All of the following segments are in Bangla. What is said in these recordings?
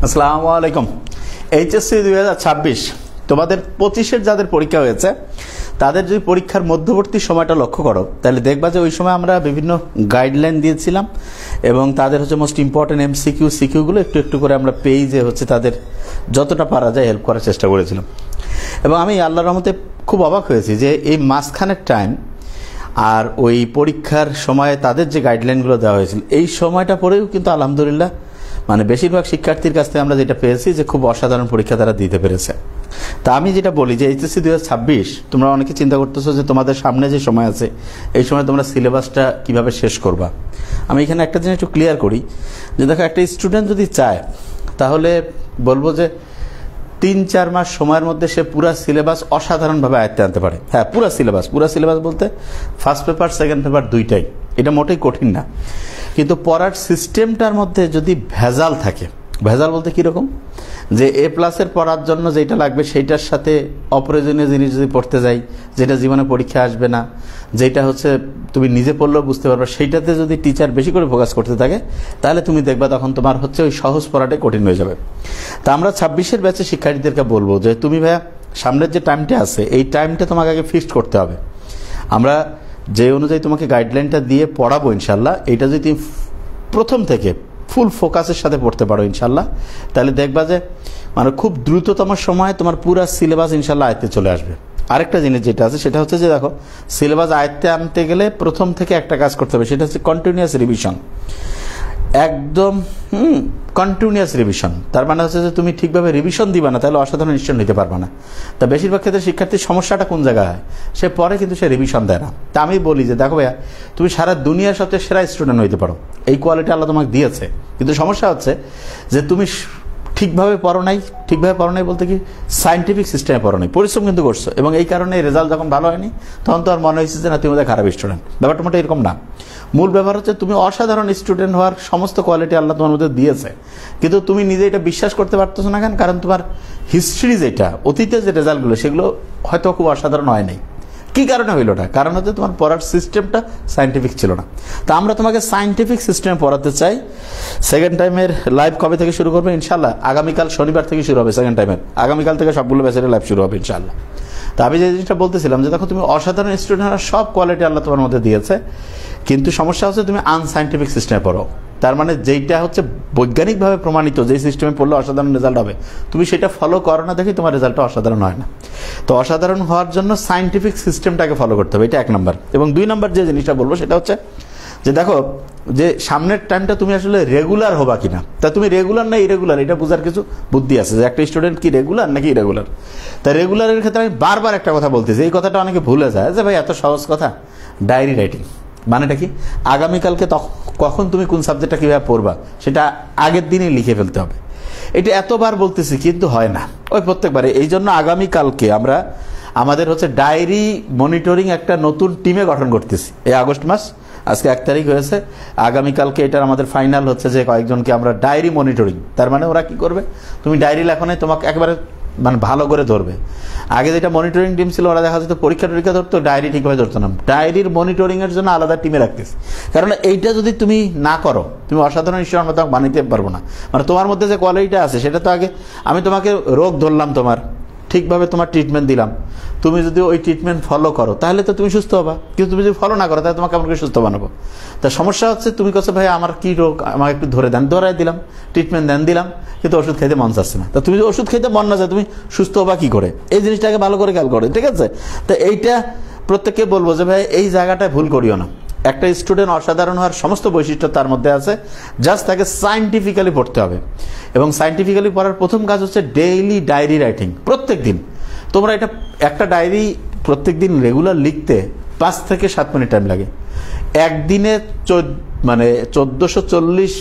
আসসালামু আলাইকুম। এইচএসসি 2026 তোমাদের 25-এর যাদের পরীক্ষা হয়েছে তাদের যদি পরীক্ষার মধ্যবর্তী সময়টা লক্ষ্য করো তাহলে দেখবা যে ওই সময় আমরা বিভিন্ন গাইডলাইন দিয়েছিলাম এবং তাদের মোস্ট ইম্পর্টেন্ট সিকিউগুলো একটু একটু করে আমরা পেজে তাদের যতটা পারা যায় হেল্প করার চেষ্টা করেছিলাম। এবং আমি আল্লাহর রহমতে খুব অবাক হয়েছি যে এই মাঝখানের টাইম আর ওই পরীক্ষার সময়ে তাদের যে গাইডলাইনগুলো দেওয়া হয়েছিল এই সময়টা পরেও কিন্তু আলহামদুলিল্লাহ বেশিরভাগ শিক্ষার্থীর কাছ থেকে আমরা যেটা পেয়েছি যে খুব অসাধারণ পরীক্ষা তারা দিতে পেরেছে। তা আমি যেটা বলি যে এইচএসসি 2026 তোমরা অনেকে চিন্তা করতেছো যে তোমাদের সামনে যে সময় আছে এই সময় তোমরা সিলেবাসটা কিভাবে শেষ করবা। আমি এখানে একটা জিনিস একটু ক্লিয়ার করি যে দেখো, একটা স্টুডেন্ট যদি চায় তাহলে বলবো যে 3-4 মাস সময়ের মধ্যে সে পুরা সিলেবাস অসাধারণভাবে আয়ত্তে আনতে পারে। হ্যাঁ, পুরা সিলেবাস বলতে ফার্স্ট পেপার সেকেন্ড পেপার দুইটাই, এটা মোটেই কঠিন না। কিন্তু পড়ার সিস্টেমটার মধ্যে যদি ভেজাল থাকে, ভেজাল বলতে কীরকম, যে A+-এর পড়ার জন্য যেটা লাগবে সেইটার সাথে অপ্রয়োজনীয় জিনিস যদি পড়তে যাই, যেটা জীবনে পরীক্ষা আসবে না, যেটা তুমি নিজে পড়লেও বুঝতে পারবে, সেইটাতে যদি টিচার বেশি করে ফোকাস করতে থাকে তাহলে তুমি দেখবা তখন তোমার ওই সহজ পড়াটাই কঠিন হয়ে যাবে। তা আমরা 26-এর ব্যাচে শিক্ষার্থীদেরকে বলবো যে তুমি ভাইয়া সামনের যে টাইমটা আছে এই টাইমটা তোমাকে আগে ফিক্সড করতে হবে। আমরা যে অনুযায়ী তোমাকে গাইডলাইনটা দিয়ে পড়াবো ইনশাল্লাহ, এইটা যদি তুমি প্রথম থেকে ফুল ফোকাসের সাথে পড়তে পারো ইনশাল্লাহ, তাহলে দেখবা যে খুব দ্রুততম সময়ে তোমার পুরো সিলেবাস ইনশাল্লাহ আয়ত্তে চলে আসবে। আরেকটা জিনিস যেটা আছে সেটা যে দেখো, সিলেবাস আয়ত্তে আনতে গেলে প্রথম থেকে একটা কাজ করতে হবে, সেটা হচ্ছে কন্টিনিউয়াস রিভিশন। একদম কন্টিনিউয়াস রিভিশন, তার মানে যে তুমি ঠিকভাবে রিভিশন দিবা না তাহলে অসাধারণ স্টুডেন্ট নিতে পারবে না। তা বেশিরভাগ ক্ষেত্রে শিক্ষার্থীর সমস্যাটা কোন জায়গায় হয়, সে পরে কিন্তু সে রিভিশন দেয় না। তা আমি বলি যে দেখো ভাইয়া, তুমি সারা দুনিয়ার সবচেয়ে সেরা স্টুডেন্ট হইতে পারো, এই কোয়ালিটি আল্লাহ তোমাকে দিয়েছে, কিন্তু সমস্যা হচ্ছে যে তুমি ঠিকভাবে পড়ো নাই বলতে কি সায়েন্টিফিক সিস্টেমে পড়ো নাই, পরিশ্রম কিন্তু করছো এবং এই কারণে রেজাল্ট যখন ভালো হয়নি তখন তো আর মনে হয়েছে যে না তুমি খারাপ স্টুডেন্ট। ব্যাপারটা মোটেই এরকম না। মূল ব্যাপার হচ্ছে তুমি অসাধারণ স্টুডেন্ট হওয়ার সমস্ত কোয়ালিটি আল্লাহ তোমার মধ্যে দিয়েছে, কিন্তু তুমি নিজে এটা বিশ্বাস করতে পারতেছো না কেন? কারণ তোমার হিস্ট্রি যেটা, অতীতের যে রেজাল্টগুলো সেগুলো হয়তো খুব অসাধারণ হয় নাই। কী কারণে হইল না? কারণ হচ্ছে তোমার পড়ার সিস্টেমটা সায়েন্টিফিক ছিল না। তা আমরা তোমাকে সায়েন্টিফিক সিস্টেমে পড়াতে চাই। সেকেন্ড টাইমের লাইভ কবে থেকে শুরু করবে? ইনশাল্লাহ আগামীকাল শনিবার থেকে শুরু হবে সেকেন্ড টাইমের। আগামীকাল থেকে সবগুলো ব্যাচের লাইভ শুরু হবে ইনশাল্লাহ। তা আমি যে জিনিসটা বলতেছিলাম যে দেখো, তুমি অসাধারণ স্টুডেন্ট হওয়ার সব কোয়ালিটি আল্লাহ তোমার মধ্যে দিয়েছে, কিন্তু সমস্যা হচ্ছে তুমি আনসায়েন্টিফিক সিস্টেমে পড়ো। তার মানে যেইটা বৈজ্ঞানিকভাবে প্রমাণিত যেই সিস্টেমে পড়লে অসাধারণ রেজাল্ট হবে, তুমি সেটা ফলো করো না দেখি তোমার রেজাল্টটা অসাধারণ হয় না। তো অসাধারণ হওয়ার জন্য সায়েন্টিফিক সিস্টেমটাকে ফলো করতে হবে, এটা 1 নম্বর। এবং 2 নম্বর যে জিনিসটা বলবো সেটা হচ্ছে যে দেখো, যে সামনের টাইমটা তুমি আসলে রেগুলার হবা কিনা। তা তুমি রেগুলার না ইরেগুলার এটা বোঝার কিছু বুদ্ধি আছে, যে একটা স্টুডেন্ট কি রেগুলার নাকি ইরেগুলার। তা রেগুলারের ক্ষেত্রে আমি বারবার একটা কথা বলতেছি, এই কথাটা অনেকে ভুলে যায় যে ভাই এত সহজ কথা, ডায়েরি রাইটিং। মানেটা কি? আগামীকালকে কখন তুমি কোন সাবজেক্টটা কীভাবে পড়বা সেটা আগের দিনই লিখে ফেলতে হবে। এটা এতবার বলতেছি কিন্তু হয় না ওই প্রত্যেকবারে। এই জন্য আগামীকালকে আমরা আমাদের ডায়েরি মনিটরিং একটা নতুন টিমে গঠন করতেছি। এই আগস্ট মাস, আজকে 1 তারিখ হয়েছে, আগামীকালকে এটার আমাদের ফাইনাল হচ্ছে যে কয়েকজনকে আমরা ডায়েরি মনিটরিং। তার মানে ওরা কি করবে, তুমি ডায়েরি লেখনে তোমাকে একেবারে ভালো করে ধরবে। আগে যেটা মনিটরিং টিম ছিল ওরা দেখা যেত পরীক্ষা ধরতো, ডায়েরি ঠিকভাবে ধরতো না। ডায়েরির মনিটরিংয়ের জন্য আলাদা টিমে রাখতেছি, কারণ এইটা যদি তুমি না করো তুমি অসাধারণ স্টুডেন্ট মতো বানাইতে পারবো না। তোমার মধ্যে যে কোয়ালিটিটা আছে সেটা তো আগে আমি তোমাকে রোগ ধরলাম, তোমার ঠিকভাবে তোমার ট্রিটমেন্ট দিলাম, তুমি যদি ওই ট্রিটমেন্ট ফলো করো তাহলে তো তুমি সুস্থ হবা, কিন্তু তুমি যদি ফলো না করো তাহলে তোমাকে কেমন করে সুস্থ বানাবো? তা সমস্যা হচ্ছে তুমি কাছে ভাই আমার কি রোগ, আমাকে একটু ধরাই দিলাম, ট্রিটমেন্ট দিলাম, কিন্তু ওষুধ খেতে মন চাচ্ছে না। তা তুমি যদি ওষুধ খেতে মন না চায় তুমি সুস্থ হবা কি করে? এই জিনিসটাকে ভালো করে খেয়াল করে, ঠিক আছে? তো এইটা প্রত্যেককে বলবো যে ভাই এই জায়গাটায় ভুল করিও না। একটা স্টুডেন্ট অসাধারণ হওয়ার সমস্ত বৈশিষ্ট্য তার মধ্যে আছে, জাস্ট তাকে সায়েন্টিফিক্যালি পড়তে হবে। এবং সায়েন্টিফিক্যালি পড়ার প্রথম কাজ হচ্ছে ডেইলি ডায়েরি রাইটিং। প্রত্যেক দিন তোমরা একটা ডায়েরি প্রত্যেক দিন রেগুলার লিখতে 5 থেকে 7 মিনিট টাইম লাগে। একদিনে 1440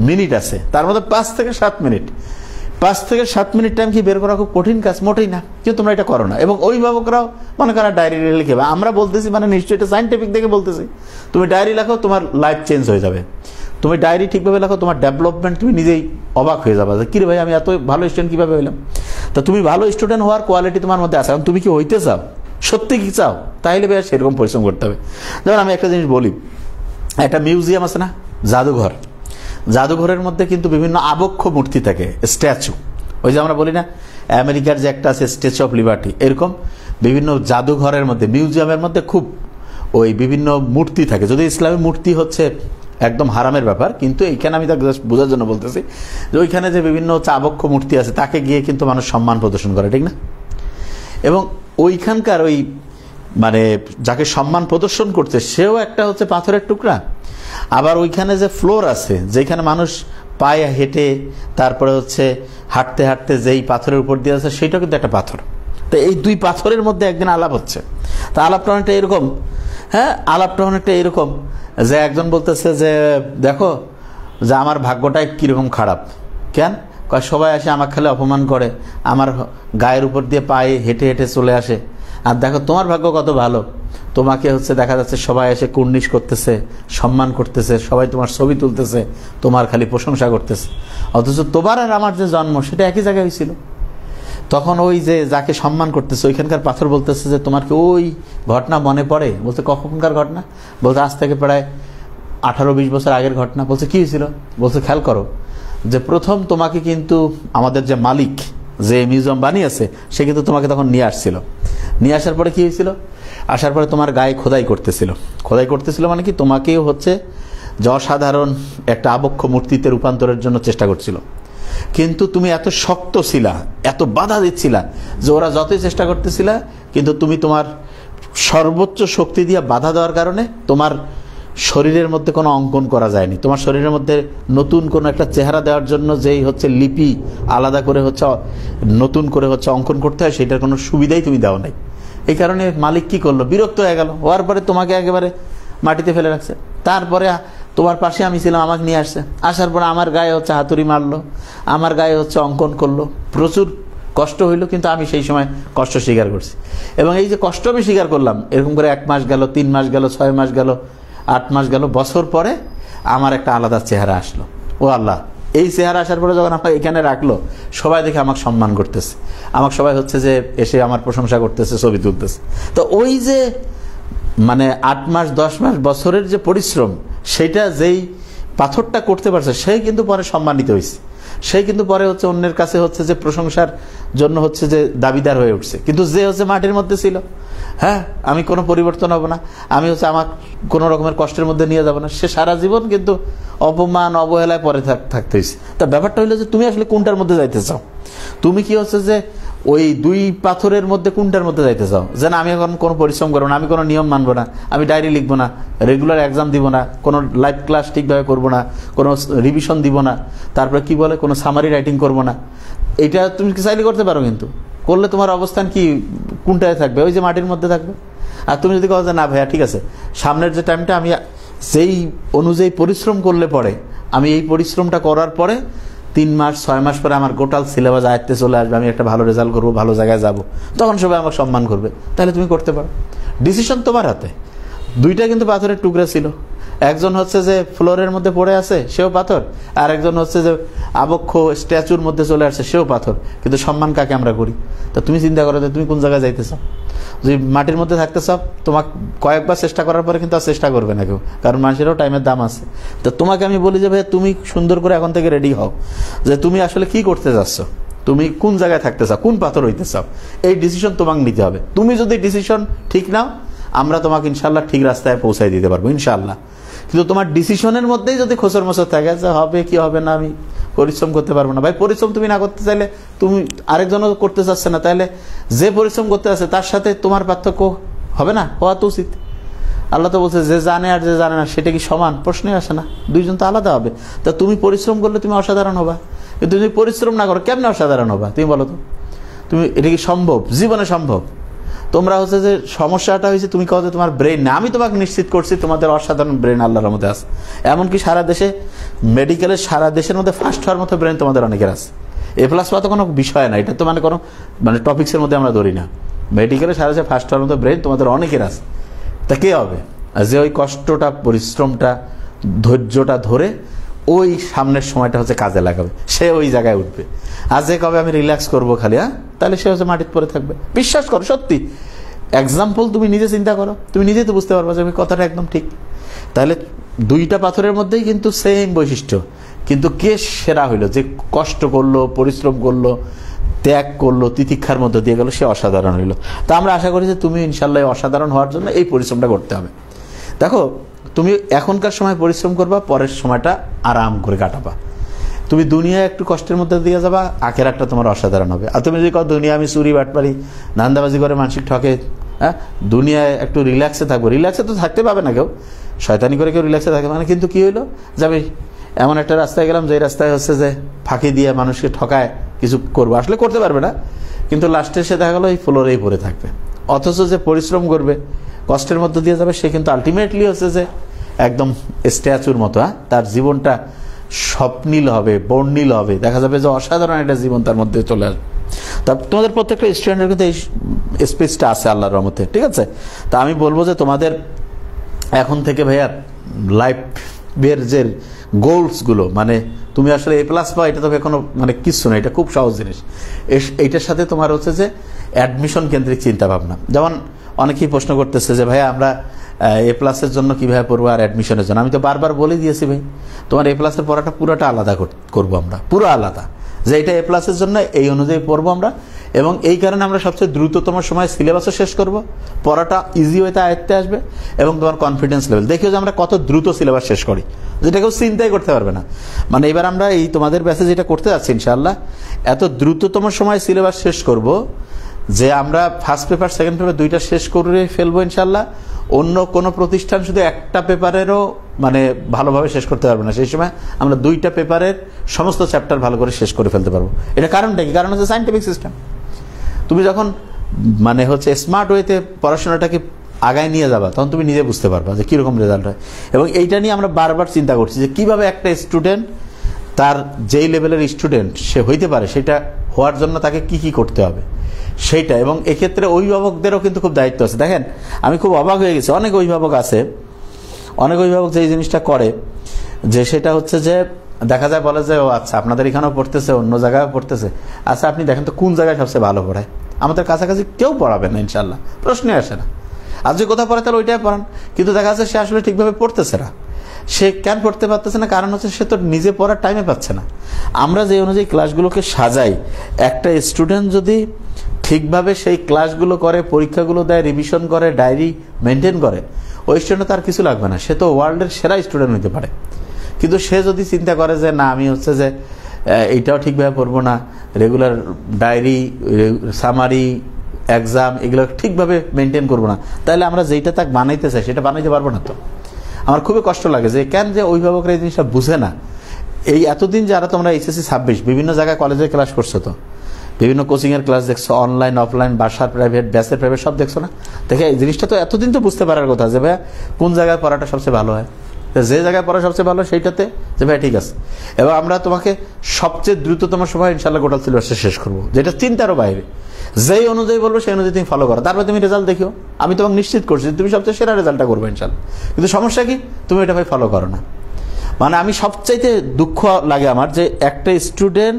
মিনিট আছে, তার মধ্যে 5 থেকে 7 মিনিট টাইম কি বের করা খুব কঠিন কাজ? মোটেই না, কিন্তু তোমরা এটা করো না। এবং অভিভাবকরাও মনে করা ডায়েরি লিখে, আমরা বলতেছি নিশ্চয়ই এটা সায়েন্টিফিক দেখে বলতেছি। তুমি ডায়েরি লেখো, তোমার লাইফ চেঞ্জ হয়ে যাবে। তুমি ডায়েরি ঠিকভাবে লেখো, তোমার ডেভেলপমেন্ট তুমি নিজেই অবাক হয়ে যাবে যে কিরে ভাই আমি এত ভালো স্টুডেন্ট কীভাবে হইলাম। তো তুমি ভালো স্টুডেন্ট হওয়ার কোয়ালিটি তোমার মধ্যে আছে, তুমি কি হইতে চাও, সত্যি কি চাও, তাইলে ভাই সেরকম পরিশ্রম করতে হবে। যেমন আমি একটা জিনিস বলি, একটা মিউজিয়াম আছে না, জাদুঘর, জাদুঘরের মধ্যে কিন্তু বিভিন্ন আবক্ষ মূর্তি থাকে, স্ট্যাচু। ওই যে আমরা বলি না আমেরিকার যে একটা আছে স্ট্যাচু অফ লিবার্টি, এরকম বিভিন্ন জাদুঘরের মধ্যে, মিউজিয়ামের মধ্যে খুব ওই বিভিন্ন মূর্তি থাকে। যদি ইসলামী মূর্তি হচ্ছে একদম হারামের ব্যাপার, কিন্তু এইখানে আমি তাকে বোঝার জন্য বলতেছি যে ওইখানে যে বিভিন্ন আবক্ষ মূর্তি আছে তাকে গিয়ে কিন্তু মানুষ সম্মান প্রদর্শন করে, ঠিক না? এবং ওইখানকার ওই মানে যাকে সম্মান প্রদর্শন করছে সেও একটা হচ্ছে পাথরের টুকরা। আবার ওইখানে যে ফ্লোর আছে, যেখানে মানুষ পায়ে হেঁটে তারপরে হচ্ছে হাঁটতে হাঁটতে যেই পাথরের উপর দিয়ে আছে সেটাও কিন্তু একটা পাথর। তো এই দুই পাথরের মধ্যে একদিন আলাপ হচ্ছে। তা আলাপটা অনেকটা এরকম, হ্যাঁ, আলাপটা অনেকটা এরকম যে একজন বলতেছে যে দেখো যে আমার ভাগ্যটাই কীরকম খারাপ। কেন? সবাই আসে আমাকে খালি অপমান করে, আমার গায়ের উপর দিয়ে পায়ে হেঁটে হেঁটে চলে আসে। আর দেখো তোমার ভাগ্য কত ভালো, তোমাকে হচ্ছে দেখা যাচ্ছে সবাই এসে কুর্নিশ করতেছে, সম্মান করতেছে, সবাই তোমার ছবি তুলতেছে, তোমার খালি প্রশংসা করতেছে। অথচ তোমার আর আমার যে জন্ম সেটা একই জায়গায় হয়েছিল। তখন ওই যে যাকে সম্মান করতেছে ওইখানকার পাথর বলতেছে যে তোমার কি ওই ঘটনা মনে পড়ে? বলতে কখনকার ঘটনা? বলতে আজ থেকে প্রায় 18-20 বছর আগের ঘটনা। বলছে কি হয়েছিল? বলছে খেয়াল করো যে প্রথম তোমাকে কিন্তু আমাদের যে মালিক যে মিউজিয়াম বানিয়েছে সে কিন্তু তোমাকে তখন নিয়ে আসছিল। নিয়ে আসার পরে কি হয়েছিল? আসার পরে তোমার গায়ে খোদাই করতেছিল। খোদাই করতেছিল মানে কি, তোমাকেও হচ্ছে যে অসাধারণ একটা আবক্ষ মূর্তিতে রূপান্তরের জন্য চেষ্টা করছিল। কিন্তু তুমি এত শক্ত ছিলা, এত বাধা দিচ্ছিলা যে ওরা যতই চেষ্টা করতেছিলা, কিন্তু তুমি তোমার সর্বোচ্চ শক্তি দিয়ে বাধা দেওয়ার কারণে তোমার শরীরের মধ্যে কোনো অঙ্কন করা যায়নি। তোমার শরীরের মধ্যে নতুন কোনো একটা চেহারা দেওয়ার জন্য যেই হচ্ছে লিপি আলাদা করে হচ্ছে নতুন করে হচ্ছে অঙ্কন করতে হয়, সেটার কোনো সুবিধাই তুমি দাও নাই। এই কারণে মালিক কি করলো? বিরক্ত হয়ে গেল, হওয়ার পরে তোমাকে একেবারে মাটিতে ফেলে রাখছে। তারপরে তোমার পাশে আমি ছিলাম, আমাকে নিয়ে আসছে। আসার পরে আমার গায়ে হচ্ছে হাতুড়ি মারলো, আমার গায়ে হচ্ছে অঙ্কন করলো, প্রচুর কষ্ট হইলো। কিন্তু আমি সেই সময় কষ্ট স্বীকার করছি। এবং এই যে কষ্ট আমি স্বীকার করলাম, এরকম করে 1 মাস গেল, 3 মাস গেল, 6 মাস গেল, 8 মাস গেল, বছর পরে আমার একটা আলাদা চেহারা আসলো। ও আল্লাহ, এই চেহারা আসার পরে যখন আমাকে এখানে রাখলো, সবাই দেখে আমাকে সম্মান করতেছে, আমাকে সবাই হচ্ছে যে এসে আমার প্রশংসা করতেছে, ছবি তুলতেছে। তো ওই যে মানে 8 মাস 10 মাস বছরের যে পরিশ্রম, সেটা যেই পাথরটা করতে পারছে সেই কিন্তু পরে সম্মানিত হয়েছে। সেই কিন্তু পরে হচ্ছে অন্যের কাছে হচ্ছে যে প্রশংসার জন্য হচ্ছে যে দাবিদার হয়ে উঠছে। কিন্তু যে হচ্ছে মাটির মধ্যে ছিল, হ্যাঁ আমি কোনো পরিবর্তন হব না, আমি হচ্ছে আমার কোনো রকমের কষ্টের মধ্যে নিয়ে যাব না, সে সারা জীবন কিন্তু অপমান অবহেলায় পরে থাকতে হয়েছে। তা ব্যাপারটা হইলো যে তুমি আসলে কোনটার মধ্যে যাইতে চাও? তুমি কি হচ্ছে যে ওই দুই পাথরের মধ্যে কোনটার মধ্যে যাইতে চাও? যে না আমি এখন কোনো পরিশ্রম করবো না, আমি কোনো নিয়ম মানবো না, আমি ডায়েরি লিখবো না, রেগুলার এক্সাম দিব না, কোনো লাইভ ক্লাস ঠিকভাবে করবো না, কোনো রিভিশন দিব না, তারপরে কি বলে কোনো সামারি রাইটিং করবো না। এটা তুমি চাইলে করতে পারো, কিন্তু করলে তোমার অবস্থান কি কোনটায় থাকবে? ওই যে মাটির মধ্যে থাকবে। আর তুমি যদি કહো যে না ভাইয়া ঠিক আছে, সামনের যে টাইমটা আমি যেই অনুযায়ী পরিশ্রম করলে পরে, আমি এই পরিশ্রমটা করার পরে 3 মাস 6 মাস পরে আমার গোটাল সিলেবাস আয়ত্তে চলে আসবে, আমি একটা ভালো রেজাল্ট করবো, ভালো জায়গায় যাব, তখন সবাই আমাকে সম্মান করবে। তাহলে তুমি করতে পারো। ডিসিশন তোমার হাতে। দুইটা কিন্তু পাথরের টুকরা ছিল। একজন হচ্ছে যে ফ্লোরের মধ্যে পড়ে আছে, সেও পাথর, আর একজন হচ্ছে যে আবক্ষ স্ট্যাচুর মধ্যে চলে আসছে, সেও পাথর। কিন্তু সম্মান কাকে আমরা করি? তা তুমি চিন্তা করো যে তুমি কোন জায়গায় যাইতে চাও। যদি মাটির মধ্যে থাকতে চাও, তোমাকে কয়েকবার চেষ্টা করার পরে কিন্তু আর চেষ্টা করবে না কেউ, কারণ মানুষেরও টাইমের দাম আছে। তো তোমাকে আমি বলি যে ভাই তুমি সুন্দর করে এখন থেকে রেডি হও যে তুমি আসলে কি করতে যাচ্ছ, তুমি কোন জায়গায় থাকতে চাও, কোন পাথর হইতে চাও, এই ডিসিশন তোমাকে নিতে হবে। তুমি যদি ডিসিশন ঠিক নাও, আমরা তোমাকে ইনশাল্লাহ ঠিক রাস্তায় পৌঁছায় দিতে পারবো ইনশাল্লাহ। কিন্তু তোমার ডিসিশনের মধ্যেই যদি খোঁচর মোচর থাকে যে হবে কি হবে না, আমি পরিশ্রম করতে পারবো না, ভাই পরিশ্রম তুমি না করতে চাইলে তুমি আরেকজনও করতে চাচ্ছে না, তাহলে যে পরিশ্রম করতে আছে তার সাথে তোমার পার্থক্য হবে না, হওয়া তো উচিত। আল্লাহ তো বলছে যে জানে আর যে জানে না সেটা কি সমান? প্রশ্নই আসে না, দুইজন তো আলাদা হবে। তা তুমি পরিশ্রম করলে তুমি অসাধারণ হবা, কিন্তু তুমি পরিশ্রম না করো কেমনে অসাধারণ হবা? তুমি বলো তো, তুমি এটা কি সম্ভব? জীবনে সম্ভব? তোমরা হচ্ছে যে সমস্যাটা হয়েছে তুমি কও যে তোমার ব্রেন না, আমি তোমাকে নিশ্চিত করছি তোমাদের অসাধারণ ব্রেন আল্লাহর মধ্যে আছে। এমনকি সারা দেশে মেডিকেলের সারা দেশের মধ্যে ফার্স্ট হওয়ার মতো ব্রেন তোমাদের অনেকের আছে। A+ পাওয়া তো কোনো বিষয় না, এটা তো মানে কোনো মানে টপিক্সের মধ্যে আমরা ধরি না। মেডিকেলের সারা দেশে ফার্স্ট হওয়ার মতো ব্রেন তোমাদের অনেকের আছে। তা কে হবে? যে ওই কষ্টটা পরিশ্রমটা ধৈর্যটা ধরে ওই সামনের সময়টা হচ্ছে কাজে লাগাবে, সে ওই জায়গায় উঠবে। আর যে কবে আমি রিল্যাক্স করবো খালি, তাহলে সে হচ্ছে মাটির পরে থাকবে। বিশ্বাস করো, সত্যি এক্সাম্পল তুমি নিজে চিন্তা করো, তুমি নিজেই তো বুঝতে পারবো যে আমি কথাটা একদম ঠিক। তাহলে দুইটা পাথরের মধ্যেই কিন্তু সেম বৈশিষ্ট্য, কিন্তু কে সেরা হইলো, যে কষ্ট করলো, পরিশ্রম করলো, ত্যাগ করলো, তিতিক্ষার মধ্যে দিয়ে গেল, সে অসাধারণ হইলো। তা আমরা আশা করি যে তুমি ইনশাল্লাহ অসাধারণ হওয়ার জন্য এই পরিশ্রমটা করতে হবে। দেখো, তুমি এখনকার সময় পরিশ্রম করবা, পরের সময়টা আরাম করে কাটাবা। তুমি দুনিয়া একটু কষ্টের মধ্যে দিয়ে যাবা, আখেরাতটা তোমার অসাধারণ হবে। আর তুমি যদি কও দুনিয়া আমি চুরি বাটপারি ধান্দাবাজি করে মানসিক ঠকে, হ্যাঁ দুনিয়ায় একটু রিল্যাক্সে থাকবো, রিল্যাক্সে তো থাকতে পাবে না কেউ, শয়তানি করে কেউ রিল্যাক্সে থাকে মানে, কিন্তু কি হইলো, যাবে এমন একটা রাস্তায় গেলাম যে রাস্তায় হচ্ছে যে ফাঁকি দিয়ে মানুষকে ঠকায় কিছু করবো, আসলে করতে পারবে না, কিন্তু লাস্টে সে দেখা গেলো এই ফ্লোরেই পড়ে থাকবে। অথচ যে পরিশ্রম করবে, কষ্টের মধ্যে দিয়ে যাবে, সে কিন্তু আলটিমেটলি হচ্ছে যে একদম স্ট্যাচুর মতো, হ্যাঁ তার জীবনটা স্বপ্নীল হবে, বর্ণিল হবে, দেখা যাবে যে অসাধারণ একটা জীবন তার মধ্যে চলে আসবে। তা তোমাদের প্রত্যেকটা স্টুডেন্টের কিন্তু এই স্পেসটা আছে আল্লাহর রহমতে, ঠিক আছে। তা আমি বলবো যে তোমাদের এখন থেকে ভাইয়া লাইফের যে গোলসগুলো, মানে তুমি আসলে A+ পাও, এটা তো কোনো মানে কিছু না, এটা খুব সহজ জিনিস। এইটার সাথে তোমার হচ্ছে যে অ্যাডমিশন কেন্দ্রিক চিন্তা ভাবনা। যেমন অনেকেই প্রশ্ন করতেছে যে ভাইয়া আমরা A+-এর জন্য কীভাবে পড়বো আর অ্যাডমিশনের জন্য। আমি তো বারবার বলে দিয়েছি ভাই, তোমার A+-এর পড়াটা পুরোটা আলাদা করবো আমরা, পুরো আলাদা, যে এটা A+-এর জন্য এই অনুযায়ী পড়বো আমরা, এবং এই কারণে আমরা সবচেয়ে দ্রুততম সময় সিলেবাসও শেষ করব, পড়াটা ইজি ওয়েতে আয়ত্তে আসবে, এবং তোমার কনফিডেন্স লেভেল দেখিও যে আমরা কত দ্রুত সিলেবাস শেষ করি, যেটা কেউ চিন্তাই করতে পারবে না। মানে এবার আমরা এই তোমাদের ব্যাচে যেটা করতে যাচ্ছি ইনশাআল্লাহ, এত দ্রুততম সময় সিলেবাস শেষ করব যে আমরা ফার্স্ট পেপার সেকেন্ড পেপার দুইটা শেষ করে ফেলবো ইনশাআল্লাহ। অন্য কোনো প্রতিষ্ঠান শুধু একটা পেপারেরও মানে ভালোভাবে শেষ করতে পারবে না, সেই সময় আমরা দুইটা পেপারের সমস্ত চ্যাপ্টার ভালো করে শেষ করে ফেলতে পারবো। এটা কারণটা কি? কারণ হচ্ছে সায়েন্টিফিক সিস্টেম। তুমি যখন মানে হচ্ছে স্মার্ট ওয়েতে পড়াশোনাটাকে আগায় নিয়ে যাবা, তখন তুমি নিজে বুঝতে পারবা যে কীরকম রেজাল্ট হয়। এবং এইটা নিয়ে আমরা বারবার চিন্তা করছি যে কীভাবে একটা স্টুডেন্ট তার যেই লেভেলের স্টুডেন্ট সে হইতে পারে, সেটা হওয়ার জন্য তাকে কি কি করতে হবে সেইটা। এবং এক্ষেত্রে অভিভাবকদেরও কিন্তু খুব দায়িত্ব আছে। দেখেন, আমি খুব অবাক হয়ে গেছি, অনেক অভিভাবক আছে, অনেক অভিভাবক যে এই জিনিসটা করে, যে সেটা হচ্ছে যে দেখা যায় বলে যে ও আচ্ছা আপনাদের এখানেও পড়তেছে, অন্য জায়গায়ও পড়তেছে, আচ্ছা আপনি দেখেন তো কোন জায়গায় সবচেয়ে ভালো পড়ায়, আমাদের কাছাকাছি কেউ পড়াবে না ইনশাল্লাহ, প্রশ্নই আসে না। আর যে কোথাও পড়ে তাহলে ওইটাই পড়ান, কিন্তু দেখা যাচ্ছে সে আসলে ঠিকভাবে পড়তেছে না। সে কেন পড়তে পারতেছে না? কারণ হচ্ছে সে তো নিজে পড়ার টাইমে পাচ্ছে না। আমরা যে অনুযায়ী ক্লাসগুলোকে সাজাই, একটা স্টুডেন্ট যদি ঠিকভাবে সেই ক্লাসগুলো করে, পরীক্ষাগুলো দেয়, রিভিশন করে, ডায়েরি মেনটেন করে, ওই স্টুডেন্ট তার কিছু লাগবে না, সে তো ওয়ার্ল্ডের সেরা স্টুডেন্ট হতে পারে। কিন্তু সে যদি চিন্তা করে যে না আমি হচ্ছে যে এইটাও ঠিকভাবে পড়বো না, রেগুলার ডায়েরি, সামারি, এক্সাম এগুলো ঠিকভাবে মেনটেন করবো না, তাহলে আমরা যেইটা তাকে বানাইতে চাই সেটা বানাইতে পারবো না। তো আমার খুবই কষ্ট লাগে যে কেন যে অভিভাবকরা এই জিনিসটা বুঝে না। এই এতদিন যারা তোমরা HSC 26 বিভিন্ন জায়গায় কলেজের ক্লাস করছো, তো বিভিন্ন কোচিংয়ের ক্লাস দেখছো, অনলাইন অফলাইন, বাসার প্রাইভেট, ব্যাচের প্রাইভেট, সব দেখছো না? দেখে এই জিনিসটা তো এতদিন তো বুঝতে পারার কথা যে ভাইয়া কোন জায়গায় পড়াটা সবচেয়ে ভালো হয়, যে জায়গায় পড়া সবচেয়ে ভালো সেইটাতে যে ভাই ঠিক আছে। এবং আমরা তোমাকে সবচেয়ে দ্রুততম সময় ইনশাল্লাহ গোটাল সিলেবাসটা শেষ করবো, যেটা চিন্তারও বাইরে। যেই অনুযায়ী বলবো সেই অনুযায়ী তুমি ফলো করো, তারপর তুমি রেজাল্ট দেখিও। আমি তোমাকে নিশ্চিত করছি তুমি সবচেয়ে সেরা রেজাল্টটা করবো ইনশাল্লাহ। কিন্তু সমস্যা কি? তুমি এটা ভাই ফলো করো না। মানে আমি সবচাইতে দুঃখ লাগে আমার যে একটা স্টুডেন্ট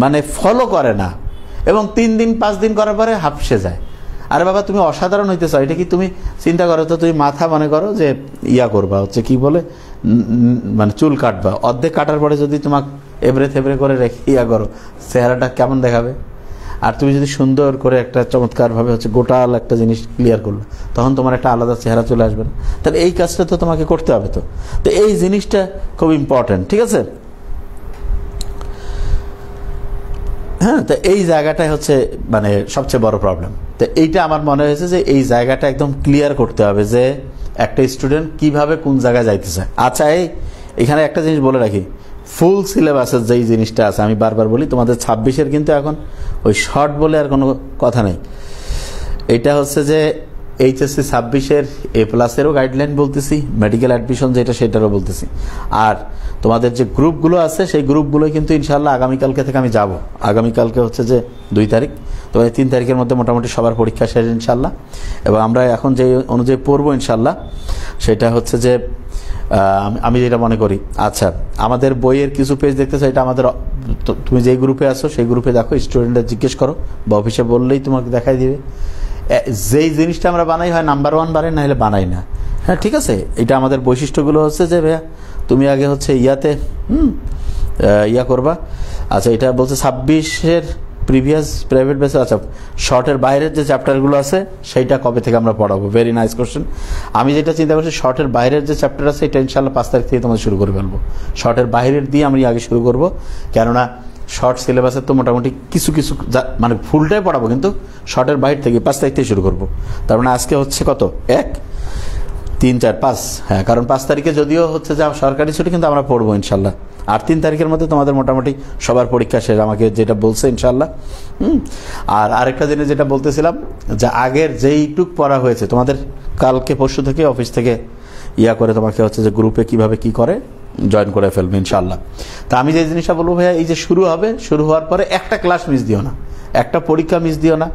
মানে ফলো করে না, এবং 3 দিন 5 দিন করার পরে হাঁপসে যায়। আরে বাবা তুমি অসাধারণ হইতে চাও, এটা কি তুমি চিন্তা করো তো, তুমি মাথা মনে করো যে ইয়া করবা, হচ্ছে কি বলে মানে চুল কাটবা, অর্ধেক কাটার পরে যদি তোমাকে এবড়ে থেবড়ে করে রেখে ইয়া করো, চেহারাটা কেমন দেখাবে? আর তুমি যদি সুন্দর করে একটা চমৎকারভাবে হচ্ছে গোটাল একটা জিনিস ক্লিয়ার করলো, তখন তোমার একটা আলাদা চেহারা চলে আসবে না? তাহলে এই কাজটা তো তোমাকে করতে হবে। তো এই জিনিসটা খুব ইম্পর্টেন্ট, ঠিক আছে? হ্যাঁ, তো এই জায়গাটাই হচ্ছে মানে সবচেয়ে বড় প্রবলেম। তো এইটা আমার মনে হয়েছে যে এই জায়গাটা একদম ক্লিয়ার করতে হবে যে একটা স্টুডেন্ট কিভাবে কোন জায়গায় যাইতে চায়। আচ্ছা, এখানে একটা জিনিস বলে রাখি, ফুল সিলেবাসের যেই জিনিসটা আছে, আমি বারবার বলি তোমাদের 26-এর কিন্তু এখন ওই শর্ট বলে আর কোনো কথা নেই। এটা হচ্ছে যে HSC 26-এর A+-এরও গাইডলাইন বলতেছি, মেডিকেল অ্যাডমিশন যেটা সেটারও বলতেছি। আর তোমাদের যে গ্রুপগুলো আছে সেই গ্রুপগুলোই কিন্তু ইনশাল্লাহ আগামীকালকে থেকে আমি যাব। আগামীকালকে হচ্ছে যে 2 তারিখ, তো 3 তারিখের মধ্যে মোটামুটি সবার পরীক্ষা শেষ ইনশাল্লাহ। এবং আমরা এখন যে অনুযায়ী পড়বো ইনশাল্লাহ, সেটা হচ্ছে যে আমি যেটা মনে করি, আচ্ছা আমাদের বইয়ের কিছু পেজ দেখতে চাই, এটা আমাদের তুমি যেই গ্রুপে আছো সেই গ্রুপে দেখো, স্টুডেন্টরা জিজ্ঞেস করো বা অফিসে বললেই তোমাকে দেখাই দিবে। যেই জিনিসটা আমরা বানাই হয় নাম্বার 1 বানাই, না হলে বানাই না। হ্যাঁ ঠিক আছে, এটা আমাদের বৈশিষ্ট্যগুলো হচ্ছে যে ভাইয়া তুমি আগে হচ্ছে ইয়াতে ইয়া করবা। আচ্ছা এটা বলছে 26-এর প্রিভিয়াস প্রাইভেট বেসে, আচ্ছা শর্টের বাইরের যে চ্যাপ্টারগুলো আছে সেইটা কবে থেকে আমরা পড়াবো? Very nice question. আমি যেটা চিন্তা করছি শর্টের বাইরের যে চ্যাপ্টার আছে এটা ইনশাল্লাহ 5 তারিখ থেকে তোমাদের শুরু করে ফেলবো। শর্টের বাইরের দিয়ে আমি আগে শুরু করব, কেননা শর্ট সিলেবাসের তো মোটামুটি কিছু কিছু মানে ফুলটাই পড়াবো, কিন্তু শর্টের বাইরে থেকে 5 তারিখ থেকে শুরু করবো। তার মানে আজকে হচ্ছে কত, 1 3 4 5, হ্যাঁ, কারণ 5 তারিখে যদিও হচ্ছে যে সরকারি ছুটি, কিন্তু আমরা পড়বো ইনশাল্লাহ। আর 3 তারিখের মধ্যে তোমাদের মোটামুটি সবার পরীক্ষা শেষ, আমাকে যেটা বলছে ইনশাল্লাহ। আর আরেকটা জিনিস যেটা বলতেছিলাম, যে আগের যেইটুক পড়া হয়েছে তোমাদের কালকে পরশু থেকে অফিস থেকে ইয়া করে তোমাকে হচ্ছে যে গ্রুপে কিভাবে কি করে জয়েন করে ফেলবে ইনশাল্লাহ। তা আমি যে জিনিসটা বলবো ভাইয়া, এই যে শুরু হবে, শুরু হওয়ার পরে একটা ক্লাস মিস দিও না, একটা পরীক্ষা মিস দিও না,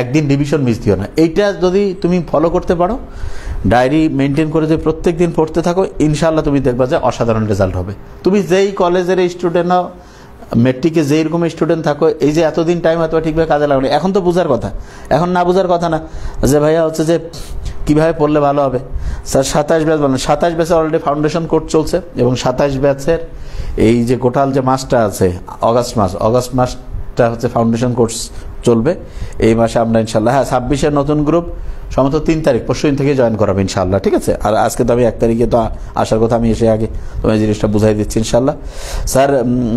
একদিন রিভিশন মিস দিও না। এইটা যদি তুমি ফলো করতে পারো, ডায়েরি মেনটেন করে যে প্রত্যেক দিন পড়তে থাকো, ইনশাল্লাহ তুমি দেখবা যে অসাধারণ রেজাল্ট হবে। তুমি যেই কলেজের স্টুডেন্ট হও, মেট্রিকে যেই রকম স্টুডেন্ট থাকো, এই যে এতদিন টাইম হয়তো ঠিকভাবে কাজে লাগানো, এখন তো বোঝার কথা, এখন না বোঝার কথা না যে ভাইয়া হচ্ছে যে কীভাবে পড়লে ভালো হবে। স্যার 27 ব্যাচ বলেন, 27 ব্যাচে অলরেডি ফাউন্ডেশন কোর্স চলছে, এবং 27 ব্যাচের এই যে গোটাল যে মাসটা আছে অগাস্ট মাসটা হচ্ছে ফাউন্ডেশন কোর্স চলবে এই মাসে। আমরা ইনশাল্লাহ, হ্যাঁ 26-এর নতুন গ্রুপ সম্ভবত 3 তারিখ পরশুদিন থেকে জয়েন করাবো ইনশাল্লাহ, ঠিক আছে। আর আজকে তো আমি 1 তারিখে তো আসার কথা, আমি এসে আগে তোমার জিনিসটা বুঝাই দিচ্ছি ইনশাল্লাহ। স্যার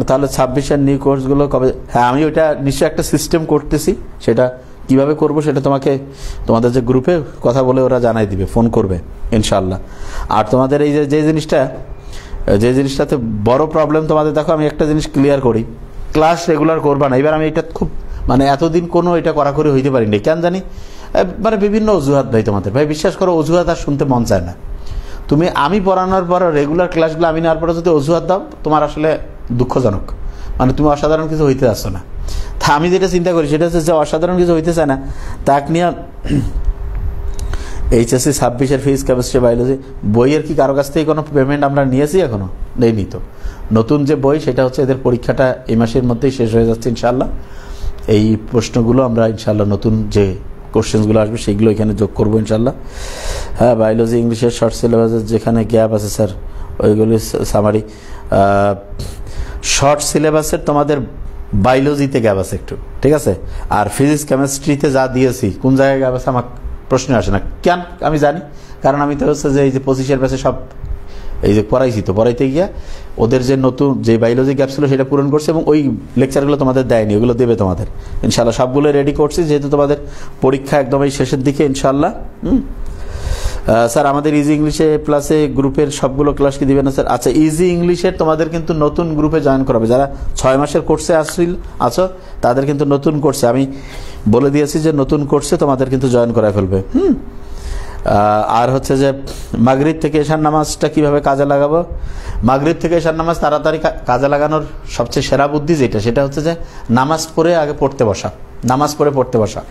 তাহলে 26-এর নিউ কোর্সগুলো কবে? হ্যাঁ আমি ওইটা নিশ্চয়ই একটা সিস্টেম করতেছি, সেটা কিভাবে করব সেটা তোমাদের যে গ্রুপে কথা বলে ওরা জানাই দিবে, ফোন করবে ইনশাল্লাহ। আর তোমাদের এই যে জিনিসটাতে বড় প্রবলেম তোমাদের, দেখো আমি একটা জিনিস ক্লিয়ার করি, ক্লাস রেগুলার করবা না। এবার আমি এটা খুব মানে এতদিন কোনো এটা কড়াকড়ি হইতে পারিনি, কেন জানি মানে বিভিন্ন অজুহাত ভাই তোমাদের, ভাই বিশ্বাস করো অজুহাত আর শুনতে মন চায় না। আমি পড়ানোর পর রেগুলার ক্লাসগুলো আমি নেওয়ার পরে যদি অজুহাত দাও, তোমার আসলে দুঃখজনক, মানে তুমি অসাধারণ কিছু হইতে আসছো না। তা আমি যেটা চিন্তা করি সেটা হচ্ছে যে অসাধারণ কিছু হইতে চায় না, তাক নিয়ে HSC 26-এর ফিজিক্স কেমিস্ট্রি বায়োলজি বইয়ের কি কারো কাছ থেকে কোনো পেমেন্ট আমরা নিয়েছি? এখনো নেইনি। তো নতুন যে বই সেটা হচ্ছে এদের পরীক্ষাটা এই মাসের মধ্যেই শেষ হয়ে যাচ্ছে ইনশাল্লাহ। এই প্রশ্নগুলো আমরা ইনশাল্লাহ নতুন যে কোশ্চেন্সগুলো আসবে সেইগুলো এখানে যোগ করবো ইনশাল্লাহ। হ্যাঁ বায়োলজি ইংলিশের শর্ট সিলেবাসের যেখানে গ্যাপ আছে স্যার ওইগুলি সামারি। শর্ট সিলেবাসের তোমাদের বায়োলজিতে গ্যাপ আছে একটু, ঠিক আছে। আর ফিজিক্স কেমিস্ট্রিতে যা দিয়েছি কোন জায়গায় গ্যাপ আছে আমার প্রশ্ন আসে না, কেন আমি জানি, কারণ আমি তো হচ্ছে যে এই যে 25-এর ব্যাচে সব এই যে পড়াইছি, তো পড়াইতে গিয়া ওদের যে নতুন যে বায়োলজি গ্যাপ ছিল সেটা পূরণ করছে, এবং ওই লেকচারগুলো তোমাদের দেয়নি, ওগুলো দেবে তোমাদের ইনশাল্লাহ। সবগুলো রেডি করছি, যেহেতু তোমাদের পরীক্ষা একদম এই শেষের দিকে ইনশাল্লাহ। স্যার আমাদের ইজি ইংলিশে প্লাসে গ্রুপের সবগুলো ক্লাস কি দিবেন না স্যার? আচ্ছা ইজি ইংলিশের তোমাদের কিন্তু নতুন গ্রুপে জয়েন করাবে, যারা 6 মাসের কোর্সে আছো তাদের কিন্তু নতুন কোর্সে আমি বলে দিয়েছি যে নতুন কোর্সে তোমাদের কিন্তু জয়েন করায় ফেলবে। আর হচ্ছে যে মাগরিব থেকে এশার নামাজটা কিভাবে কাজে লাগাবো? মাগরিব থেকে এশার নামাজ তাড়াতাড়ি কাজে লাগানোর সবচেয়ে সেরা বুদ্ধি সেটা হচ্ছে যে নামাজ পড়ে আগে পড়তে বসা,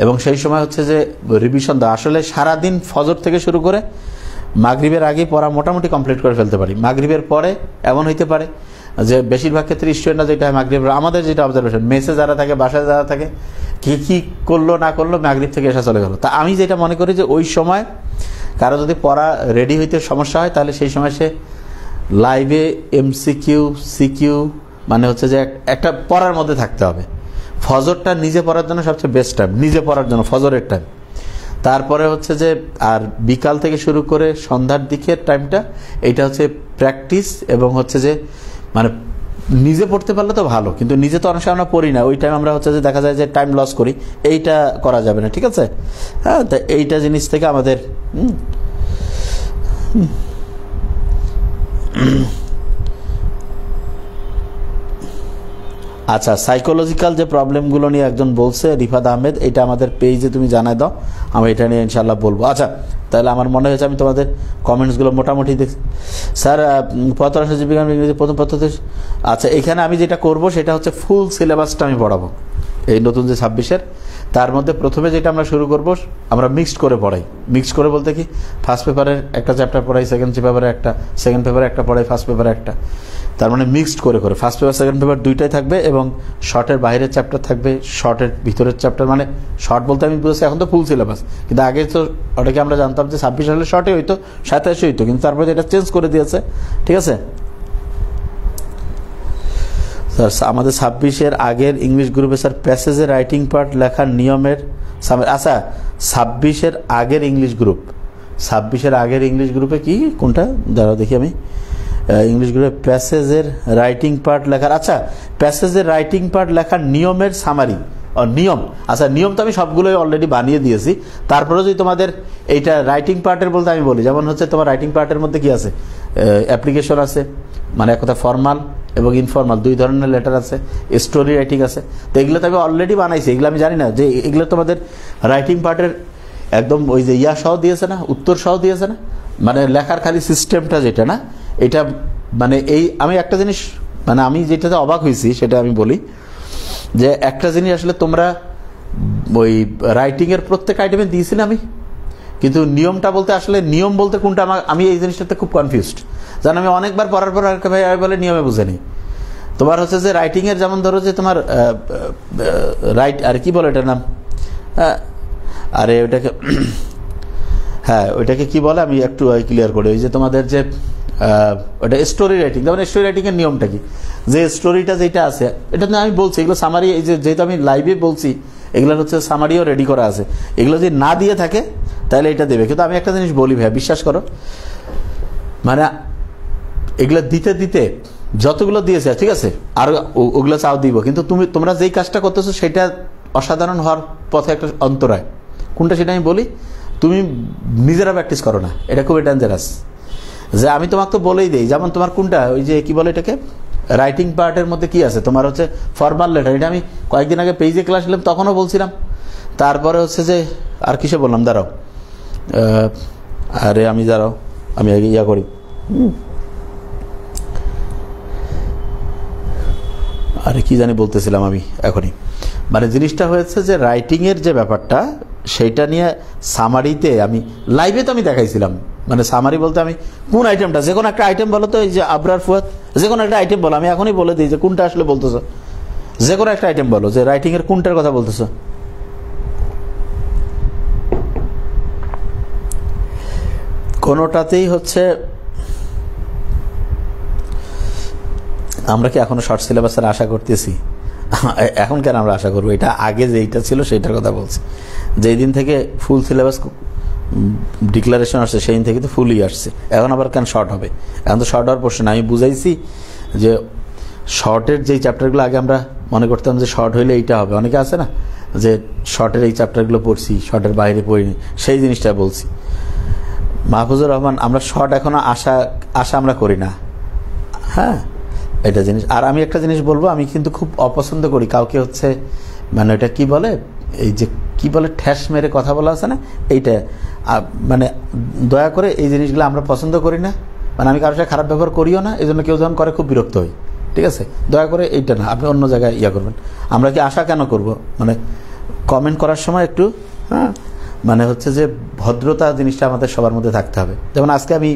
এবং সেই সময় হচ্ছে যে রিভিশন দেওয়া। আসলে সারাদিন ফজর থেকে শুরু করে মাগরিবের আগে পড়া মোটামুটি কমপ্লিট করে ফেলতে পারি। মাগরিবের পরে এমন হইতে পারে যে বেশিরভাগ ক্ষেত্রে স্টুডেন্টরা যেটা মাগরিব, আমাদের যেটা অবজারভেশন, মেসে যারা থাকে, বাসায় যারা থাকে, কি করলো না করলো মাগরিব থেকে এসে চলে গেল। তা আমি যেটা মনে করি যে ওই সময় কারো যদি পড়া রেডি হইতে সমস্যা হয়, তাহলে সেই সময় সে লাইভে MCQ CQ মানে হচ্ছে যে একটা পড়ার মধ্যে থাকতে হবে। ফজরটা নিজে পড়ার জন্য সবচেয়ে বেস্ট টাইম, নিজে পড়ার জন্য ফজরের টাইম। তারপরে হচ্ছে যে আর বিকাল থেকে শুরু করে সন্ধ্যার দিকের টাইমটা এইটা হচ্ছে প্র্যাকটিস, এবং হচ্ছে যে মানে নিজে পড়তে পারলে তো ভালো, কিন্তু নিজে তো অনেক সময় আমরা পড়ি না, ওই টাইম আমরা হচ্ছে যে দেখা যায় যে টাইম লস করি, এইটা করা যাবে না, ঠিক আছে। হ্যাঁ তা এইটা জিনিস থেকে আমাদের আচ্ছা সাইকোলজিক্যাল যে প্রবলেমগুলো নিয়ে একজন বলছে রিফাত আহমেদ, এটা আমাদের পেজে তুমি জানাই দাও, আমি এটা নিয়ে ইনশাল্লাহ বলবো। আচ্ছা তাহলে আমার মনে হয়েছে আমি তোমাদের কমেন্টসগুলো মোটামুটি দেখছি। স্যার পত্রাংশ জীবিকা ইংরেজি প্রথম পদ্ধতি, আচ্ছা এখানে আমি যেটা করব সেটা হচ্ছে ফুল সিলেবাসটা আমি পড়াবো এই নতুন যে 26-এর। তার মধ্যে প্রথমে যেটা আমরা শুরু করব, আমরা মিক্সড করে পড়াই। মিক্সড করে বলতে কি, ফার্স্ট পেপারের একটা চ্যাপ্টার পড়াই, সেকেন্ড পেপারে একটা পড়াই, ফার্স্ট পেপারে একটা, তার মানে মিক্সড করে ফার্স্ট পেপার সেকেন্ড পেপার দুইটাই থাকবে, এবং শর্টের বাইরের চ্যাপ্টার থাকবে, শর্টের ভিতরের চ্যাপ্টার, মানে শর্ট বলতে আমি বুঝেছি এখন তো ফুল সিলেবাস, কিন্তু আগে তো ওটাকে আমরা জানতাম যে 26 সালে শর্টে হইতো, 27 হইতো, কিন্তু তারপরে এটা চেঞ্জ করে দিয়েছে, ঠিক আছে। স্যার আমাদের 26-এর আগের ইংলিশ গ্রুপে স্যার প্যাসেজের রাইটিং পার্ট লেখার নিয়মের আচ্ছা 26-এর আগের ইংলিশ গ্রুপ, 26-এর আগের ইংলিশ গ্রুপে কি কোনটা দাঁড়াও দেখি আমি, ইংলিশ গ্রুপে প্যাসেজের রাইটিং পার্ট লেখার, আচ্ছা প্যাসেজের রাইটিং পার্ট লেখার নিয়মের সামারি, নিয়ম, আচ্ছা নিয়ম তো আমি সবগুলোই অলরেডি বানিয়ে দিয়েছি। তারপরে যদি তোমাদের এইটা রাইটিং পার্টের বলতে আমি বলি, যেমন হচ্ছে তোমার রাইটিং পার্টের মধ্যে কি আছে, অ্যাপ্লিকেশন আছে, মানে এক কথা ফর্মাল এবং ইনফর্মাল দুই ধরনের লেটার আছে, স্টোরি রাইটিং আছে। তো এগুলো তো আমি অলরেডি বানাইছি, এগুলো আমি জানি না যে এগুলো তোমাদের রাইটিং পার্টের একদম ওই যে ইয়া সহ দিয়েছে না, উত্তর সহ দিয়েছে না, মানে লেখার খালি সিস্টেমটা যেটা না এটা, মানে এই আমি একটা জিনিস মানে আমি যেটাতে অবাক হয়েছি সেটা আমি বলি যে একটা জিনিস আসলে তোমরা ওই রাইটিংয়ের প্রত্যেক আইটেমে দিয়েছিলে আমি, কিন্তু নিয়মটা বলতে আসলে নিয়ম বলতে কোনটা আমি এই জিনিসটাতে খুব কনফিউজড, জানো আমি অনেকবার পড়ার পর ভাই বলে নিয়মে বুঝে নেই। তোমার হচ্ছে যে রাইটিংয়ের যেমন ধরো যে তোমার রাইট আর কি বলে এটার নাম, আরে ওইটাকে হ্যাঁ ওইটাকে কি বলে আমি একটু ক্লিয়ার করি, ওই যে তোমাদের যে ওটা স্টোরি রাইটিং, যেমন স্টোরি রাইটিংয়ের নিয়মটা কি, যে স্টোরিটা যেটা আছে এটা আমি বলছি, এগুলো সামারি, এই যে যেহেতু আমি লাইভে বলছি এগুলোর হচ্ছে সামারিও রেডি করা আছে, এগুলো যদি না দিয়ে থাকে তাহলে এটা দেবে। কিন্তু আমি একটা জিনিস বলি ভাই, বিশ্বাস করো, মানে এগুলো দিতে দিতে যতগুলো দিয়েছে ঠিক আছে আর ওগুলো চাও দিব, কিন্তু তোমরা যেই কাজটা করতেছো সেটা অসাধারণ হওয়ার পথে একটা অন্তরায়, কোনটা সেটা আমি বলি, তুমি নিজেরা প্র্যাকটিস করো না, এটা খুবই ডেঞ্জারাস। যে আমি তোমাকে তো বলেই দিই, যেমন তোমার কোনটা ওই যে কি বলে এটাকে রাইটিং পার্টের মধ্যে কি আছে, তোমার হচ্ছে ফর্মাল লেটার, এটা আমি কয়েকদিন আগে পেজে ক্লাস নিলাম তখনও বলছিলাম। তারপরে হচ্ছে যে আর কিসে বললাম দাঁড়াও, আরে আমি দাঁড়াও আমি আগে ইয়া করি, আরে কি জানি বলতেছিলাম আমি এখনই, মানে জিনিসটা হয়েছে যে রাইটিংয়ের যে ব্যাপারটা সেইটা নিয়ে সামারিতে আমি লাইভে তো আমি দেখাইছিলাম, মানে সামারি বলতে আমি কোন আইটেমটা, যে কোনো একটা আইটেম বলো তো, এই যে আবরার ফুয়াদ যে কোনো একটা আইটেম বলো, আমি এখনই বলে দিই যে কোনটা আসলে বলতেছো, যে কোনো একটা আইটেম বলো যে রাইটিংয়ের কোনটার কথা বলতেছো। কোনোটাতেই হচ্ছে আমরা কি এখনো শর্ট সিলেবাসের আশা করতেছি, এখন কেন আমরা আশা করবো, এটা আগে যেইটা ছিল সেইটার কথা বলছি, যেই দিন থেকে ফুল সিলেবাস ডিক্লারেশন আসছে সেই দিন থেকে তো ফুলই আসছে, এখন আবার কেন শর্ট হবে, এখন তো শর্ট হওয়ার প্রশ্ন না। আমি বুঝাইছি যে শর্টের যেই চ্যাপ্টারগুলো আগে আমরা মনে করতাম যে শর্ট হইলে এইটা হবে, অনেকে আছে না যে শর্টের এই চ্যাপ্টারগুলো পড়ছি শর্টের বাইরে পড়িনি, সেই জিনিসটা বলছি। মাহফুজুর রহমান আমরা শর্ট এখনো আশা আমরা করি না, হ্যাঁ এটা জিনিস। আর আমি একটা জিনিস বলবো, আমি কিন্তু খুব অপছন্দ করি কাউকে হচ্ছে মানে ওইটা কি বলে, এই যে কি বলে ঠ্যাস মেরে কথা বলা আছে না, এইটা মানে দয়া করে এই জিনিসগুলো আমরা পছন্দ করি না, মানে আমি কারোর সাথে খারাপ ব্যবহার করিও না, এই জন্য কেউ যখন করে খুব বিরক্ত হই, ঠিক আছে দয়া করে এইটা না, আপনি অন্য জায়গায় ইয়া করবেন। আমরা কি আশা কেন করব, মানে কমেন্ট করার সময় একটু হ্যাঁ মানে হচ্ছে যে ভদ্রতা জিনিসটা আমাদের সবার মধ্যে থাকতে হবে। যেমন আজকে আমি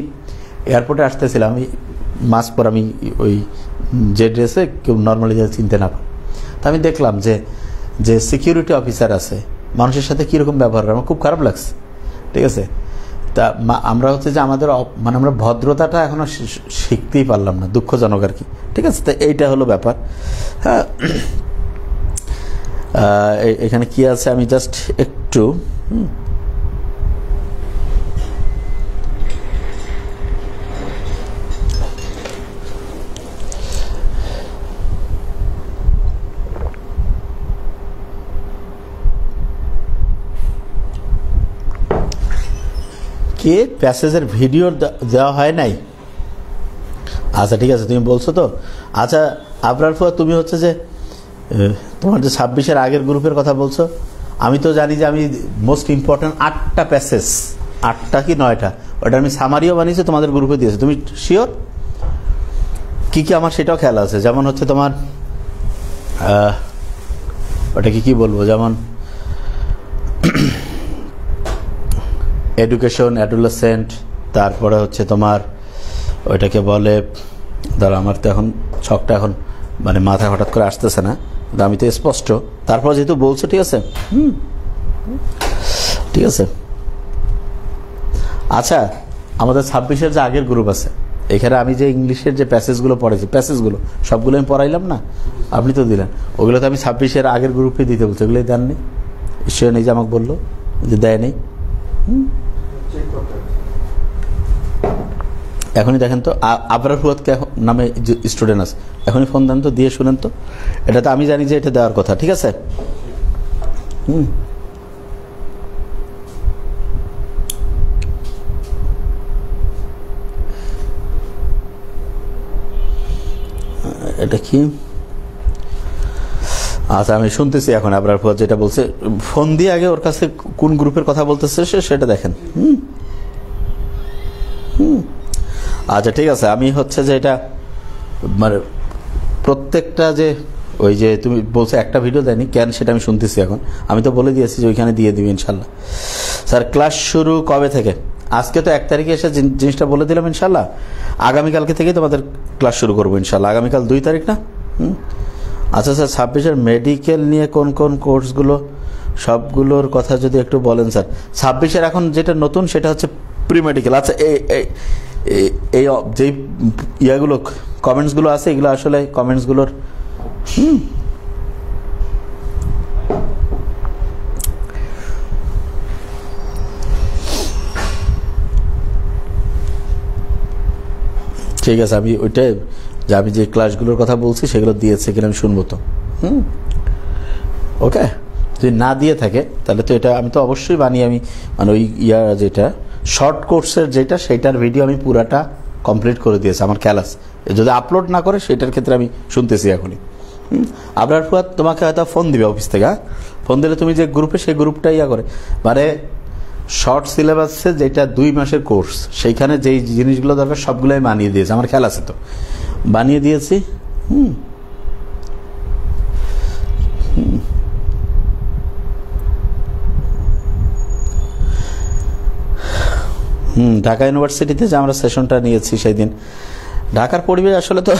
এয়ারপোর্টে আসতেছিলাম, আমি মাস্ক পর আমি ওই যে ড্রেসে কেউ নর্মালি যা চিনতে না পারে, তা আমি দেখলাম যে সিকিউরিটি অফিসার আছে মানুষের সাথে কীরকম ব্যবহার করে, আমার খুব খারাপ লাগছে, ঠিক আছে। তা আমরা হচ্ছে যে আমাদের মানে আমরা ভদ্রতাটা এখনো শিখতেই পারলাম না, দুঃখজনক আর কি, ঠিক আছে। তো এইটা হলো ব্যাপার। হ্যাঁ এখানে কি আছে আমি জাস্ট একটু কে প্যাসেজের ভিডিও দেওয়া হয় নাই, আচ্ছা ঠিক আছে তুমি বলছো তো। আচ্ছা আবরার ফুয়া তুমি হচ্ছে যে তোমার যে 26-এর আগের গ্রুপের কথা বলছো, আমি তো জানি যে আমি মোস্ট ইম্পর্টেন্ট 8টা প্যাসেজ, 8টা কি 9টা, ওটা আমি সামারিও বানিয়েছি তোমাদের গ্রুপে দিয়েছি, তুমি শিওর কি কি আমার সেটাও খেয়াল আছে। যেমন হচ্ছে তোমার ওটাকে কি বলবো, যেমন এডুকেশন অ্যাডোলেসেন্ট, তারপরে হচ্ছে তোমার ওইটাকে বলে, ধরো আমার তো এখন ছকটা এখন মানে মাথায় হঠাৎ করে আসতেছে না, আমি তো স্পষ্ট, তারপর যেহেতু বলছো ঠিক আছে ঠিক আছে। আচ্ছা আমাদের 26-এর যে আগের গ্রুপ আছে এখানে আমি যে ইংলিশের যে প্যাসেজগুলো পড়েছি, প্যাসেজগুলো সবগুলো আমি পড়াইলাম না, আপনি তো দিলেন। ওগুলো তো আমি 26-এর আগের গ্রুপে দিতে বলছি, ওগুলোই দেননি। ঈশ্বর নিজে আমাকে বললো যে দেয় নেই। এখনই দেখেন তো, আবরার ফুয়াদকে নামে স্টুডেন্ট আছে, এখনই ফোন দেন তো, দিয়ে শুনেন তো। এটা তো আমি জানি যে এটা দেওয়ার কথা, ঠিক আছে। এটা কি? আচ্ছা, আমি শুনতেছি এখন আবরার ফুয়াদ যেটা বলছে। ফোন দিয়ে আগে ওর কাছে কোন গ্রুপের কথা বলতেছে সেটা দেখেন। আচ্ছা ঠিক আছে, আমি হচ্ছে যে এটা মানে প্রত্যেকটা যে ওই যে তুমি বলছো একটা ভিডিও দেয়নি কেন, সেটা আমি শুনতেছি এখন। আমি তো বলে দিয়েছি যে ওইখানে দিয়ে দিবি ইনশাল্লাহ। স্যার ক্লাস শুরু কবে থেকে? আজকে তো 1 তারিখে এসে জিনিসটা বলে দিলাম ইনশাল্লাহ। আগামীকালকে থেকেই তোমাদের ক্লাস শুরু করবো ইনশাল্লাহ। আগামীকাল 2 তারিখ না? আচ্ছা স্যার, 26-এর মেডিকেল নিয়ে কোন কোন কোর্সগুলো, সবগুলোর কথা যদি একটু বলেন স্যার। 26-এর এখন যেটা নতুন সেটা হচ্ছে প্রি মেডিকেল। আচ্ছা, এই যেই ইয়াগুলো কমেন্টসগুলো আছে, এগুলো আসলে কমেন্টসগুলোর ঠিক আছে, আমি ওইটাই যে আমি যে ক্লাসগুলোর কথা বলছি সেগুলো দিয়েছে কিনা আমি শুনবো তো। ওকে, যদি না দিয়ে থাকে তাহলে তো এটা আমি তো অবশ্যই বানিয়ে আমি মানে ওই যেটা শর্ট কোর্সের যেটা সেটার ভিডিও আমি পুরাটা কমপ্লিট করে দিয়েছি, আমার খেয়াল আছে। যদি আপলোড না করে সেটার ক্ষেত্রে আমি শুনতেছি এখনই। আবরার ফুয়াদ তোমাকে হয়তো ফোন দিবে অফিস থেকে, ফোন দিলে তুমি যে গ্রুপে সেই গ্রুপটাই করে মানে শর্ট সিলেবাসে যেটা 2 মাসের কোর্স, সেইখানে যেই জিনিসগুলো দরকার সবগুলোই বানিয়ে দিয়েছে, আমার খেয়াল আছে তো, বানিয়ে দিয়েছি। ঢাকা ইউনিভার্সিটিতে যে আমরা সেশনটা নিয়েছি সেই দিন, ঢাকার পরিবেশ আসলে তো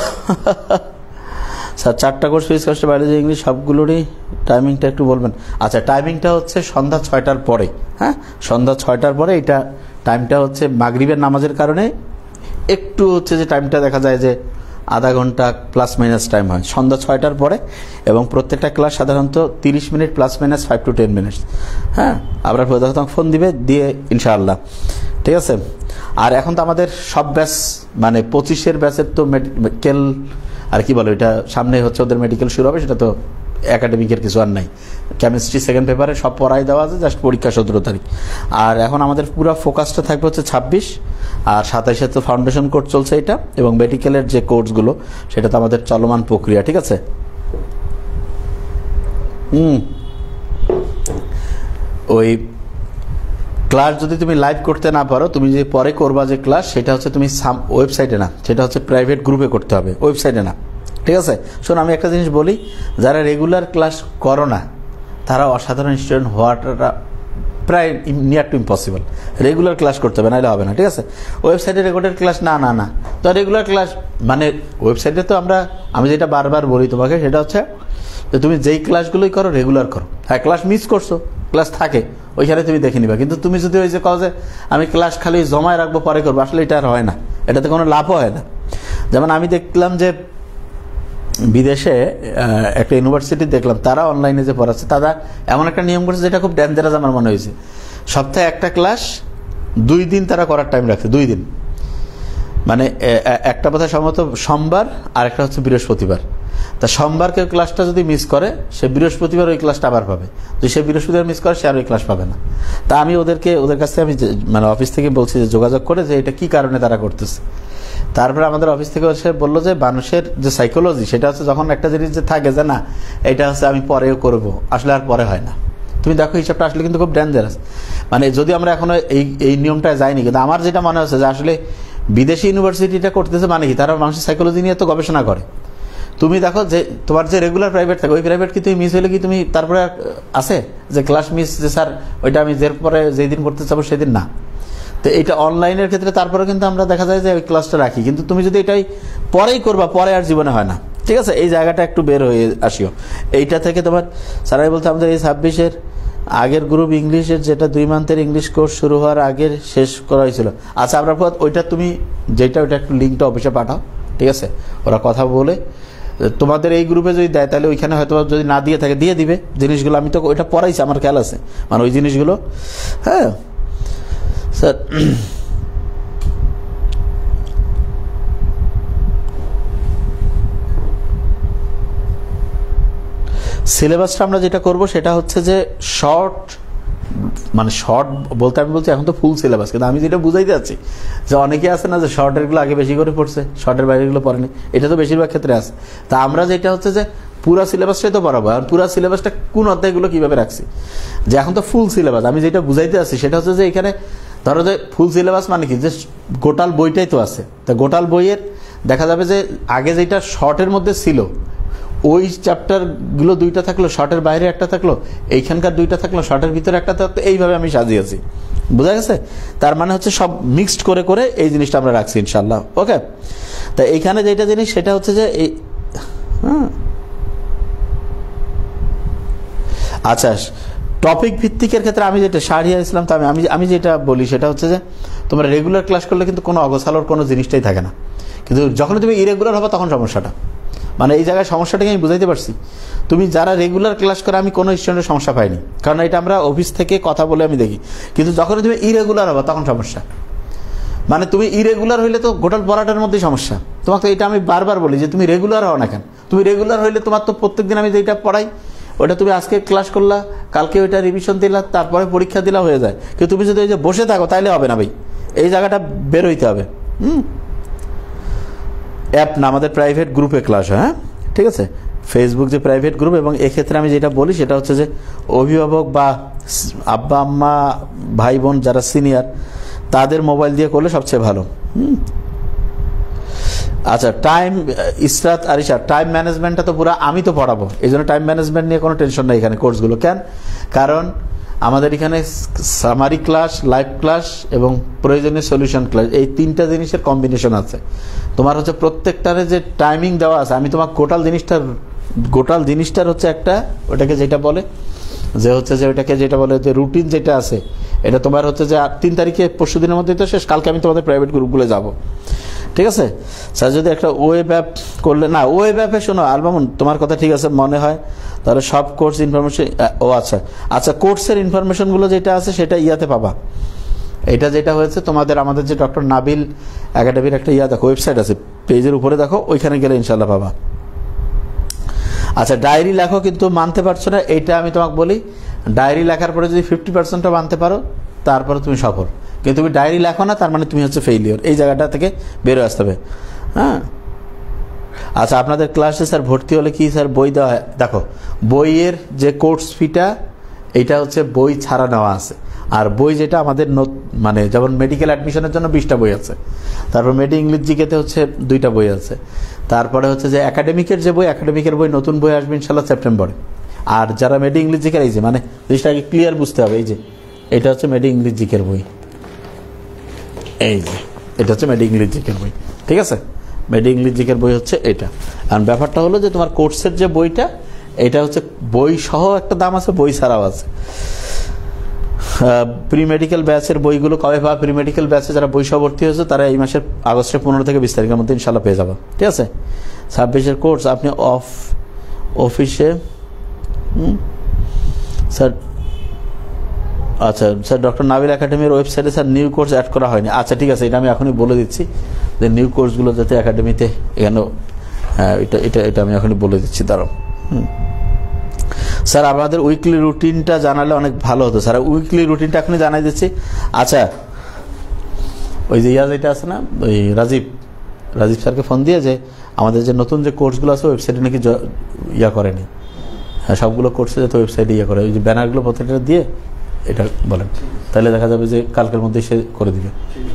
স্যার 4টা course physics chemistry biology English সবগুলোরই টাইমিংটা একটু বলবেন। আচ্ছা, টাইমিংটা হচ্ছে সন্ধ্যা 6টার পরে। হ্যাঁ, সন্ধ্যা 6টার পরে। এটা টাইমটা হচ্ছে মাগরিবের নামাজের কারণে একটু হচ্ছে যে টাইমটা দেখা যায় যে আধা ঘন্টা প্লাস মাইনাস টাইম হয় সন্ধ্যা 6টার পরে, এবং প্রত্যেকটা ক্লাস সাধারণত 30 minute plus minus 5 to 10 minutes. হ্যাঁ, আবার ফোন দিবে, দিয়ে ইনশাআল্লাহ, ঠিক আছে। আর এখন তো আমাদের সব ব্যাচ মানে 25-এর ব্যাচের তো মেডিকেল আর কি বলে, এটা সামনে হচ্ছে ওদের মেডিকেল শুরু হবে, সেটা তো একাডেমিকের কিছু আর নাই। কেমিস্ট্রি সেকেন্ড পেপারে সব পড়াই দেওয়া আছে, জাস্ট পরীক্ষা 17 তারিখ। আর এখন আমাদের পুরো ফোকাসটা থাকবে হচ্ছে 26 আর 27-এ তো ফাউন্ডেশন কোর্স চলছে এটা, এবং মেডিকেলের যে কোর্সগুলো সেটা তো আমাদের চলমান প্রক্রিয়া, ঠিক আছে। ওই ক্লাস যদি তুমি লাইভ করতে না পারো, তুমি যে পরে করবা যে ক্লাস, সেটা হচ্ছে তুমি ওয়েবসাইটে না, সেটা হচ্ছে প্রাইভেট গ্রুপে করতে হবে, ওয়েবসাইটে না, ঠিক আছে। শোন, আমি একটা জিনিস বলি, যারা রেগুলার ক্লাস করো না তারা অসাধারণ স্টুডেন্ট হওয়াটা প্রায় near to impossible. Regular class করতে হবে, নাহলে হবে না, ঠিক আছে। ওয়েবসাইটে রেকর্ডেড ক্লাস না তো রেগুলার ক্লাস মানে ওয়েবসাইটে তো আমি যেটা বারবার বলি তোমাকে, সেটা হচ্ছে যে তুমি যেই ক্লাসগুলোই করো রেগুলার করো। হ্যাঁ, ক্লাস মিস করছো, ক্লাস থাকে ওইখানে তুমি দেখে নিবা, কিন্তু তুমি যদি ওই যে কও যে আমি ক্লাস খালি জমায় রাখবো পরে করবো, আসলে এটা আর হয় না, এটাতে কোনো লাভও হয় না। যেমন আমি দেখলাম যে বিদেশে একটা ইউনিভার্সিটি দেখলাম, তারা অনলাইনে যে পড়াচ্ছে, তারা এমন একটা নিয়ম করেছে যেটা খুব ডেঞ্জারাস আমার মনে হয়েছে। সপ্তাহে একটা ক্লাস 2 দিন তারা করার টাইম রাখছে, 2 দিন, মানে একটা বোধহয় সম্ভবত সোমবার আর একটা হচ্ছে বৃহস্পতিবার। তা সোমবার কেউ ক্লাসটা যদি মিস করে, সে বৃহস্পতিবার ওই ক্লাসটা আবার পাবে, যদি সে বৃহস্পতিবার মিস করে সে আর ওই ক্লাস পাবে না। তা আমি ওদের কাছ থেকে আমি মানে অফিস থেকে বলছি যে যোগাযোগ করে যে এটা কি কারণে তারা করতেছে। তারপরে আমাদের অফিস থেকে এসে বললো যে মানুষের যে সাইকোলজি, সেটা হচ্ছে যখন একটা জিনিস যে থাকে যে না এটা হচ্ছে আমি পরেও করব, আসলে আর পরে হয় না। তুমি দেখো হিসাবটা আসলে কিন্তু খুব ডেঞ্জারাস। মানে যদি আমরা এখনো এই নিয়মটা যাইনি, কিন্তু আমার যেটা মনে হচ্ছে যে আসলে বিদেশি ইউনিভার্সিটিটা করতেছে মানে কি, তারা মানুষের সাইকোলজি নিয়ে তো গবেষণা করে। তুমি দেখো যে তোমার যে রেগুলার প্রাইভেট থাকে, ওই প্রাইভেট কি তুমি মিস হলে কি তুমি তারপরে আছে যে ক্লাস মিস, যে স্যার ওইটা আমি যের পরে যেই দিন করতে চাবো সেদিন না। তো এইটা অনলাইনের ক্ষেত্রে তারপরে কিন্তু আমরা দেখা যায় যে ওই ক্লাসটা রাখি, কিন্তু তুমি যদি এটাই পরেই করবা, পরে আর জীবনে হয় না, ঠিক আছে। এই জায়গাটা একটু বের হয়ে আসিও এইটা থেকে। তোমার স্যারাই বলতে আমাদের এই 26-এর আগের গ্রুপ ইংলিশের যেটা 2 মান্থের ইংলিশ কোর্স শুরু হওয়ার আগে শেষ করা হয়েছিল। আচ্ছা আপনার পর ওইটা তুমি যেটা ওইটা একটু লিঙ্কটা অফিসে পাঠাও, ঠিক আছে? ওরা কথা বলে তোমাদের এই গ্রুপে যদি দেয় তাহলে ওইখানে হয়তো যদি না দিয়ে থাকে দিয়ে দিবে জিনিসগুলো। আমি তো ওইটা পড়াইছি, আমার খেয়াল আছে, মানে ওই জিনিসগুলো। হ্যাঁ স্যার, সিলেবাসটা আমরা যেটা করব সেটা হচ্ছে যে শর্ট, মানে শর্ট বলতে আমি বলছি এখন তো ফুল সিলেবাস, কিন্তু আমি যেটা বুঝাইতে চাচ্ছি যে অনেকে আছে না যে শর্টেরগুলো আগে বেশি করে পড়ছে, শর্টের বাইরেগুলো পড়েনি, এটা তো বেশিরভাগ ক্ষেত্রে আছে। তা আমরা যেটা হচ্ছে যে পুরা সিলেবাসটাই তো পড়াবো, আর পুরা সিলেবাসটা কোন অধ্যায়গুলো কীভাবে রাখছি, যে এখন তো ফুল সিলেবাস। আমি যেটা বুঝাইতে আছি সেটা হচ্ছে যে এখানে ধরো যে ফুল সিলেবাস মানে কি, যে গোটাল বইটাই তো আছে। তা গোটাল বইয়ের দেখা যাবে যে আগে যেটা শর্টের মধ্যে ছিল ওই চ্যাপ্টারগুলো 2টা থাকলো, শর্টের বাইরে একটা থাকলো, এইখানকার 2টা থাকলো, শর্টের ভিতরে একটা থাকতো, এইভাবে আমি সাজিয়েছি। বোঝা গেছে? তার মানে হচ্ছে সব মিক্সড করে করে এই জিনিসটা আমরা রাখছি ইনশাল্লাহ। ওকে, তা এইখানে যেটা জিনিস সেটা হচ্ছে যে এই আচ্ছা টপিক ভিত্তিকের ক্ষেত্রে আমি যেটা শাহরিয়া ইসলাম, তো আমি যেটা বলি সেটা হচ্ছে যে তোমরা রেগুলার ক্লাস করলে কিন্তু কোনো অগোছালোর কোনো জিনিসটাই থাকে না, কিন্তু যখন তুমি ইরেগুলার হবে তখন সমস্যাটা, মানে এই জায়গায় সমস্যাটাকে আমি বুঝাইতে পারছি। তুমি যারা রেগুলার ক্লাস করে আমি কোনো স্টুডেন্টের সমস্যা পাইনি, কারণ এটা আমরা অফিস থেকে কথা বলে আমি দেখি। কিন্তু যখন তুমি ইরেগুলার হবে তখন সমস্যা, মানে তুমি ইরেগুলার হইলে তো গোটাল পড়াটার মধ্যেই সমস্যা। তোমাকে তো এটা আমি বারবার বলি যে তুমি রেগুলার হও না কেন। তুমি রেগুলার হইলে তোমার তো প্রত্যেকদিন আমি যেটা পড়াই ওটা তুমি আজকে ক্লাস করলা, কালকে ওইটা রিভিশন দিলা, তারপরে পরীক্ষা দিলা, হয়ে যায়। কিন্তু তুমি যদি ওই যে বসে থাকো তাইলে হবে না ভাই, এই জায়গাটা বের হইতে হবে। অ্যাপ না, আমাদের প্রাইভেট গ্রুপে ক্লাস হয়। হ্যাঁ ঠিক আছে, ফেসবুক যে প্রাইভেট গ্রুপ। এবং এক্ষেত্রে আমি যেটা বলি সেটা হচ্ছে যে অভিভাবক বা আব্বা আম্মা ভাই বোন যারা সিনিয়র তাদের মোবাইল দিয়ে করলে সবচেয়ে ভালো। আচ্ছা টাইম, ইসরাত আরিশা, টাইম ম্যানেজমেন্টটা তো পুরো আমি তো পড়াবো, এই জন্য টাইম ম্যানেজমেন্ট নিয়ে কোনো টেনশন নেই এখানে কোর্সগুলো। কেন? কারণ আমাদের এখানে সামারি ক্লাস, লাইভ ক্লাস এবং প্রয়োজনীয় সলিউশন ক্লাস, এই 3টা জিনিসের কম্বিনেশন আছে। তোমার হচ্ছে প্রত্যেকটারে যে টাইমিং দেওয়া আছে, আমি তোমার গোটাল জিনিসটার হচ্ছে একটা ওটাকে যেটা বলে যে হচ্ছে যে ওইটাকে যেটা বলে যে রুটিন যেটা আছে, এটা তোমার হচ্ছে যে 3 তারিখে, পরশু দিনের মধ্যে তো শেষ, কালকে আমি তোমাদের প্রাইভেট গ্রুপগুলো যাব। ঠিক আছে স্যার? যদি একটা ওয়েব অ্যাপ করলে না, ওয়েব অ্যাপে শোনো আলমামুন, তোমার কথা ঠিক আছে মনে হয়, তাহলে সব কোর্স ইনফরমেশন, ও আচ্ছা আচ্ছা, কোর্সের ইনফরমেশনগুলো যেটা আছে সেটা ইয়াতে পাবা। এটা যেটা হয়েছে তোমাদের, আমাদের যে ডক্টর নাবিল একাডেমির একটা দেখো ওয়েবসাইট আছে, পেজের উপরে দেখো, ওইখানে গেলে ইনশাল্লাহ পাবা। আচ্ছা ডায়েরি লেখো, কিন্তু মানতে পারছো না, এইটা আমি তোমাকে বলি, ডায়েরি লেখার পরে যদি 50%টা মানতে পারো তারপরে তুমি সফল, কিন্তু তুমি ডায়েরি লেখো না তার মানে তুমি হচ্ছে ফেইলিওর। এই জায়গাটা থেকে বেরো আসতে হবে। হ্যাঁ আচ্ছা, আপনাদের ক্লাসে স্যার ভর্তি হলে কি স্যার বই দেওয়া হয়? দেখো বইয়ের যে কোর্স ফিটা এইটা হচ্ছে বই ছাড়া নেওয়া আছে, আর বই যেটা আমাদের মানে যেমন মেডিকেল অ্যাডমিশনের জন্য 20টা বই আছে, তারপর মেডি ইংলিশ জিকেতে হচ্ছে 2টা বই আছে, তারপরে হচ্ছে যে একাডেমিকের যে বই, একাডেমিকের বই নতুন বই আসবে ইনশাল্লাহ সেপ্টেম্বরে। আর যারা মেডি ইংলিশ জিকের, এই যে মানে জিনিসটাকে ক্লিয়ার বুঝতে হবে, এই যে এটা হচ্ছে মেডি ইংলিশ জিকের বই, এই যে এটা হচ্ছে মেডি ইংলিশ জিকের বই। ঠিক আছে, মেডি ইংলিশ জিকের বই হচ্ছে এটা। আর ব্যাপারটা হলো যে তোমার কোর্সের যে বইটা, এটা হচ্ছে বই সহ একটা দাম আছে, বই ছাড়াও আছে। প্রি মেডিকেল ব্যাচের বইগুলো কবে পাবা? প্রি মেডিকেল ব্যাচে যারা বই সহ ভর্তি হয়েছে তারা এই মাসের আগস্টের 15 থেকে 20 তারিখের মধ্যে ইনশাল্লাহ পেয়ে যাবে। ঠিক আছে, 26-এর কোর্স আপনি অফিসে স্যার। আচ্ছা স্যার, ডক্টর নাবিল একাডেমির ওয়েবসাইটে স্যার নিউ কোর্স অ্যাড করা হয়নি। আচ্ছা ঠিক আছে, এটা আমি এখনই বলে দিচ্ছি যে নিউ কোর্সগুলো যাতে একাডেমিতে এখানে, হ্যাঁ এটা এটা এটা আমি এখনই বলে দিচ্ছি, দাঁড়াও। স্যার আমাদের উইকলি রুটিনটা জানালে অনেক ভালো হতো স্যার। উইকলি রুটিনটা এখনই জানাই দিচ্ছি। আচ্ছা ওই যে যেটা আছে না, ওই রাজীব স্যারকে ফোন দিয়ে যে আমাদের যে নতুন যে কোর্সগুলো আছে ওয়েবসাইটে নাকি করেনি, হ্যাঁ সবগুলো কোর্সে যাতে ওয়েবসাইটে করে, ওই যে ব্যানারগুলো প্রত্যেকটা দিয়ে এটা বলেন, তাহলে দেখা যাবে যে কালকের মধ্যে সে করে দিবে।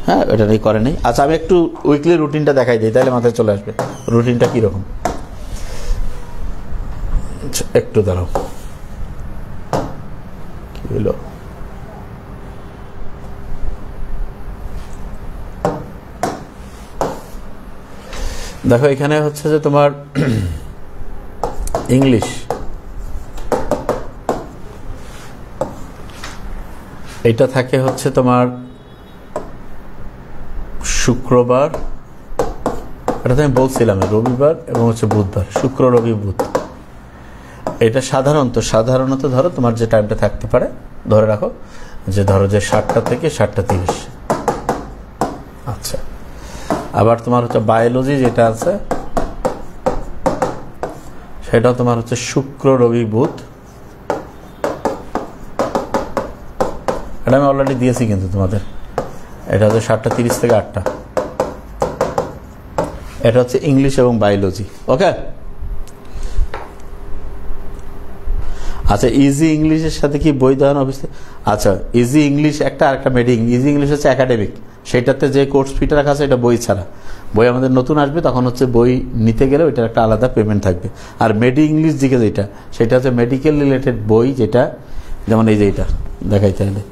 হ্যাঁ এটা নিয়ে করে নেই। আচ্ছা আমি একটু উইকলি রুটিনটা দেখাই দিই, তাহলে মাথায় চলে আসবে রুটিনটা কীরকম। একটু দাঁড়াও, কি হলো, দেখো এখানে হচ্ছে যে তোমার ইংলিশ এটা থাকে হচ্ছে তোমার শুক্রবার, এটা তো আমি বলছিলাম রবিবার এবং হচ্ছে বুধবার, শুক্র রবি বুধ। এটা সাধারণত ধরো তোমার যে টাইমটা থাকতে পারে, ধরে রাখো যে ধরো যে 7টা থেকে 7:30। আচ্ছা, আবার তোমার হচ্ছে বায়োলজি যেটা আছে সেটাও তোমার হচ্ছে শুক্র রবি বুধ। এটা আমি অলরেডি দিয়েছি কিন্তু তোমাদের, এটা হচ্ছে 7:30 থেকে 8টা। এটা হচ্ছে ইংলিশ এবং বায়োলজি। ওকে, আচ্ছা ইজি ইংলিশের সাথে কি বই দেওয়ানো অবস্থা? আচ্ছা ইজি ইংলিশ একটা, আর একটা মেডি ইংলিশ। ইজি ইংলিশ হচ্ছে একাডেমিক, সেটাতে যে কোর্স ফিটা রাখা আছে এটা বই ছাড়া। বই আমাদের নতুন আসবে, তখন হচ্ছে বই নিতে গেলে ওইটার একটা আলাদা পেমেন্ট থাকবে। আর মেডি ইংলিশ দিকে যেটা, সেটা হচ্ছে মেডিকেল রিলেটেড বই, যেটা যেমন এই যে এটা দেখাইতে হলে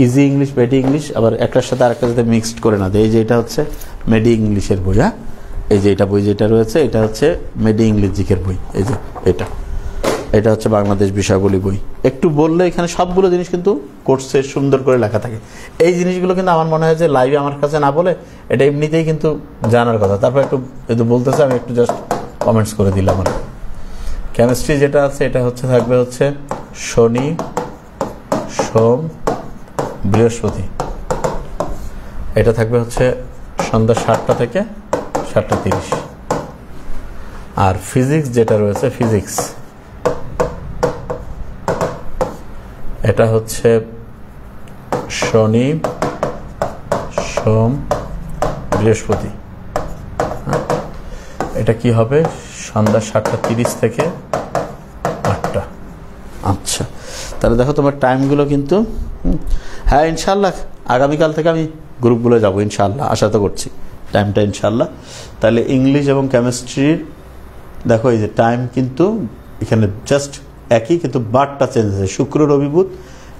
ইজি ইংলিশ, মেডি ইংলিশ, আবার একটার সাথে আরেকটার সাথে মিক্সড করে না দেয়। এই যে এটা হচ্ছে মেডি ইংলিশের বই। হ্যাঁ, এই যে এটা বই যেটা রয়েছে এটা হচ্ছে মেডি ইংলিশ জিকের বই। এই যে এটা হচ্ছে বাংলাদেশ বিষয়াবলী বই। একটু বললে এখানে সবগুলো জিনিস কিন্তু কোর্সে সুন্দর করে লেখা থাকে। এই জিনিসগুলো কিন্তু আমার মনে হয় যে লাইভে আমার কাছে না বলে এটা এমনিতেই কিন্তু জানার কথা। তারপর একটু বলতেছে, আমি একটু জাস্ট কমেন্টস করে দিলাম। আর কেমিস্ট্রি যেটা আছে এটা হচ্ছে থাকবে হচ্ছে শনি সোম বৃহস্পতি। এটা থাকবে হচ্ছে সন্ধ্যা 7টা থেকে 7:30। আর ফিজিক্স যেটা রয়েছে, ফিজিক্স এটা হচ্ছে শনি সোম বৃহস্পতি। এটা কি হবে সন্ধ্যা 7:30 থেকে 8টা। আচ্ছা, তাহলে দেখো তোমার টাইমগুলো কিন্তু, হ্যাঁ ইনশাল্লাহ আগামীকাল থেকে আমি গ্রুপগুলো যাবো ইনশাল্লাহ, আশা তো করছি টাইমটা ইনশাল্লাহ। তাহলে ইংলিশ এবং কেমিস্ট্রির দেখো এই যে টাইম কিন্তু এখানে জাস্ট একই, কিন্তু বারটা চেঞ্জ হয়েছে, শুক্র রবি বুধ।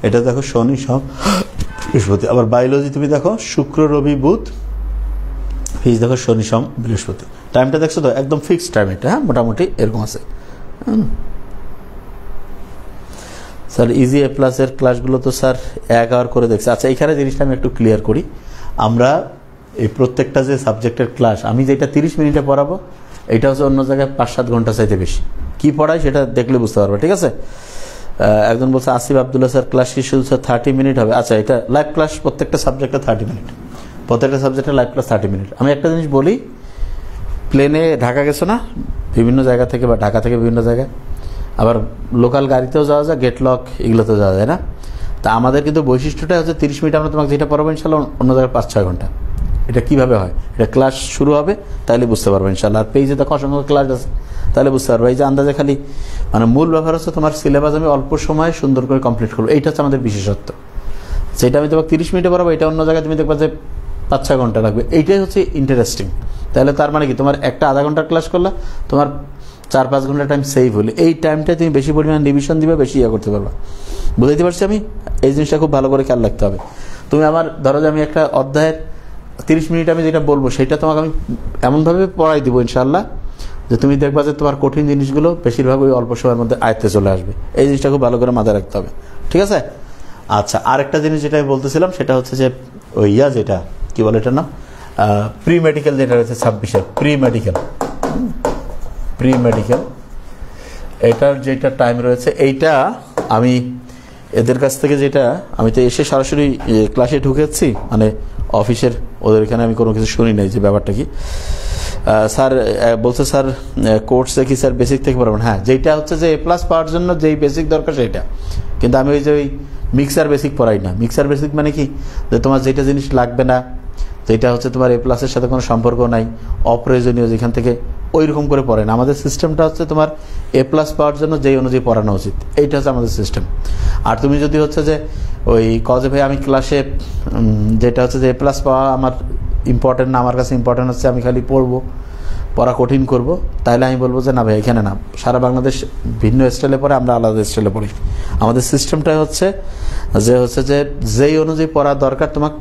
এটা দেখো শনি সোম বৃহস্পতি। আবার বায়োলজি তুমি দেখো শুক্র রবি বুধ, ফিজিক্স দেখো শনি সোম বৃহস্পতি। টাইমটা দেখছো তো একদম ফিক্সড টাইম এটা। হ্যাঁ, মোটামুটি এরকম আছে। স্যার ইজি এ প্লাসের ক্লাসগুলো তো স্যার 1 আওয়ার করে দেখছি। আচ্ছা, এখানে জিনিসটা আমি একটু ক্লিয়ার করি। আমরা এই প্রত্যেকটা যে সাবজেক্টের ক্লাস, আমি যেটা 30 মিনিটে পড়াবো, এটা হচ্ছে অন্য জায়গায় 5-7 ঘন্টা চাইতে বেশি। কি পড়ায় সেটা দেখলে বুঝতে পারবে, ঠিক আছে? একজন বলছে আসিফ আবদুল্লাহ স্যার ক্লাস কি শুধু স্যার 30 মিনিট হবে? আচ্ছা, এটা লাইভ ক্লাস প্রত্যেকটা সাবজেক্টে 30 মিনিট, প্রত্যেকটা সাবজেক্টে লাইভ ক্লাস 30 মিনিট। আমি একটা জিনিস বলি, প্লেনে ঢাকা গেছো না বিভিন্ন জায়গা থেকে, বা ঢাকা থেকে বিভিন্ন জায়গায়, আবার লোকাল গাড়িতেও যাওয়া যায়, গেট লক এগুলোতেও যাওয়া যায় না? তা আমাদের কিন্তু বৈশিষ্ট্যটা হচ্ছে 30 মিনিট আমরা তোমাকে যেটা পড়াবো ইনশাল্লাহ অন্য জায়গায় 5-6 ঘন্টা। এটা কিভাবে হয়? এটা ক্লাস শুরু হবে তাহলে বুঝতে পারবো ইনশাল্লাহ। আর পেজে দেখো অসংখ্য ক্লাস আছে, তাহলে বুঝতে পারবো। এই যে আন্দাজে খালি মানে মূল ব্যাপার হচ্ছে তোমার সিলেবাস আমি অল্প সময়ে সুন্দর করে কমপ্লিট করবো, এইটা হচ্ছে আমাদের বিশেষত্ব। সেটা আমি তোমাকে 30 মিনিটে পড়াবো, এটা অন্য জায়গায় তুমি দেখবা যে 5-6 ঘন্টা লাগবে। এইটাই হচ্ছে ইন্টারেস্টিং। তাহলে তার মানে কি, তোমার একটা আধা ঘন্টার ক্লাস করলে তোমার 4-5 ঘন্টা টাইম সেভ হলে, এই টাইমটা তুমি বেশি পরিমাণ রিভিশন দিবে, বেশি করতে পারবা। বুঝতে পারছি আমি? এই জিনিসটা খুব ভালো করে খেয়াল রাখতে হবে। তুমি আমার ধরো যে আমি একটা অধ্যায়ের 30 মিনিট আমি যেটা বলবো সেটা তোমাকে আমি এমনভাবে পড়াই দিব ইনশাল্লাহ যে তুমি দেখবা যে তোমার কঠিন জিনিসগুলো বেশিরভাগ ওই অল্প সময়ের মধ্যে আয়ত্তে চলে আসবে। এই জিনিসটা খুব ভালো করে মাথায় রাখতে হবে, ঠিক আছে? আচ্ছা, আরেকটা জিনিস যেটা আমি বলতেছিলাম সেটা হচ্ছে যে ওই যেটা কি বলে এটার নাম, প্রি মেডিকেল যেটা রয়েছে 26-এর প্রি মেডিকেল, এটার যেটা টাইম রয়েছে, এইটা আমি এদের কাছ থেকে যেটা আমি তো এসে সরাসরি ক্লাসে ঢুকেছি, মানে অফিসের ওদের এখানে আমি কোনো কিছু শুনি নাই যে ব্যাপারটা কি। স্যার বলছে স্যার কোর্সে কি স্যার বেসিক থেকে পড়াবেন? হ্যাঁ, যেটা হচ্ছে যে A+ পাওয়ার জন্য যেই বেসিক দরকার সেটা, কিন্তু আমি ওই যে ওই মিক্সার বেসিক পড়াই না। মিক্সার বেসিক মানে কি, যে তোমার যেটা জিনিস লাগবে না, যেটা হচ্ছে তোমার A+-এর সাথে কোনো সম্পর্ক নাই, অপ্রয়োজনীয়, যেখান থেকে ওই রকম করে পড়ে না। আমাদের সিস্টেমটা হচ্ছে তোমার A+ পাওয়ার জন্য যেই অনুযায়ী পড়ানো উচিত, এইটা হচ্ছে আমাদের সিস্টেম। আর তুমি যদি হচ্ছে যে ওই কজে ভাই আমি ক্লাসে যেটা হচ্ছে যে A+ পাওয়া আমার ইম্পর্টেন্ট না, আমার কাছে ইম্পর্টেন্ট হচ্ছে আমি খালি পড়া কঠিন করব, তাহলে আমি বলবো যে না ভাই, এখানে না, সারা বাংলাদেশ ভিন্ন স্টাইলে পড়ে, আমরা আলাদা স্টাইলে পড়ি। আমাদের সিস্টেমটা হচ্ছে যে যেই অনুযায়ী পড়া দরকার তোমার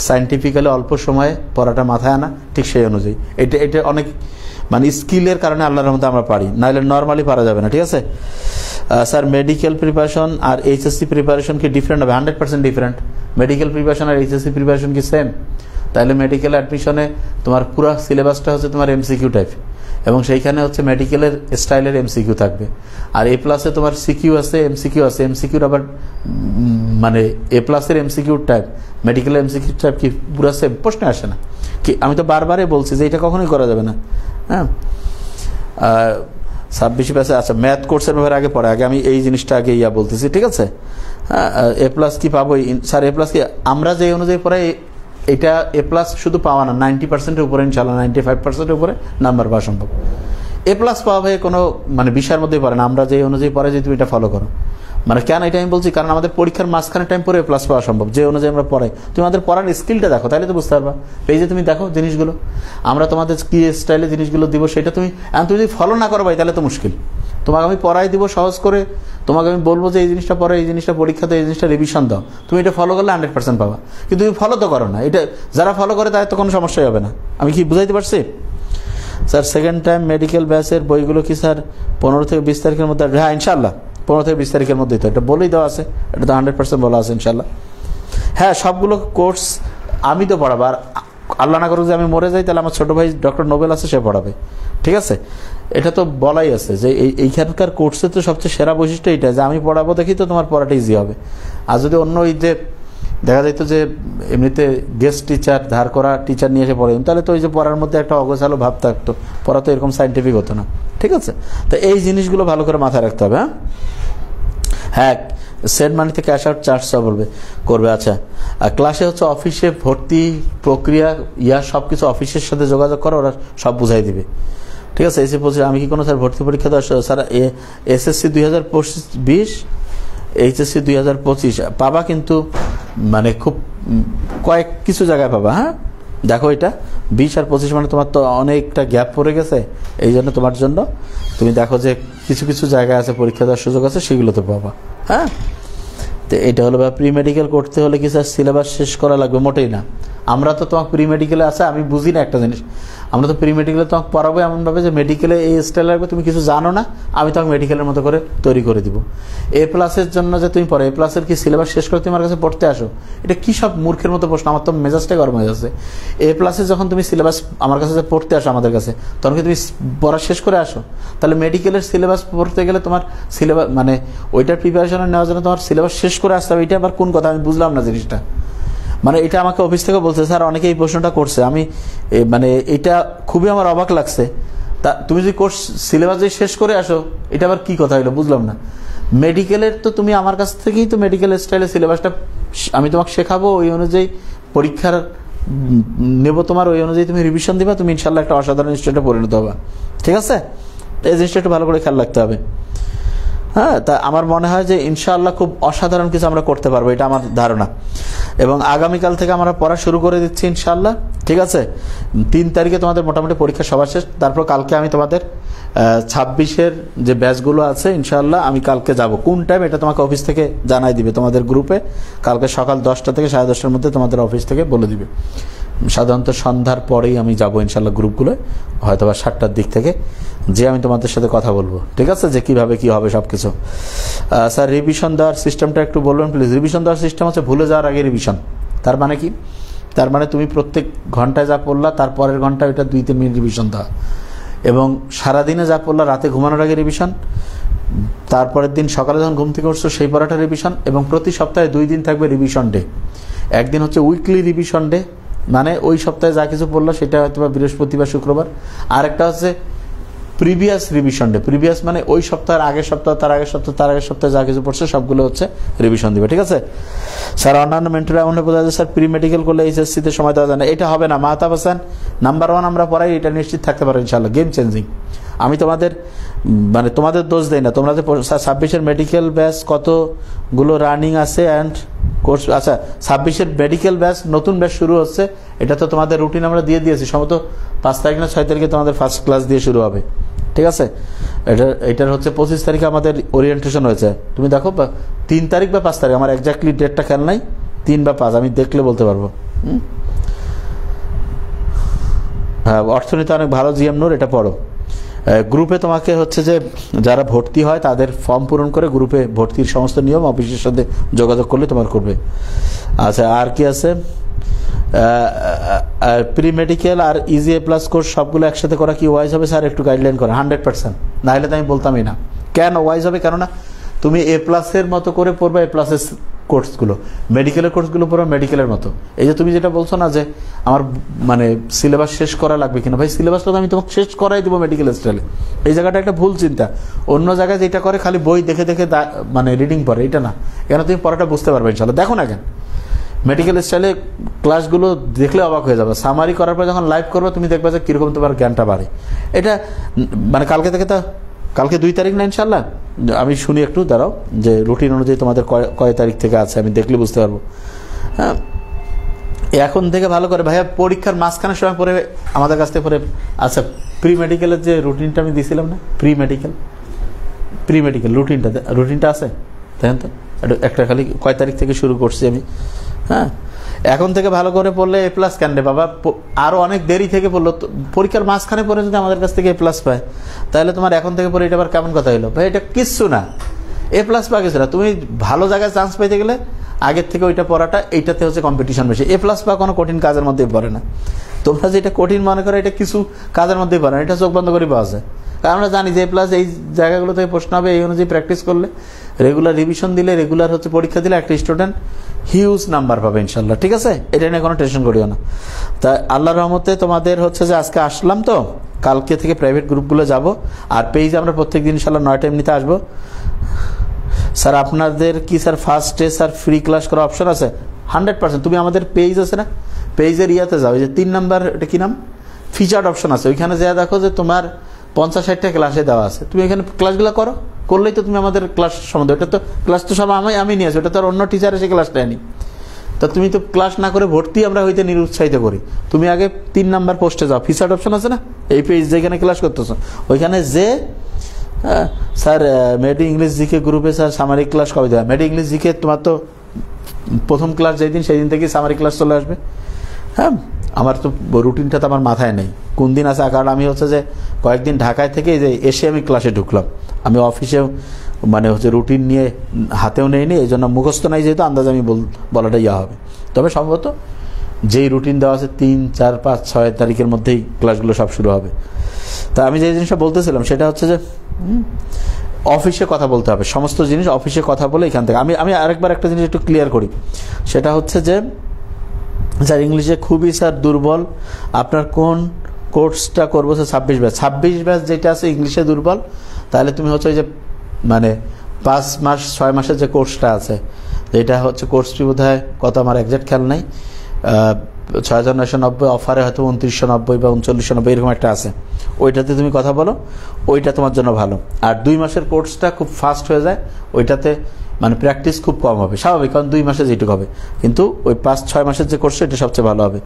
সায়েন্টিফিক্যালি অল্প সময়ে পড়াটা মাথায় আনা, ঠিক সেই অনুযায়ী। এটা অনেক মানে স্কিলের কারণে আল্লাহর রহমতে আমরা পারি, নাহলে নর্মালি পারা যাবে না। ঠিক আছে স্যার, মেডিকেল প্রিপারেশন আর এইচএসসি প্রিপারেশন কি ডিফারেন্ট হবে? 100% ডিফারেন্ট। মেডিকেল প্রিপারেশন আর এইচএসসি প্রিপারেশন কি সেম? তাহলে মেডিকেল অ্যাডমিশনে তোমার পুরো সিলেবাসটা হচ্ছে তোমার এমসিকিউ টাইপ, এবং সেইখানে হচ্ছে মেডিকেলের স্টাইলের এমসিকিউ থাকবে। আর এ প্লাসে তোমার সিকিউ আছে, এমসিকিউ আছে। এমসিকিউর আবার মানে এ প্লাসের এমসিকিউ টাইপ, মেডিকেলের এমসিকিউ টাইপ কি পুরো সেম? প্রশ্ন আসে না কি? আমি তো বারবারই বলছি যে এটা কখনোই করা যাবে না। হ্যাঁ, 26 ব্যাচে আচ্ছা ম্যাথ কোর্সের ব্যাপারে আগে পড়ে, আগে আমি এই জিনিসটা আগে বলতেছি। ঠিক আছে, এ প্লাস কি পাবো স্যার? এ প্লাস কি আমরা যে অনুযায়ী পড়াই এটা এ প্লাস শুধু পাওয়া না, 90%-এর উপরে ইনশাল্লাহ 95%-এর উপরে নাম্বার পাওয়া সম্ভব। এ প্লাস পাওয়া ভাই কোনো মানে বিষয়ের মধ্যেই পড়ে না, আমরা যে অনুযায়ী পড়াই যদি তুমি এটা ফলো করো। মানে কেন এটা আমি বলছি, কারণ আমাদের পরীক্ষার মাঝখানে টাইম পরে এ প্লাস পাওয়া সম্ভব, যে অনুযায়ী আমরা পড়াই। তুমি আমাদের পড়ার স্কিলটা দেখো, তাহলে তো বুঝতে পারবা। এই যে তুমি দেখো জিনিসগুলো, আমরা তোমাদের কি স্টাইলে জিনিসগুলো দিব, সেটা তুমি তুমি যদি ফলো না করো ভাই, তাহলে তো মুশকিল। তোমাকে আমি পড়াই দিব সহজ করে, তোমাকে আমি বলবো যে এই জিনিসটা পড়ো, এই জিনিসটা পরীক্ষাতে, এই জিনিসটা রিভিশন দাও, তুমি এটা ফলো করলে 100% পাবা। কিন্তু তুমি ফলো তো করো না। এটা যারা ফলো করে তাদের তো কোনো সমস্যাই হবে না। আমি কি বুঝাইতে পারছি? স্যার, সেকেন্ড টাইম মেডিকেল ব্যাচের বইগুলো কি স্যার 15 থেকে 20 তারিখের মধ্যে? হ্যাঁ ইনশাল্লাহ 15 থেকে 20 তারিখের মধ্যেই তো, এটা বলেই দেওয়া আছে, এটা তো 100% বলা আছে ইনশাল্লাহ। হ্যাঁ, সবগুলো কোর্স আমি তো পড়াবো, আর আল্লাহ না করুক যে আমি মরে যাই, তাহলে আমার ছোটো ভাই ডক্টর নোবেল আছে, সে পড়াবে। ঠিক আছে, এটা তো বলাই আছে যে এইখানকার কোর্সে তো সবচেয়ে সেরা বৈশিষ্ট্য এইটা যে আমি পড়াবো, দেখি তো তোমার পড়াটা ইজি হবে। আর যদি অন্য ওই যে দেখা যেত যে এমনিতে গেস্ট টিচার, ধার করা টিচার নিয়ে এসে পড়ে, তাহলে তো ওই যে পড়ার মধ্যে একটা অগোছালো ভাব থাকতো, পড়া তো এরকম সাইন্টিফিক হতো না। ঠিক আছে, তো এই জিনিসগুলো ভালো করে মাথায় রাখতে হবে। হ্যাঁ হ্যাঁ, সেন্ড মানিতে ক্যাশ আউট চার্জ করবে। আচ্ছা, ক্লাসে হচ্ছে অফিসে ভর্তি প্রক্রিয়া সব কিছু অফিসের সাথে যোগাযোগ করো, ওরা সব বুঝাই দিবে। ঠিক আছে, এসে পৌঁছে আমি কি কোনো স্যার ভর্তি পরীক্ষা তো স্যার এসএসসি 2020, এইচএসসি 2025 পাবা, কিন্তু মানে খুব কিছু জায়গায় পাবা। হ্যাঁ দেখো, এটা 20 আর 25 মানে তোমার তো অনেকটা গ্যাপ পড়ে গেছে, এই জন্য তোমার জন্য তুমি দেখো যে কিছু কিছু জায়গায় আছে পরীক্ষা দেওয়ার সুযোগ আছে, সেগুলো তো পাবা। হ্যাঁ, তো এটা হলো প্রি মেডিকেল করতে হলে কি স্যার সিলেবাস শেষ করা লাগবে? মোটেই না। আমরা তো তোমাকে প্রি মেডিকেলে আছে, আমি বুঝি না একটা জিনিস, আমরা তো প্রি মেডিকেলে তোমাকে পড়াবো এমনভাবে যে মেডিকেলে এই স্টাইল লাগবে, তুমি কিছু জানো না, আমি তোমাকে মেডিকেলের মতো করে তৈরি করে দিব। এ প্লাসের জন্য যে তুমি পড়ো, এ প্লাসের কি সিলেবাস শেষ করে তুমি আমার কাছে পড়তে আসো, এটা কি সব মূর্খের মতো প্রশ্ন। আমার তো মেজাজটাই গরম হয়ে যাচ্ছে। এ প্লাসে যখন তুমি সিলেবাস আমার কাছে পড়তে আসো আমাদের কাছে, তখন কি তুমি পড়া শেষ করে আসো? তাহলে মেডিকেলের সিলেবাস পড়তে গেলে তোমার সিলেবাস মানে ওইটার প্রিপারেশন নেওয়ার জন্য তোমার সিলেবাস শেষ করে আসতে হবে। এটা আবার কোন কথা? আমি বুঝলাম না জিনিসটা। মানে এটা আমাকে অফিস থেকে বলছে, স্যার অনেকে এই প্রশ্নটা করছে, আমি মানে এটা খুবই আমার অবাক লাগছে। তা তুমি যদি কোর্স সিলেবাস শেষ করে আসো, এটা আবার কি কথা হলো? বুঝলাম না। মেডিকেলের তো তুমি আমার কাছ থেকেই তো মেডিকেল স্টাইলের সিলেবাসটা আমি তোমাকে শেখাবো, ওই অনুযায়ী পরীক্ষার নেব তোমার, ওই অনুযায়ী তুমি রিভিশন দিবা, তুমি ইনশাল্লাহ একটা অসাধারণ স্টুডেন্টে পরিণত হবা। ঠিক আছে, এই জিনিসটা একটু ভালো করে খেয়াল রাখতে হবে। হ্যাঁ, তা আমার মনে হয় যে ইনশাআল্লাহ খুব অসাধারণ কিছু আমরা করতে পারবো, এটা আমার ধারণা। এবং আগামীকাল থেকে আমরা পড়া শুরু করে দিচ্ছি ইনশাআল্লাহ। ঠিক আছে, 3 তারিখে তোমাদের মোটামুটি পরীক্ষা সবার শেষ। তারপর কালকে আমি তোমাদের 26-এর যে ব্যাচগুলো আছে ইনশাআল্লাহ আমি কালকে যাব। কোন টাইম এটা তোমাকে অফিস থেকে জানাই দিবে তোমাদের গ্রুপে। কালকে সকাল 10টা থেকে 10:30টার মধ্যে তোমাদের অফিস থেকে বলে দিবে। সাধারণত সন্ধ্যার পরেই আমি যাব ইনশাআল্লাহ গ্রুপগুলোয়, হয়তো বা 7টার দিক থেকে, যে আমি তোমাদের সাথে কথা বলবো। ঠিক আছে, যে কীভাবে কী হবে সব কিছু। স্যার, রিভিশন দেওয়ার সিস্টেমটা একটু বলবেন প্লিজ। রিভিশন দেওয়ার সিস্টেম হচ্ছে ভুলে যাওয়ার আগে রিভিশন। তার মানে কি? তার মানে তুমি প্রত্যেক ঘন্টায় যা পড়লা, তার পরের ঘন্টায় ওইটা 2-3 মিনিট রিভিশন দেওয়া, এবং সারাদিনে যা পড়লা রাতে ঘুমানোর আগে রিভিশন, তারপরের দিন সকালে যখন ঘুম থেকে উঠছো সেই পড়াটা রিভিশন, এবং প্রতি সপ্তাহে 2 দিন থাকবে রিভিশন ডে। একদিন হচ্ছে উইকলি রিভিশন ডে, মানে ওই সপ্তাহে যা কিছু পড়লো সেটা হয়তো বা বৃহস্পতিবার শুক্রবার। আর একটা হচ্ছে প্রিভিয়াস রিভিশন ডে। প্রিভিয়াস মানে ওই সপ্তাহের আগের সপ্তাহ, তার আগের সপ্তাহ, তার আগের সপ্তাহে যা কিছু পড়ছে সবগুলো হচ্ছে রিভিশন দিবে। ঠিক আছে স্যার, অন্যান্য মেন্টর এমন বোঝা যায় স্যার প্রি মেডিকেল করলে এইচএসসিতে সময় দেওয়া যায় না। এটা হবে না মাহতাব হাসান, নাম্বার 1 আমরা পড়াই, এটা নিশ্চিত থাকতে পারো ইনশাআল্লাহ। Game changing. আমি তোমাদের মানে তোমাদের দোষ দেই না, তোমরা যে 26-এর মেডিকেল ব্যাচ কতগুলো রানিং আছে অ্যান্ড কোর্স। আচ্ছা, 26-এর মেডিকেল ব্যাচ নতুন ব্যাচ শুরু হচ্ছে, এটা তো তোমাদের রুটিন আমরা দিয়ে দিয়েছি। সম্ভবত 5 তারিখ না 6 তারিখে তোমাদের ফার্স্ট ক্লাস দিয়ে শুরু হবে। ঠিক আছে, এটার হচ্ছে 25 তারিখে আমাদের ওরিয়েন্টেশন হয়েছে। তুমি দেখো 3 তারিখ বা 5 তারিখ, আমার এক্স্যাক্টলি ডেটটা খেয়াল নাই, 3 বা 5, আমি দেখলে বলতে পারবো। হ্যাঁ, অর্থনীতি অনেক ভালো, জিএম নূর, এটা পড়ো। গ্রুপে তোমাকে হচ্ছে যে যারা ভর্তি হয় তাদের ফর্ম পূরণ করে গ্রুপে ভর্তির সমস্ত নিয়ম অফিসের সাথে যোগাযোগ করলে তোমার করবে। আচ্ছা, আর কি আছে? প্রি মেডিকেল আর ইজি এ প্লাস কোর্স সবগুলো একসাথে করা কি ওয়াইজ হবে স্যার? একটু গাইডলাইন করে। 100%, না হলে তো আমি বলতামই না। কেন ওয়াইজ হবে? কেননা তুমি এ প্লাসের মতো করে পড়বে এ প্লাসের কোর্সগুলো, মেডিকেলের কোর্সগুলো পড়বে মেডিকেলের মতো। এই যে তুমি যেটা বলছো না যে আমার মানে সিলেবাস শেষ করা লাগবে কিনা, ভাই সিলেবাসটা তো আমি তোমাকে শেষ করাই দেবো মেডিকেল স্টাইলে। এই জায়গাটা একটা ভুল চিন্তা। অন্য জায়গায় যেটা করে খালি বই দেখে দেখে মানে রিডিং পড়ে, এটা না। কেন তুমি পড়াটা বুঝতে পারবে ইনশাল্লাহ। দেখো না কেন মেডিকেল স্টাইলে ক্লাসগুলো দেখলে অবাক হয়ে যাবে। সামারি করার পর যখন লাইভ করবে তুমি দেখবে যে কীরকম তোমার জ্ঞানটা বাড়ে। এটা মানে কালকে থেকে তো, কালকে 2 তারিখ না ইনশাল্লাহ, আমি শুনি একটু দাঁড়াও যে রুটিন অনুযায়ী তোমাদের কয় তারিখ থেকে আছে, আমি দেখলে বুঝতে পারবো। হ্যাঁ, এখন থেকে ভালো করে ভাইয়া পরীক্ষার মাঝখানের সময় পরে আমাদের কাছ থেকে পরে। আচ্ছা, প্রি মেডিকেলের যে রুটিনটা আমি দিয়েছিলাম না, প্রি মেডিকেল রুটিনটা আছে, দেখেন তো একটা খালি কয় তারিখ থেকে শুরু করছি আমি। হ্যাঁ, এখন থেকে ভালো করে পড়লে এ প্লাস কেন রে বাবা, আরও অনেক দেরি থেকে পড়লো। পরীক্ষার মাঝখানে পড়ে যদি আমাদের কাছ থেকে এ প্লাস পায়, তাহলে তোমার এখন থেকে পড়ে এটা আবার কেমন কথা হলো ভাই? এটা কিচ্ছু না, এ প্লাস পাওয়া গেছে না। তুমি ভালো জায়গায় চান্স পাইতে গেলে আগের থেকে ওইটা পড়াটা, এইটাতে হচ্ছে কম্পিটিশন বেশি। এ প্লাস পাওয়া কোনো কঠিন কাজের মধ্যেই পড়ে না। তোমরা যেটা কঠিন মনে করো এটা কিছু কাজের মধ্যেই পড়ে না, এটা চোখ বন্ধ করে পাওয়া যায়। কারণ আমরা জানি যে এ প্লাস এই জায়গাগুলো থেকে প্রশ্ন হবে, এই অনুযায়ী প্র্যাকটিস করলে, রেগুলার রিভিশন দিলে, রেগুলার হচ্ছে পরীক্ষা দিলে একটা স্টুডেন্ট হিউজ নাম্বার পাবে ইনশাল্লাহ। ঠিক আছে, এটা নিয়ে কোনো টেনশন করিও না। তা আল্লাহর রহমতে তোমাদের হচ্ছে যে আজকে আসলাম তো, কালকে থেকে প্রাইভেট গ্রুপগুলো যাব। আর পেজ আমরা প্রত্যেক দিন ইনশাল্লাহ 9টা এমনিতে আসবো। স্যার আপনাদের কি স্যার ফার্স্টে স্যার ফ্রি ক্লাস করার অপশন আছে? 100%। তুমি আমাদের পেজ আছে না, পেজের ইয়াতে যাও, যে 3 নাম্বার, এটা কি নাম, ফিচার্ড অপশন আছে, ওইখানে যা দেখো যে তোমার 50-60টা ক্লাসে দেওয়া আছে। তুমি এখানে ক্লাসগুলো করলেই তো তুমি আমাদের ক্লাস সম্বন্ধে, ওটা তো ক্লাস তো সব আমি নিয়ে আসি, ওটা তো আর অন্য টিচার এসে ক্লাস নেয়নি। তা তুমি তো ক্লাস না করে ভর্তি আমরা হইতে নিরুৎসাহিত করি। তুমি আগে 3 নাম্বার পোস্টে যাও, ফিচার্ড অপশন আছে না, এই পেজ যেখানে ক্লাস করতেছো ওইখানে যে স্যার মেডি ইংলিশ জিকে গ্রুপে স্যার সামারি ক্লাস কবে দেওয়া? মেডি ইংলিশ জিকে তোমার তো প্রথম ক্লাস যেদিন সেই দিন থেকেই সামারি ক্লাস চলে আসবে। হ্যাঁ, আমার তো রুটিনটা তো আমার মাথায় নেই কোন দিন আছে, কারণ আমি হচ্ছে যে কয়েকদিন ঢাকায় থেকে যে এসে আমি ক্লাসে ঢুকলাম। আমি অফিসেও মানে হচ্ছে রুটিন নিয়ে হাতেও নেইনি, এই জন্য মুখস্থ নাই যেহেতু আন্দাজ আমি বলাটা ইয়া হবে। তবে সম্ভবত যেই রুটিন দেওয়া আছে 3, 4, 5, 6 তারিখের মধ্যেই ক্লাসগুলো সব শুরু হবে। তা আমি যে জিনিসটা বলতেছিলাম সেটা হচ্ছে যে অফিসে কথা বলতে হবে, সমস্ত জিনিস অফিসে কথা বলে এখান থেকে। আমি আরেকবার একটা জিনিস একটু ক্লিয়ার করি, সেটা হচ্ছে যে স্যার ইংলিশে খুবই স্যার দুর্বল, আপনার কোন কোর্সটা করবো স্যার? 26 ব্যাচ যেটা আছে ইংলিশে দুর্বল, তাহলে তুমি হচ্ছে ওই যে মানে 5 মাস 6 মাসের যে কোর্সটা আছে, যেটা হচ্ছে কোর্স ফি বোধ হয় কত আমার একজ্যাক্ট খেয়াল নাই, 6,990, অফারে হয়তো 2990 বা 3990 এরকম একটা আছে, ওইটাতে তুমি কথা বলো, ওইটা তোমার জন্য ভালো। আর 2 মাসের কোর্সটা খুব ফাস্ট হয়ে যায়, ওইটাতে মানে প্র্যাকটিস খুব কম হবে, স্বাভাবিক, কারণ 2 মাসে যেটুকু হবে। কিন্তু ওই 5-6 মাসের যে কোর্স এটা সবচেয়ে ভালো হবে।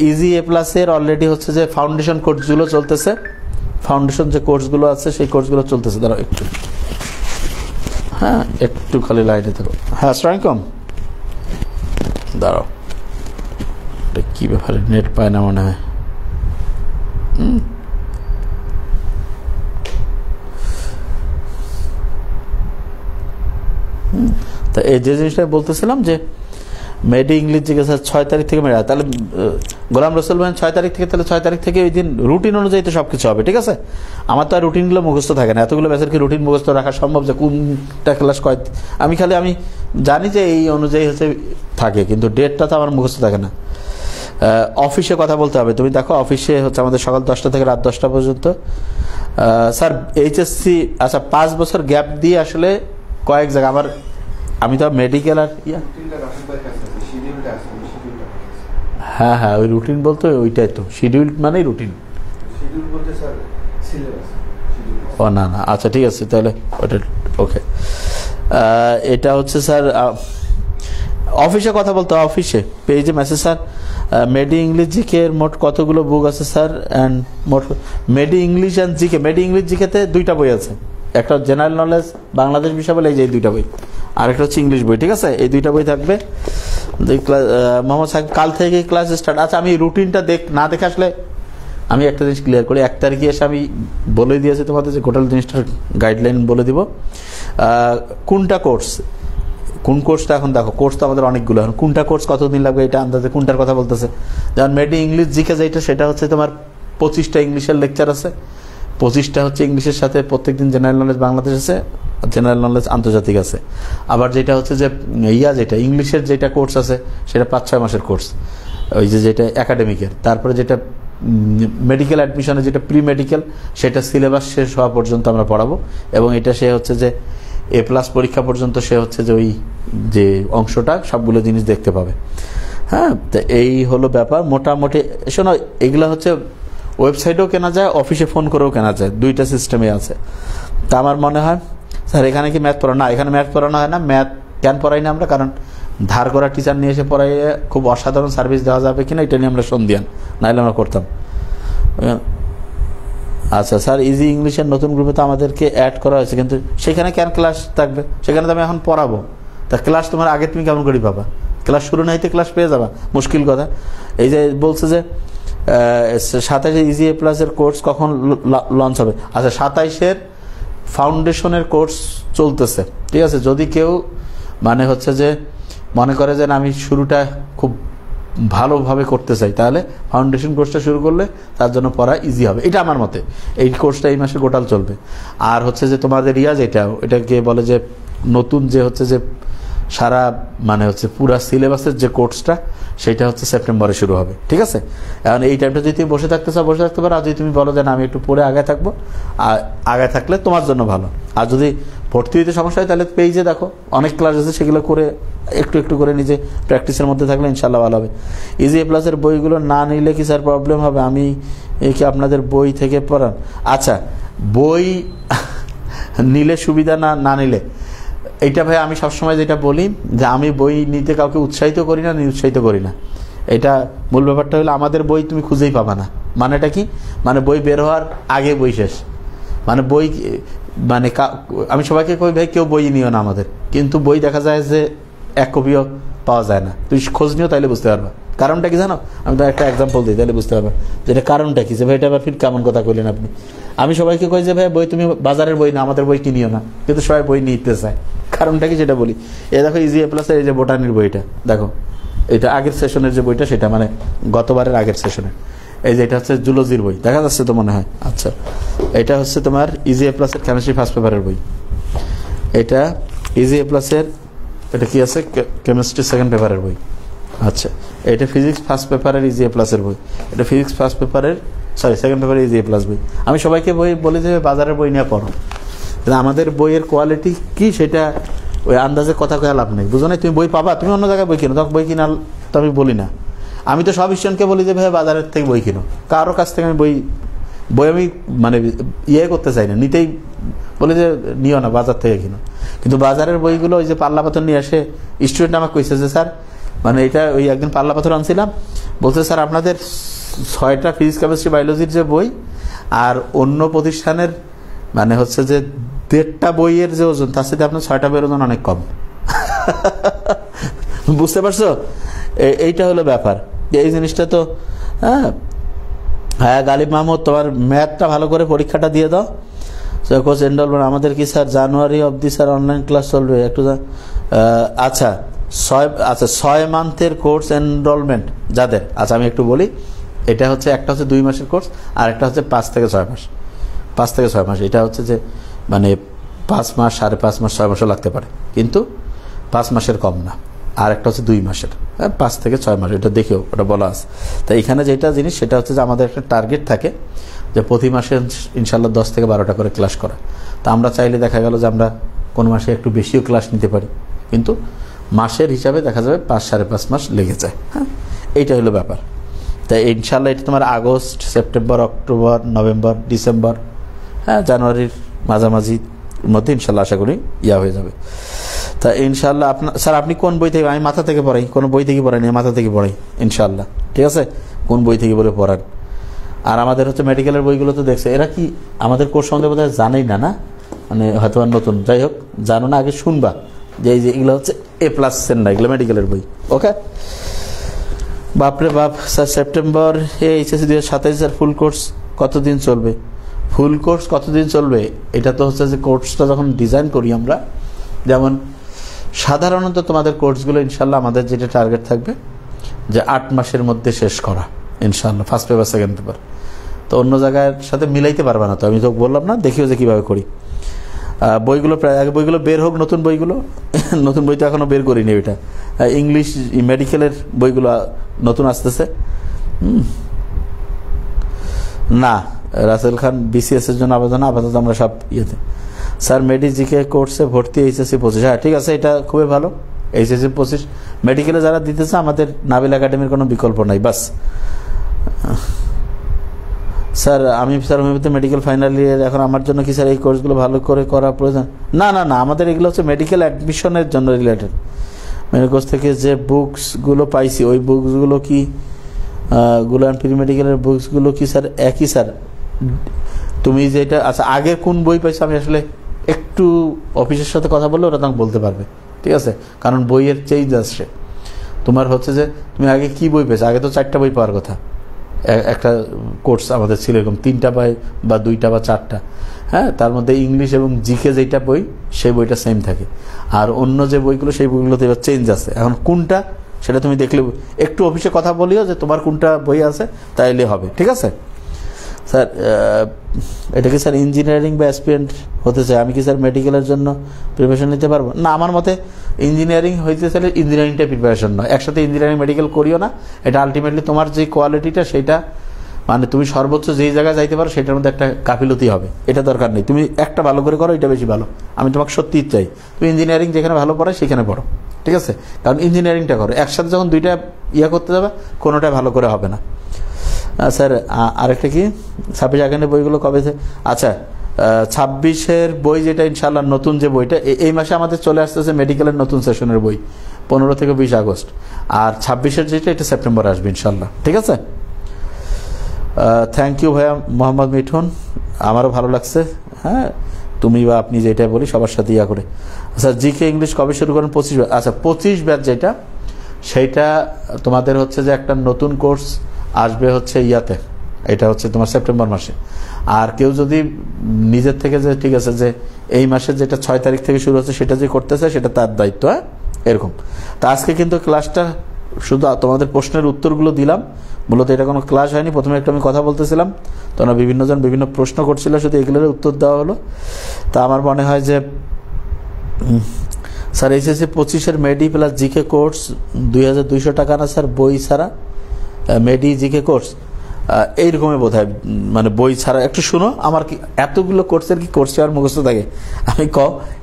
ইজি এ প্লাসের অলরেডি হচ্ছে যে ফাউন্ডেশন কোর্সগুলো চলতেছে, ফাউন্ডেশন যে কোর্সগুলো আছে সেই কোর্সগুলো চলতেছে। দাঁড়াও একটু, হ্যাঁ একটু খালি লাইনে থাকো। হ্যাঁ আসসালামু আলাইকুম, দাঁড়াও, কি ব্যাপারে নেট পায় না মনে হয়। তা এই যে জিনিসটা বলতেছিলাম যে মেডি ইংলিশ জিজ্ঞাসা 6 তারিখ থেকে মেডা, তাহলে গোলাম রসুল ভাই 6 তারিখ থেকে, তাহলে 6 তারিখ থেকে ওই দিন রুটিন অনুযায়ী তো সব কিছু হবে। ঠিক আছে, আমার তো আর রুটিনগুলো মুখস্থ থাকে না, এতগুলো ব্যাচের কি রুটিন মুখস্থ রাখা সম্ভব যে কোনটা ক্লাস কয়? আমি জানি যে এই অনুযায়ী হচ্ছে থাকে, কিন্তু ডেটটা তো আমার মুখস্থ থাকে না। অফিসে কথা বলতে হবে, তুমি দেখো অফিসে হচ্ছে আমাদের সকাল 10টা থেকে রাত 10টা পর্যন্ত। স্যার এইচএসসি, আচ্ছা 5 বছর গ্যাপ দিয়ে আসলে কয়েক জায়গা আমার, আমি তো মেডিকেল আর হ্যাঁ হ্যাঁ ওই রুটিন বলতে ওইটাই তো, শিডিউল মানেই রুটিন। ও না না, আচ্ছা ঠিক আছে তাহলে ওটা ওকে। এটা হচ্ছে স্যার অফিসে কথা বলতে, অফিসে পেজে মেসেজ স্যার মেডি ইংলিশ জিকে এর মোট কতগুলো বুক আছে স্যার? অ্যান্ড মোট মেডি ইংলিশ অ্যান্ড জিকে, মেডি ইংলিশ জিকেতে 2টা বই আছে, একটা জেনারেল নলেজ বাংলাদেশ বিষয় বলে, এই যে 2টা বই, আর একটা হচ্ছে ইংলিশ বই, ঠিক আছে? এই দুইটা বই থাকবে। মোহাম্মদ সাকিব কাল থেকে ক্লাস স্টার্ট। আচ্ছা, আমি রুটিনটা না দেখে আসলে আমি একটা জিনিস ক্লিয়ার করি। 1 তারিখে এসে আমি বলে দিয়েছি তোমাদের যে টোটাল জিনিসটার গাইডলাইন বলে দিব। কোনটা কোর্স, কোন কোর্সটা, এখন দেখো কোর্স তো আমাদের অনেকগুলো, এখন কোনটা কোর্স কতদিন লাগবে এটা আন্দাজে কোনটার কথা বলতেছে। যেমন মেডি ইংলিশ জিকে যেটা, সেটা হচ্ছে তোমার 25টা ইংলিশের লেকচার আছে, 25টা হচ্ছে ইংলিশের সাথে প্রত্যেকদিন জেনারেল নলেজ বাংলাদেশ আছে, জেনারেল নলেজ আন্তর্জাতিক আছে। আবার যেটা হচ্ছে যে যেটা ইংলিশের যেটা কোর্স আছে সেটা 5-6 মাসের কোর্স, ওই যেটা একাডেমিকের। তারপরে যেটা মেডিকেল অ্যাডমিশনে যেটা প্রি মেডিকেল, সেটা সিলেবাস শেষ হওয়া পর্যন্ত আমরা পড়াবো, এবং এটা সে হচ্ছে যে A+ পরীক্ষা পর্যন্ত সে হচ্ছে যে ওই যে অংশটা সবগুলো জিনিস দেখতে পাবে। হ্যাঁ, তো এই হলো ব্যাপার মোটামুটি। শোনো, এগুলো হচ্ছে ওয়েবসাইটেও কেনা যায়, অফিসে ফোন করেও কেনা যায়, দুইটা সিস্টেমে আছে। তা আমার মনে হয় স্যার এখানে কি ম্যাথ পড়ানো? না, এখানে ম্যাথ পড়ানো হয় না। ম্যাথ কেন পড়াই না আমরা? কারণ ধার করা টিচার নিয়ে এসে পড়াইয়ে খুব অসাধারণ সার্ভিস দেওয়া যাবে কিনা এটা নিয়ে আমরা সন্দিহান, নাহলে আমরা করতাম। আচ্ছা স্যার, ইজি ইংলিশের নতুন গ্রুপে তো আমাদেরকে অ্যাড করা হয়েছে, কিন্তু সেখানে কেন ক্লাস থাকবে? সেখানে তো আমি এখন পড়াবো, তা ক্লাস তোমার আগে তুমি কেমন করে পাবা? ক্লাস শুরু নাইতে ক্লাস পেয়ে যাবা, মুশকিল কথা। এই যে বলছে যে 27 ইজি A+ এর কোর্স কখন লঞ্চ হবে? আচ্ছা, 27-এর ফাউন্ডেশনের কোর্স চলতেছে, ঠিক আছে? যদি কেউ মানে হচ্ছে যে মনে করে যে আমি শুরুটা খুব ভালোভাবে করতে চাই, তাহলে ফাউন্ডেশন কোর্সটা শুরু করলে তার জন্য পড়া ইজি হবে, এটা আমার মতে। এই কোর্সটা এই মাসে গোটাল চলবে। আর হচ্ছে যে তোমাদের এটাকে বলে যে নতুন যে হচ্ছে যে সারা মানে হচ্ছে পুরা সিলেবাসের যে কোর্সটা, সেটা হচ্ছে সেপ্টেম্বরে শুরু হবে, ঠিক আছে? এখন এই টাইমটা যদি তুমি বসে থাকতে চাও বসে থাকতে পারো, আর যদি তুমি বলো যে না আমি একটু পড়ে আগায় থাকবো, আর আগায় থাকলে তোমার জন্য ভালো। আর যদি ভর্তি হইতে সমস্যা হয় তাহলে পেজে দেখো অনেক ক্লাস আছে, সেগুলো করে একটু একটু করে নিজে প্র্যাকটিসের মধ্যে থাকলে ইনশাল্লাহ ভালো হবে। ইজি A+ এর বইগুলো না নিলে কি স্যার প্রবলেম হবে? আমি কি আপনাদের বই থেকে পড়ান? আচ্ছা, বই নিলে সুবিধা না নিলে, এইটা ভাই আমি সবসময় যেটা বলি যে আমি বই নিতে কাউকে উৎসাহিত করি না, নিরুৎসাহিত করি না। এটা মূল ব্যাপারটা হলো আমাদের বই তুমি খুঁজেই পাবা না। মানেটা কি? মানে বই বের হওয়ার আগে বই শেষ, মানে বই মানে আমি সবাইকে কই ভাই কেউ বই নিও না আমাদের, কিন্তু বই দেখা যায় যে 1 কপিও পাওয়া যায় না। তুই খোঁজ নিও, তাইলে বুঝতে পারবা কারণটা কি জানো? আমি তো একটা এক্সাম্পল দিই, তাহলে বুঝতে পারবা যে এটা কারণটা কি। যে ভাই এটা আবার ফির কেমন কথা কইলেন আপনি? আমি সবাইকে কই যে ভাই বই তুমি বাজারের বই না, আমাদের বই কিনিও না, কিন্তু সবাই বই নিতে চায়। কারণটা কি সেটা বলি। এই দেখো ইজি A+ এর এই যে বোটানির বইটা দেখো, এটা আগের সেশনের যে বইটা, সেটা মানে গতবারের আগের সেশনের। এই যে এটা হচ্ছে জুলজির বই, দেখা যাচ্ছে তো মনে হয়? আচ্ছা, এটা হচ্ছে তোমার ইজি A+ এর কেমিস্ট্রি ফার্স্ট পেপারের বই। এটা ইজি A+ এর এটা কি আছে? কেমিস্ট্রি সেকেন্ড পেপারের বই। আচ্ছা, এটা ফিজিক্স ফার্স্ট পেপারের ইজি A+ এর বই। এটা ফিজিক্স ফার্স্ট পেপারের সেকেন্ড পেপারের ইজি A+ বই। আমি সবাইকে বই বলি যে বাজারের বই নিয়ে পড়ো, আমাদের বইয়ের কোয়ালিটি কি সেটা ওই আন্দাজে কথা কয়ে লাভ নেই, বুঝো না? তুমি বই পাবা, তুমি অন্য জায়গায় বই কিনো, তখন বই কিনা তো আমি বলি না। আমি তো সব স্টুডেন্টকে বলি যে ভাই বাজারের থেকে বই কিনো, কারোর কাছ থেকে আমি বই আমি মানে করতে চাই না, নিতেই বলি যে নিও না, বাজার থেকে কিনো। কিন্তু বাজারের বইগুলো ওই যে পাল্লা পাথর নিয়ে আসে, স্টুডেন্ট আমাকে কইছে যে স্যার মানে এটা ওই একদিন পাল্লা পাথর আনছিলাম, বলছে স্যার আপনাদের 6টা ফিজিক্স কেমিস্ট্রি বায়োলজির যে বই আর অন্য প্রতিষ্ঠানের মানে হচ্ছে যে 1.5টা বইয়ের যে ওজন, তার সাথে আপনার 6টা বইয়ের ওজন অনেক কম। বুঝতে পারছো? এইটা হলো ব্যাপার। এই জিনিসটা তো হ্যাঁ গালিব মাহমুদ, তোমার ম্যাথটা ভালো করে পরীক্ষাটা দিয়ে দাও। কোর্স এনরোলমেন্ট আমাদের কি স্যার জানুয়ারি অবধি স্যার অনলাইন ক্লাস চলবে একটু? আচ্ছা 6 মান্থের কোর্স এনরোলমেন্ট যাদের, আচ্ছা আমি একটু বলি, এটা হচ্ছে একটা হচ্ছে 2 মাসের কোর্স, আর একটা হচ্ছে 5 থেকে 6 মাস। 5 থেকে 6 মাস এটা হচ্ছে যে মানে 5 মাস, 5.5 মাস, 6 মাসও লাগতে পারে, কিন্তু 5 মাসের কম না। আর একটা হচ্ছে 2 মাসের, 5 থেকে 6 মাস, এটা দেখেও ওটা বলা আছে। তো এখানে যেটা জিনিস সেটা হচ্ছে যে আমাদের একটা টার্গেট থাকে যে প্রতি মাসে ইনশাল্লাহ 10 থেকে 12টা করে ক্লাস করা। তা আমরা চাইলে দেখা গেল যে আমরা কোন মাসে একটু বেশিও ক্লাস নিতে পারি, কিন্তু মাসের হিসাবে দেখা যাবে 5-5.5 মাস লেগে যায়। হ্যাঁ, এইটা হলো ব্যাপার। তাই ইনশাল্লাহ এটা তোমার August, September, October, November, December, হ্যাঁ জানুয়ারির মাঝামাঝির মধ্যে ইনশাল্লাহ আশা করি হয়ে যাবে। তা ইনশাল্লাহ আপনার স্যার আপনি কোন বই থেকে? আমি মাথা থেকে পড়াই, কোনো বই থেকে পড়াই, মাথা থেকে পড়াই ইনশাল্লাহ, ঠিক আছে? কোন বই থেকে বলে পড়ান? আর আমাদের হচ্ছে মেডিকেলের বইগুলো তো দেখছে, এরা কি আমাদের কোর্স সম্বন্ধে বোধহয় জানেই না, না মানে হয়তো নতুন, যাই হোক জানো না, আগে শুনবা যে এই যে এগুলো হচ্ছে A+ না, এগুলো মেডিকেলের বই। ওকে, বাপরে বাপ sir, September HSC 2027 sir full course কতদিন চলবে? ফুল কোর্স কতদিন চলবে এটা তো হচ্ছে যে কোর্সটা যখন ডিজাইন করি আমরা, যেমন সাধারণত তোমাদের কোর্সগুলো ইনশাল্লাহ আমাদের যেটা টার্গেট থাকবে যে 8 মাসের মধ্যে শেষ করা ইনশাল্লাহ, ফার্স্ট পেপার সেকেন্ড পেপার। তো অন্য জায়গার সাথে মিলাইতে পারবে না, তো আমি তো বললাম না, দেখিও যে কীভাবে করি। বইগুলো প্রায় আগে বইগুলো বের হোক, নতুন বইগুলো, নতুন বই তো এখনও বের করিনি। ওইটা ইংলিশ মেডিকেলের বইগুলো নতুন আসতেছে। না, রাসেল খান BCS এর জন্য আবেদন, আপাতত আমরা সব ইয়েতে। স্যার মেডি জিকে কোর্সে ভর্তি HSC 25, হ্যাঁ ঠিক আছে, এটা খুবই ভালো। HSC 25 মেডিকেলে যারা দিতেছে আমাদের নাবিল একাডেমির কোনো বিকল্প নাই, বাস। স্যার আমি sir homeopathy medical final year, এখন আমার জন্য কি স্যার এই কোর্সগুলো ভালো করে করা প্রয়োজন? না না না, আমাদের এগুলো হচ্ছে মেডিকেল অ্যাডমিশনের জন্য রিলেটেড। মেডিকেল কোর্স থেকে যে বুকসগুলো পাইছি ওই বুকসগুলো কি গুলান প্রি মেডিকেলের বুকসগুলো কি স্যার একই? স্যার তুমি যেটা আচ্ছা আগের কোন বই পাইছো আমি আসলে একটু অফিসের সাথে কথা বললে ওরা তোমাকে বলতে পারবে, ঠিক আছে? কারণ বইয়ের চেঞ্জ আসছে। তোমার হচ্ছে যে তুমি আগে কি বই পেয়েছো, আগে তো 4টা বই পাওয়ার কথা। একটা কোর্স আমাদের ছিল এরকম 3টা বা 2টা বা 4টা, হ্যাঁ, তার মধ্যে ইংলিশ এবং জিকে যেটা বই সেই বইটা সেম থাকে, আর অন্য যে বইগুলো সেই বইগুলোতে এবার চেঞ্জ আছে। এখন কোনটা সেটা তুমি দেখলে একটু অফিসে কথা বলিও যে তোমার কোনটা বই আছে, তাইলে হবে, ঠিক আছে? স্যার এটা কি স্যার ইঞ্জিনিয়ারিং বা অ্যাসপিরেন্ট হতে চাই, আমি কি স্যার মেডিকেলের জন্য প্রিপারেশন নিতে পারবো? না, আমার মতে ইঞ্জিনিয়ারিং হইতে চাইলে ইঞ্জিনিয়ারিংটা প্রিপারেশন নয়, একসাথে ইঞ্জিনিয়ারিং মেডিকেল করিও না। এটা আলটিমেটলি তোমার যে কোয়ালিটিটা সেইটা মানে তুমি সর্বোচ্চ যেই জায়গায় যাইতে পারো সেটার মধ্যে একটা গাফিলতি হবে, এটা দরকার নেই। তুমি একটা ভালো করে করো, এটা বেশি ভালো। আমি তোমাকে সত্যিই চাই তুমি ইঞ্জিনিয়ারিং যেখানে ভালো পড়ায় সেখানে পড়ো, ঠিক আছে? কারণ ইঞ্জিনিয়ারিংটা করো, একসাথে যখন দুইটা করতে যাবে কোনোটা ভালো করে হবে না। স্যার আরেকটা কি 26 আগের বইগুলো কবে? আচ্ছা 26-এর বই যেটা ইনশাল্লাহ নতুন যে বইটা এই মাসে আমাদের চলে আসতেছে মেডিকেলের নতুন সেশনের বই 15 থেকে 20 আগস্ট, আর 26-এর যেটা এটা সেপ্টেম্বরে আসবে ইনশাল্লাহ, ঠিক আছে? থ্যাংক ইউ ভাইয়া মোহাম্মদ মিঠুন, আমারও ভালো লাগছে, হ্যাঁ তুমি বা আপনি যেটা বলি সবার সাথে করে। আচ্ছা জিকে ইংলিশ কবে শুরু করেন? 25 ব্যাচ। আচ্ছা 25 ব্যাচ যেটা সেইটা তোমাদের হচ্ছে যে একটা নতুন কোর্স আসবে হচ্ছে এটা হচ্ছে তোমার সেপ্টেম্বর মাসে। আর কেউ যদি নিজের থেকে যে ঠিক আছে যে এই মাসের যেটা 6 তারিখ থেকে শুরু হচ্ছে সেটা যে করতেছে সেটা তার দায়িত্ব, হ্যাঁ এরকম। তা আজকে কিন্তু ক্লাসটা শুধু তোমাদের প্রশ্নের উত্তরগুলো দিলাম, মূলত এটা কোনো ক্লাস হয়নি। প্রথমে একটু আমি কথা বলতেছিলাম, তোমরা বিভিন্নজন বিভিন্ন প্রশ্ন করছিল, শুধু এগুলোর উত্তর দেওয়া হলো। তা আমার মনে হয় যে স্যার HSC 25-এর মেডি প্লাস জিকে কোর্স 2200 টাকা না স্যার বই ছাড়া? মেডি জিকে কোর্স এইরকমই বোধ হয়, মানে বই ছাড়া। একটু শুনো, আমার কি এতগুলো কোর্সের কি কোর্সে আর মুখস্থ থাকে? আমি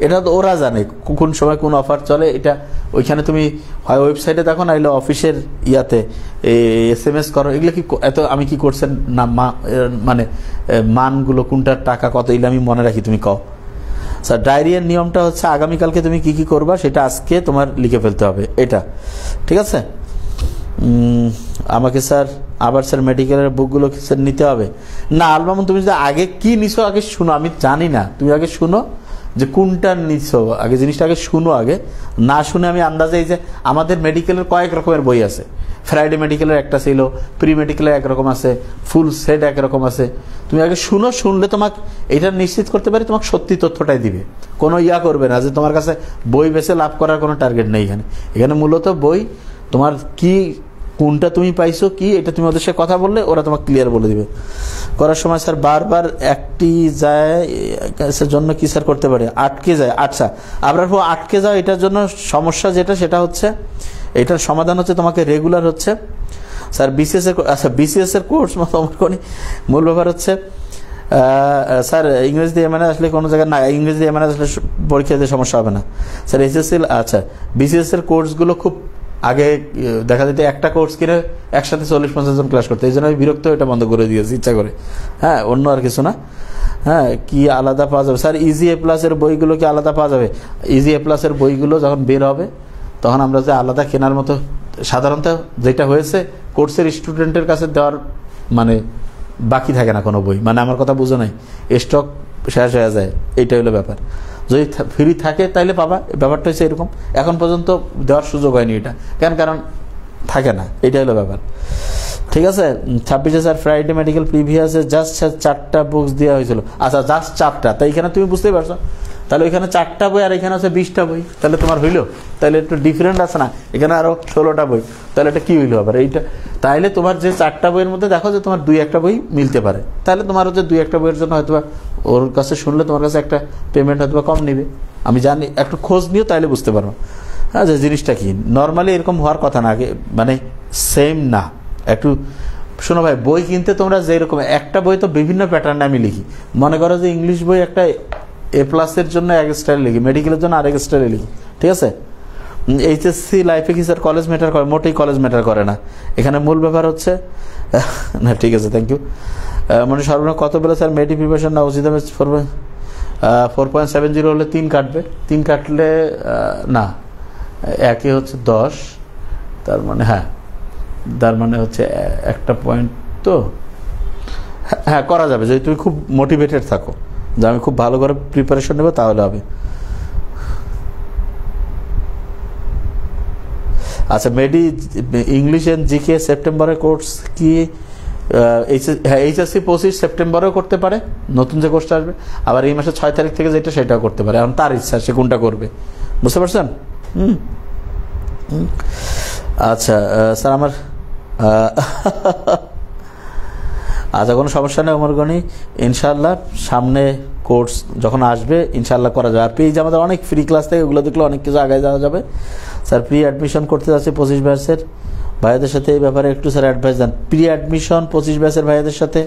এটা তো ওরা জানে কোন সময় কোন অফার চলে, এটা ওইখানে তুমি হয় ওয়েবসাইটে দেখো না, এলে অফিসের SMS করো। এগুলো কি এত আমি কি কোর্সের না মানে মানগুলো কোনটার টাকা কত এগুলো আমি মনে রাখি, তুমি স্যার ডায়রিয়ার নিয়মটা হচ্ছে আগামীকালকে তুমি কি কি করবা সেটা আজকে তোমার লিখে ফেলতে হবে, এটা ঠিক আছে? আমাকে স্যার আবার স্যার মেডিকেলের বুকগুলো স্যার নিতে হবে না? আলবাম তুমি যদি আগে কি নিছো আগে শুনো, আমি জানি না, তুমি আগে শুনো যে কোনটা নিছো, আগে জিনিসটা আগে শুনো। আগে না শুনে আমি আন্দাজে, এই যে আমাদের মেডিকেলের কয়েক রকমের বই আছে, ফ্রাইডে মেডিকেলের একটা ছিল, প্রি মেডিকেলের একরকম আছে, ফুল সেট একরকম আছে। তুমি আগে শুনো, শুনলে তোমাকে এটা নিশ্চিত করতে পারি তোমাকে সত্যি তথ্যটাই দিবে, কোনো করবে না যে তোমার কাছে বই বেছে লাভ করার কোনো টার্গেট নেই এখানে। এখানে মূলত বই তোমার কি কোনটা তুমি পাইছো কি এটা তুমি ওদের সাথে কথা বললে ওরা তোমাকে ক্লিয়ার বলে দিবে। করার সময় স্যার বারবার একটি যায় জন্য কি স্যার করতে পারে? আটকে যায়। আচ্ছা আবার আটকে যাও, এটার জন্য সমস্যা যেটা সেটা হচ্ছে এটার সমাধান হচ্ছে তোমাকে রেগুলার হচ্ছে স্যার BCS এর, আচ্ছা BCS এর কোর্স তোমার কোন মূল ব্যাপার হচ্ছে স্যার ইংরেজি এমএনএ আসলে কোনো জায়গায় না, ইংরেজি এমএনএ আসলে পরীক্ষা দিতে সমস্যা হবে না স্যার। HSC আচ্ছা BCS এর কোর্সগুলো খুব আগে দেখা যেত একটা কোর্স কিনে একসাথে 40-50 জন ক্লাস করতে, এই জন্য আমি বিরক্ত এটা বন্ধ করে দিয়েছি ইচ্ছা করে, হ্যাঁ অন্য আর কিছু না। হ্যাঁ কি আলাদা পাওয়া যাবে স্যার? ইজি A+ এর বইগুলো কি আলাদা পাওয়া যাবে? ইজি A+ এর বইগুলো যখন বের হবে তখন আমরা যে আলাদা কেনার মতো, সাধারণত যেটা হয়েছে কোর্সের স্টুডেন্টের কাছে দেওয়ার মানে বাকি থাকে না কোনো বই, মানে আমার কথা বুঝো নাই, স্টক শেষ হয়ে যায়, এইটা হলো ব্যাপার। যদি ফ্রি থাকে তাইলে পাবা। ব্যাপারটা হচ্ছে এরকম, এখন পর্যন্ত দেওয়ার সুযোগ হয়নি এটা, কারণ থাকে না, এটাই হলো ব্যাপার। ঠিক আছে, 26 স্যার ফ্রাইডে মেডিকেল প্রিভিয়াসে জাস্ট 4টা বুকস দেওয়া হয়েছিল। আচ্ছা, জাস্ট 4টা, তাই এখানে তুমি বুঝতেই পারছো, তাহলে ওইখানে 4টা বই আর এখানে আছে 20টা বই, তাহলে তোমার হইলো? তাহলে একটু ডিফারেন্ট আছে না, এখানে আরো 16টা বই, তাহলে এটা কি হইলো আবার এইটা? তাহলে তোমার যে 4টা বইয়ের মধ্যে দেখো যে তোমার 2-1টা বই মিলতে পারে, তাহলে তোমার হচ্ছে 2-1টা বইয়ের জন্য হয়তো ওর কাছে শুনলে তোমার কাছে একটা পেমেন্ট হয়তো কম নিবে, আমি জানি, একটু খোঁজ নিও তাইলে বুঝতে পারবো। হ্যাঁ, যে জিনিসটা কি নর্মালি এরকম হওয়ার কথা না, মানে সেম না। একটু শোনো ভাই, বই কিনতে তোমরা যেরকম একটা বই তো বিভিন্ন প্যাটার্নে আমি লিখি, মনে করো যে ইংলিশ বই একটা A+-এর জন্য এক স্টাইলে লিখি, মেডিকেলের জন্য আরেক স্টাইলে লিখি, ঠিক আছে? এইচএসসি লাইফে কি স্যার কলেজ ম্যাটার করে? মোটেই কলেজ ম্যাটার করে না, এখানে মূল ব্যাপার হচ্ছে না। ঠিক আছে, থ্যাংক ইউ। মানে সর্বনিম্ন কত বেলা স্যার মেডি প্রিপারেশন না উচিত হবে? 4.70 হলে 3 কাটবে, 3 কাটলে না, একে হচ্ছে 10, তার মানে হ্যাঁ, তার মানে হচ্ছে একটা পয়েন্ট, তো হ্যাঁ করা যাবে যদি তুমি খুব মোটিভেটেড থাকো যে আমি খুব ভালো করে প্রিপারেশন নেবো, তাহলে হবে। আচ্ছা, ইংলিশ এন্ড জিকে সেপ্টেম্বরের কোর্স কি? এইচএসসি 25 সেপ্টেম্বরেও করতে পারে, নতুন যে কোর্সটা আসবে, আবার এই মাসের 6 তারিখ থেকে যেটা সেটাও করতে পারে, এখন তার ইচ্ছা সে কোনটা করবে, বুঝতে পারছেন? আচ্ছা স্যার আমার আচ্ছা, কোনো সমস্যা নেই অমরগণি, ইনশাল্লাহ সামনে কোর্স যখন আসবে ইনশাল্লাহ করা যাবে। আর পেজ আমাদের অনেক ফ্রি ক্লাস থেকে, ওগুলো দেখলে অনেক কিছু আগে যাওয়া যাবে। স্যার প্রি অ্যাডমিশন করতে যাচ্ছে 25 ব্যাচের ভাইয়াদের সাথে, এই ব্যাপারে একটু স্যার অ্যাডভাইস দেন। প্রি অ্যাডমিশন 25 ব্যাচের ভাইয়াদের সাথে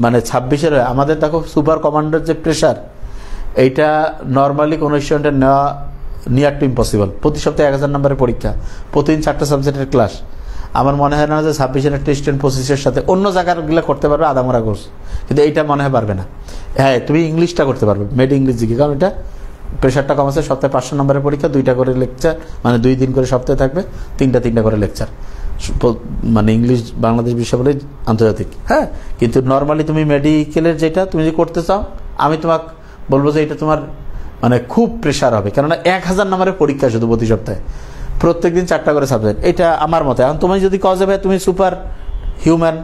মানে 26-এর আমাদের দেখো সুপার কমান্ডার যে প্রেশার, এইটা নর্মালি কোনো স্টুডেন্টের নেওয়া নিয়ার টু ইম্পসিবল। প্রতি সপ্তাহে 1000 নম্বরের পরীক্ষা, প্রতিদিন 4টা সাবজেক্টের ক্লাস। আমার মনে হয় না যে 26-এর একটা স্টুডেন্ট 25-এর সাথে অন্য জায়গাগুলো করতে পারবে আদামরা কোর্স, কিন্তু এইটা মনে হয় পারবে না। হ্যাঁ, তুমি ইংলিশটা করতে পারবে, মেড ইংলিশ জিকে, কারণ এটা প্রেশারটা কম আছে। সপ্তাহে 500 নম্বরের পরীক্ষা, 2টা করে লেকচার, মানে 2 দিন করে সপ্তাহে থাকবে, 3টা করে লেকচার, মানে ইংলিশ বাংলাদেশ বিশ্ববিদ্যালয় আন্তর্জাতিক। হ্যাঁ, কিন্তু নর্মালি তুমি মেডিকেলের যেটা তুমি যে করতে চাও, আমি তোমাকে বলবো যে এটা তোমার মানে খুব প্রেশার হবে, কেননা 1000 নম্বরের পরীক্ষা শুধু প্রতি সপ্তাহে, প্রত্যেকদিন 4টা করে সাবজেক্ট। এটা আমার মতে। এখন তুমি যদি কজে ভাই তুমি সুপার হিউম্যান,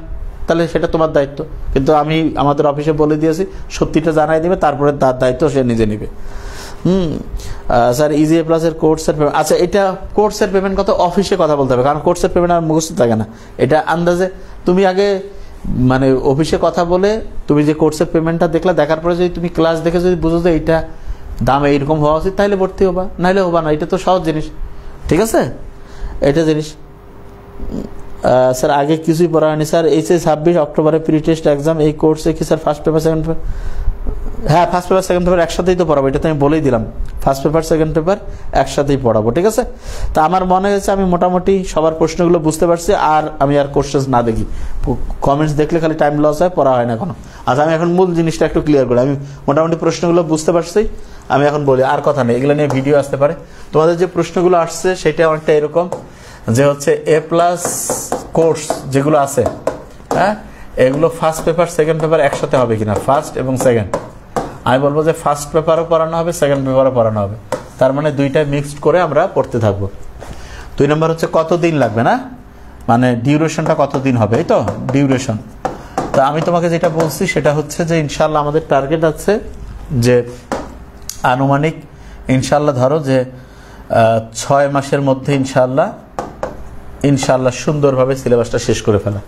তাহলে সেটা তোমার দায়িত্ব, কিন্তু আমি আমাদের অফিসে বলে দিয়েছি সত্যিটা জানাই দেবে, তারপরে তার দায়িত্ব সে নিজে নেবে। স্যার ইজি A+-এর কোর্সের পেমেন্ট, আচ্ছা এটা কোর্সের পেমেন্ট কত অফিসে কথা বলতে হবে, কারণ কোর্সের পেমেন্ট আর মুখস্থ থাকে না, এটা আন্দাজে তুমি আগে মানে অফিসে কথা বলে তুমি যে কোর্সের পেমেন্টটা দেখলা, দেখার পরে যদি তুমি ক্লাস দেখে যদি বুঝো যে এইটা দাম এইরকম হওয়া উচিত, তাহলে ভর্তি হবা, নাহলে হবা না। এটা তো সহজ জিনিস, ঠিক আছে? এটা জিনিস। স্যার আগে কিছুই পড়া হয়নি স্যার, এই 26 অক্টোবরে প্রি টেস্ট এক্সাম, এই কোর্সে কি sir first paper second paper? হ্যাঁ, ফার্স্ট পেপার সেকেন্ড পেপার একসাথেই তো পড়াবো, এটা তো আমি বলেই দিলাম, ফার্স্ট পেপার সেকেন্ড পেপার একসাথেই পড়াবো, ঠিক আছে? তা আমার মনে হয়েছে আমি মোটামুটি সবার প্রশ্নগুলো বুঝতে পারছি, আর আমি আর কোশ্চেন না দেখি, কমেন্টস দেখলে খালি টাইম লস হয়, পড়া হয় না কোনো। আচ্ছা, আমি এখন মূল জিনিসটা একটু ক্লিয়ার করি, আমি মোটামুটি প্রশ্নগুলো বুঝতে পারছি, আমি এখন বলি, আর কথা নেই, এগুলো নিয়ে ভিডিও আসতে পারে। তোমাদের যে প্রশ্নগুলো আসছে সেটা অনেকটা এরকম যে হচ্ছে A+ কোর্স যেগুলো আছে, হ্যাঁ, এগুলো ফার্স্ট পেপার সেকেন্ড পেপার একসাথে হবে কিনা, ফার্স্ট এবং সেকেন্ড। আমি বলবো যে ফার্স্ট পেপারও পড়ানো হবে, সেকেন্ড পেপারও পড়ানো হবে, তার মানে দুইটাই মিক্সড করে আমরা পড়তে থাকবো। 2 নম্বর হচ্ছে কতদিন লাগবে, না মানে ডিউরেশনটা কতদিন হবে, এই তো ডিউরেশন। তো আমি তোমাকে যেটা বলছি সেটা হচ্ছে যে ইনশাল্লাহ আমাদের টার্গেট আছে যে আনুমানিক ইনশাল্লাহ ধরো যে 6 মাসের মধ্যে ইনশাল্লাহ সুন্দরভাবে সিলেবাসটা শেষ করে ফেলা।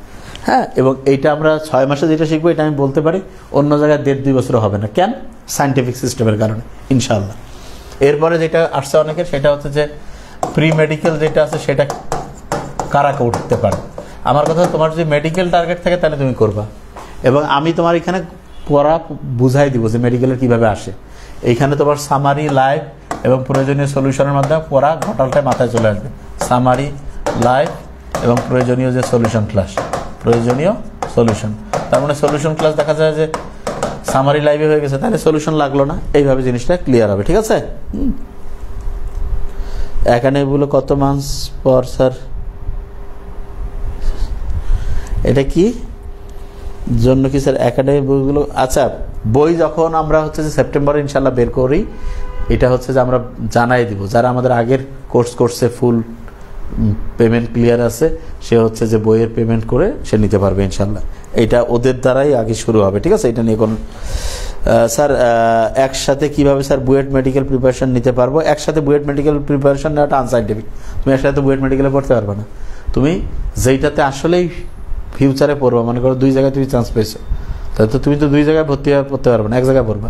হ্যাঁ, এবং এইটা আমরা 6 মাসে যেটা শিখবো এটা আমি বলতে পারি অন্য জায়গায় 1.5-2 বছরও হবে না, কেন? সায়েন্টিফিক সিস্টেমের কারণে ইনশাল্লাহ। এরপরে যেটা আসছে অনেকের সেটা হচ্ছে যে প্রি মেডিকেল যেটা আছে সেটা কারা উঠতে পারে। আমার কথা, তোমার যদি মেডিকেল টার্গেট থাকে তাহলে তুমি করবা, এবং আমি তোমার এখানে পড়া বুঝাই দিব যে মেডিকেলের কিভাবে আসে। এইখানে তোমার সামারি, লাইভ এবং প্রয়োজনীয় সলিউশনের মাধ্যমে পড়া ঘটালটায় মাথায় চলে আসবে। সামারি, লাইভ এবং প্রয়োজনীয় যে সলিউশন ক্লাস, প্রয়োজনীয় সলিউশন, তার মানে সলিউশন ক্লাস দেখা যায় যে সামারি লাইভে হয়ে গেছে, তাহলে সলিউশন লাগলো না, এইভাবে জিনিসটা ক্লিয়ার হবে, ঠিক আছে? এখানে বলো কত মাস পর স্যার, এটা কি জন্য কি স্যার একাডেমি বইগুলো? আচ্ছা, বই যখন আমরা হচ্ছে যে সেপ্টেম্বরে ইনশাল্লাহ বের করি, এটা হচ্ছে যে আমরা জানাই দিব যারা আমাদের আগের কোর্স করছে, ফুল পেমেন্ট ক্লিয়ার আছে, সে হচ্ছে যে বইয়ের পেমেন্ট করে সে নিতে পারবে ইনশাল্লাহ। এটা ওদের দ্বারাই আগে শুরু হবে, ঠিক আছে? এটা নিয়ে কোনো স্যার একসাথে কিভাবে স্যার বুয়েট মেডিকেল প্রিপারেশন নিতে পারবো? একসাথে বুয়েট মেডিকেল প্রিপারেশন নেওয়াটা আনসাইন্টিফিক। তুমি একসাথে বুয়েট মেডিকেলে পড়তে পারবে না। তুমি যেইটাতে আসলেই ফিউচারে পড়বা, মনে করো 2 জায়গায় তুমি চান্স পেয়েছো, তাহলে তো তুমি তো 2 জায়গায় ভর্তি পড়তে পারবে না, এক জায়গায় পড়বা।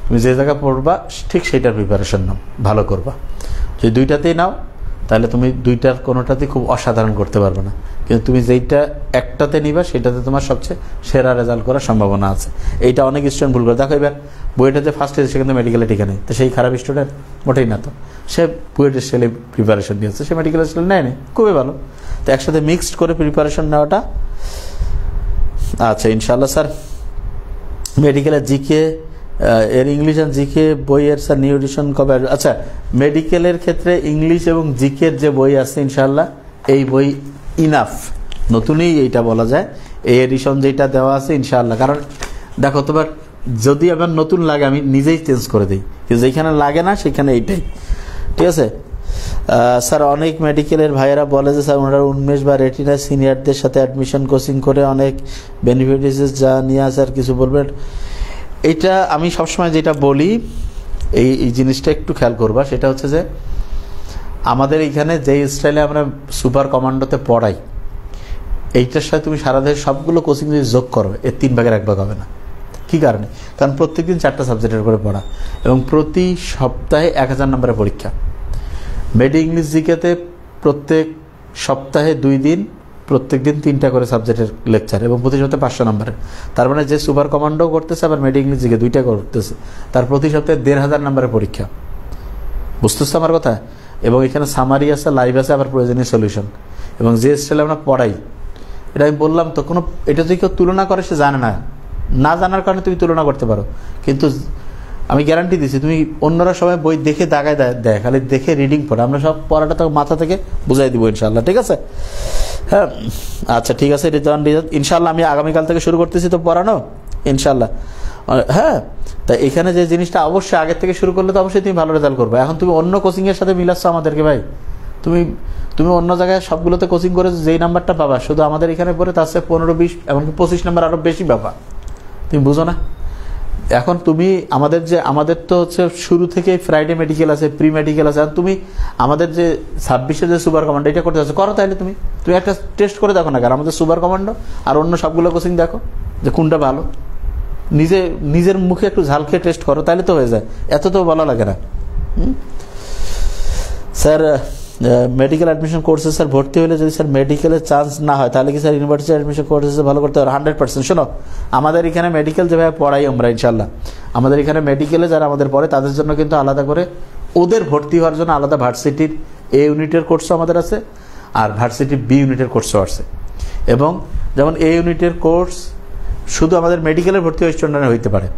তুমি যে জায়গায় পড়বা ঠিক সেইটার প্রিপারেশন নাও, ভালো করবা। যদি 2টাতেই নাও তাহলে তুমি 2টার কোনোটাতেই খুব অসাধারণ করতে পারবে না, কিন্তু তুমি যেইটা একটাতে নিবা সেটাতে তোমার সবচেয়ে সেরা রেজাল্ট করার সম্ভাবনা আছে। এইটা অনেক স্টুডেন্ট ভুল করে। দেখো এবার বুয়েটাতে ফার্স্ট হয়েছে, সেখানে মেডিকেলে টিকা নেই, তো সেই খারাপ স্টুডেন্ট মোটেই না। তো সে বুয়েটের সেলে প্রিপারেশন নিয়েছে, সে মেডিকেলের সেলে নেয়নি, খুবই ভালো। তো একসাথে মিক্সড করে প্রিপারেশন নেওয়াটা আচ্ছা ইনশাল্লাহ। স্যার মেডিকেলের জিকে এর ইংলিশ অ্যান্ড জিকে বইয়ের স্যার নিউ এডিশন কবে? আচ্ছা, মেডিকেলের ক্ষেত্রে ইংলিশ এবং জিকের যে বই আছে ইনশাল্লাহ এই বই ইনাফ, নতুনই এইটা বলা যায়। এই এডিশন যেটা দেওয়া আছে ইনশাল্লাহ, কারণ দেখো তোমার যদি আবার নতুন লাগে আমি নিজেই চেঞ্জ করে দিই, কিন্তু যেখানে লাগে না সেখানে এইটাই, ঠিক আছে? স্যার অনেক মেডিকেলের ভাইয়েরা বলে যে স্যার ওনারা উন্মেষ বা রেটিনা সিনিয়রদের সাথে অ্যাডমিশন কোচিং করে অনেক বেনিফিট যা নিয়ে আসে, আর কিছু বলবেন? এইটা আমি সবসময় যেটা বলি, এই জিনিসটা একটু খেয়াল করবা, সেটা হচ্ছে যে আমাদের এইখানে যে স্টাইলে আমরা সুপার কমান্ডোতে পড়াই, এইটার সাথে তুমি সারা দেশের সবগুলো কোচিং যদি যোগ করো, এর 3 ভাগের 1 ভাগ হবে না। কী কারণে? কারণ প্রত্যেকদিন 4টা সাবজেক্টের করে পড়া এবং প্রতি সপ্তাহে 1000 নম্বরের পরীক্ষা। মেডি ইংলিশ জিকেতে প্রত্যেক সপ্তাহে 2 দিন, প্রত্যেক দিন 3টা করে সাবজেক্টের লেকচার এবং প্রতি সপ্তাহে 500 নম্বরের। তার মানে যে সুপার কমান্ডো করতেছে আবার মেডি ইংলিশ জিকে 2টা করতেছে, তার প্রতি সপ্তাহে 1500 নম্বরের পরীক্ষা। বুঝতেছো আমার কথা? এবং এখানে সামারি আছে, লাইভ আছে, আবার প্রয়োজনীয় সলিউশন। এবং যে স্টাইলে আমরা পড়াই, এটা আমি বললাম তো, কোনো এটা যদি কেউ তুলনা করে সে জানে না, না জানার কারণে তুমি তুলনা করতে পারো, কিন্তু আমি গ্যারান্টি দিচ্ছি তুমি অন্যরা সবাই বই দেখে দাগায় দেয়, খালি দেখে রিডিং পড়ে, আমরা সব পড়াটা তো মাথা থেকে বুঝাই দিব ইনশাল্লাহ, ঠিক আছে? হ্যাঁ আচ্ছা ঠিক আছে, ইনশাল্লাহ আমি আগামীকাল থেকে শুরু করতেছি তো পড়ানো ইনশাল্লাহ। হ্যাঁ, তা এখানে যে জিনিসটা অবশ্যই আগের থেকে শুরু করলে তো অবশ্যই তুমি ভালো রেজাল্ট করবে। এখন তুমি অন্য কোচিংয়ের সাথে মিলাচ্ছ আমাদেরকে ভাই, তুমি অন্য জায়গায় সবগুলোতে কোচিং করে যেই নাম্বারটা পাবা, শুধু আমাদের এখানে পড়ে তার সাথে 15, 20 এমনকি 25 নাম্বার আরও বেশি পাবা। তুমি বুঝো না? এখন তুমি আমাদের তো হচ্ছে শুরু থেকে ফ্রাইডে মেডিকেল আছে, প্রি মেডিকেল আছে, আর তুমি আমাদের যে 26-এর যে সুপার কমান্ডো এটা করতে চাচ্ছ, করো তাহলে তুমি একটা টেস্ট করে দেখো না, কারণ আমাদের সুপার কমান্ডো আর অন্য সবগুলো কোচিং দেখো যে কোনটা ভালো, নিজের মুখে একটু ঝাল খেয়ে টেস্ট করো, তাহলে তো হয়ে যায়, এত তো বলা লাগে না। স্যার মেডিকেল অ্যাডমিশন কোর্সে স্যার ভর্তি হলে যদি স্যার মেডিকেলের চান্স না হয়, তাহলে কি স্যার ইউনিভার্সিটি অ্যাডমিশন কোর্সে ভালো করতে হবে? 100%। শোনো, আমাদের এখানে মেডিকেল যেভাবে পড়াই আমরা ইনশাল্লাহ, আমাদের এখানে মেডিকেলে যারা আমাদের পড়ে তাদের জন্য কিন্তু আলাদা করে ওদের ভর্তি হওয়ার জন্য আলাদা ভার্সিটির এ ইউনিটের কোর্সও আমাদের আছে, আর ভার্সিটি বি ইউনিটের কোর্সও আছে। এবং যেমন এ ইউনিটের কোর্স শুধু আমাদের মেডিকেলের ভর্তি স্টুডেন্টরা হইতে পারে,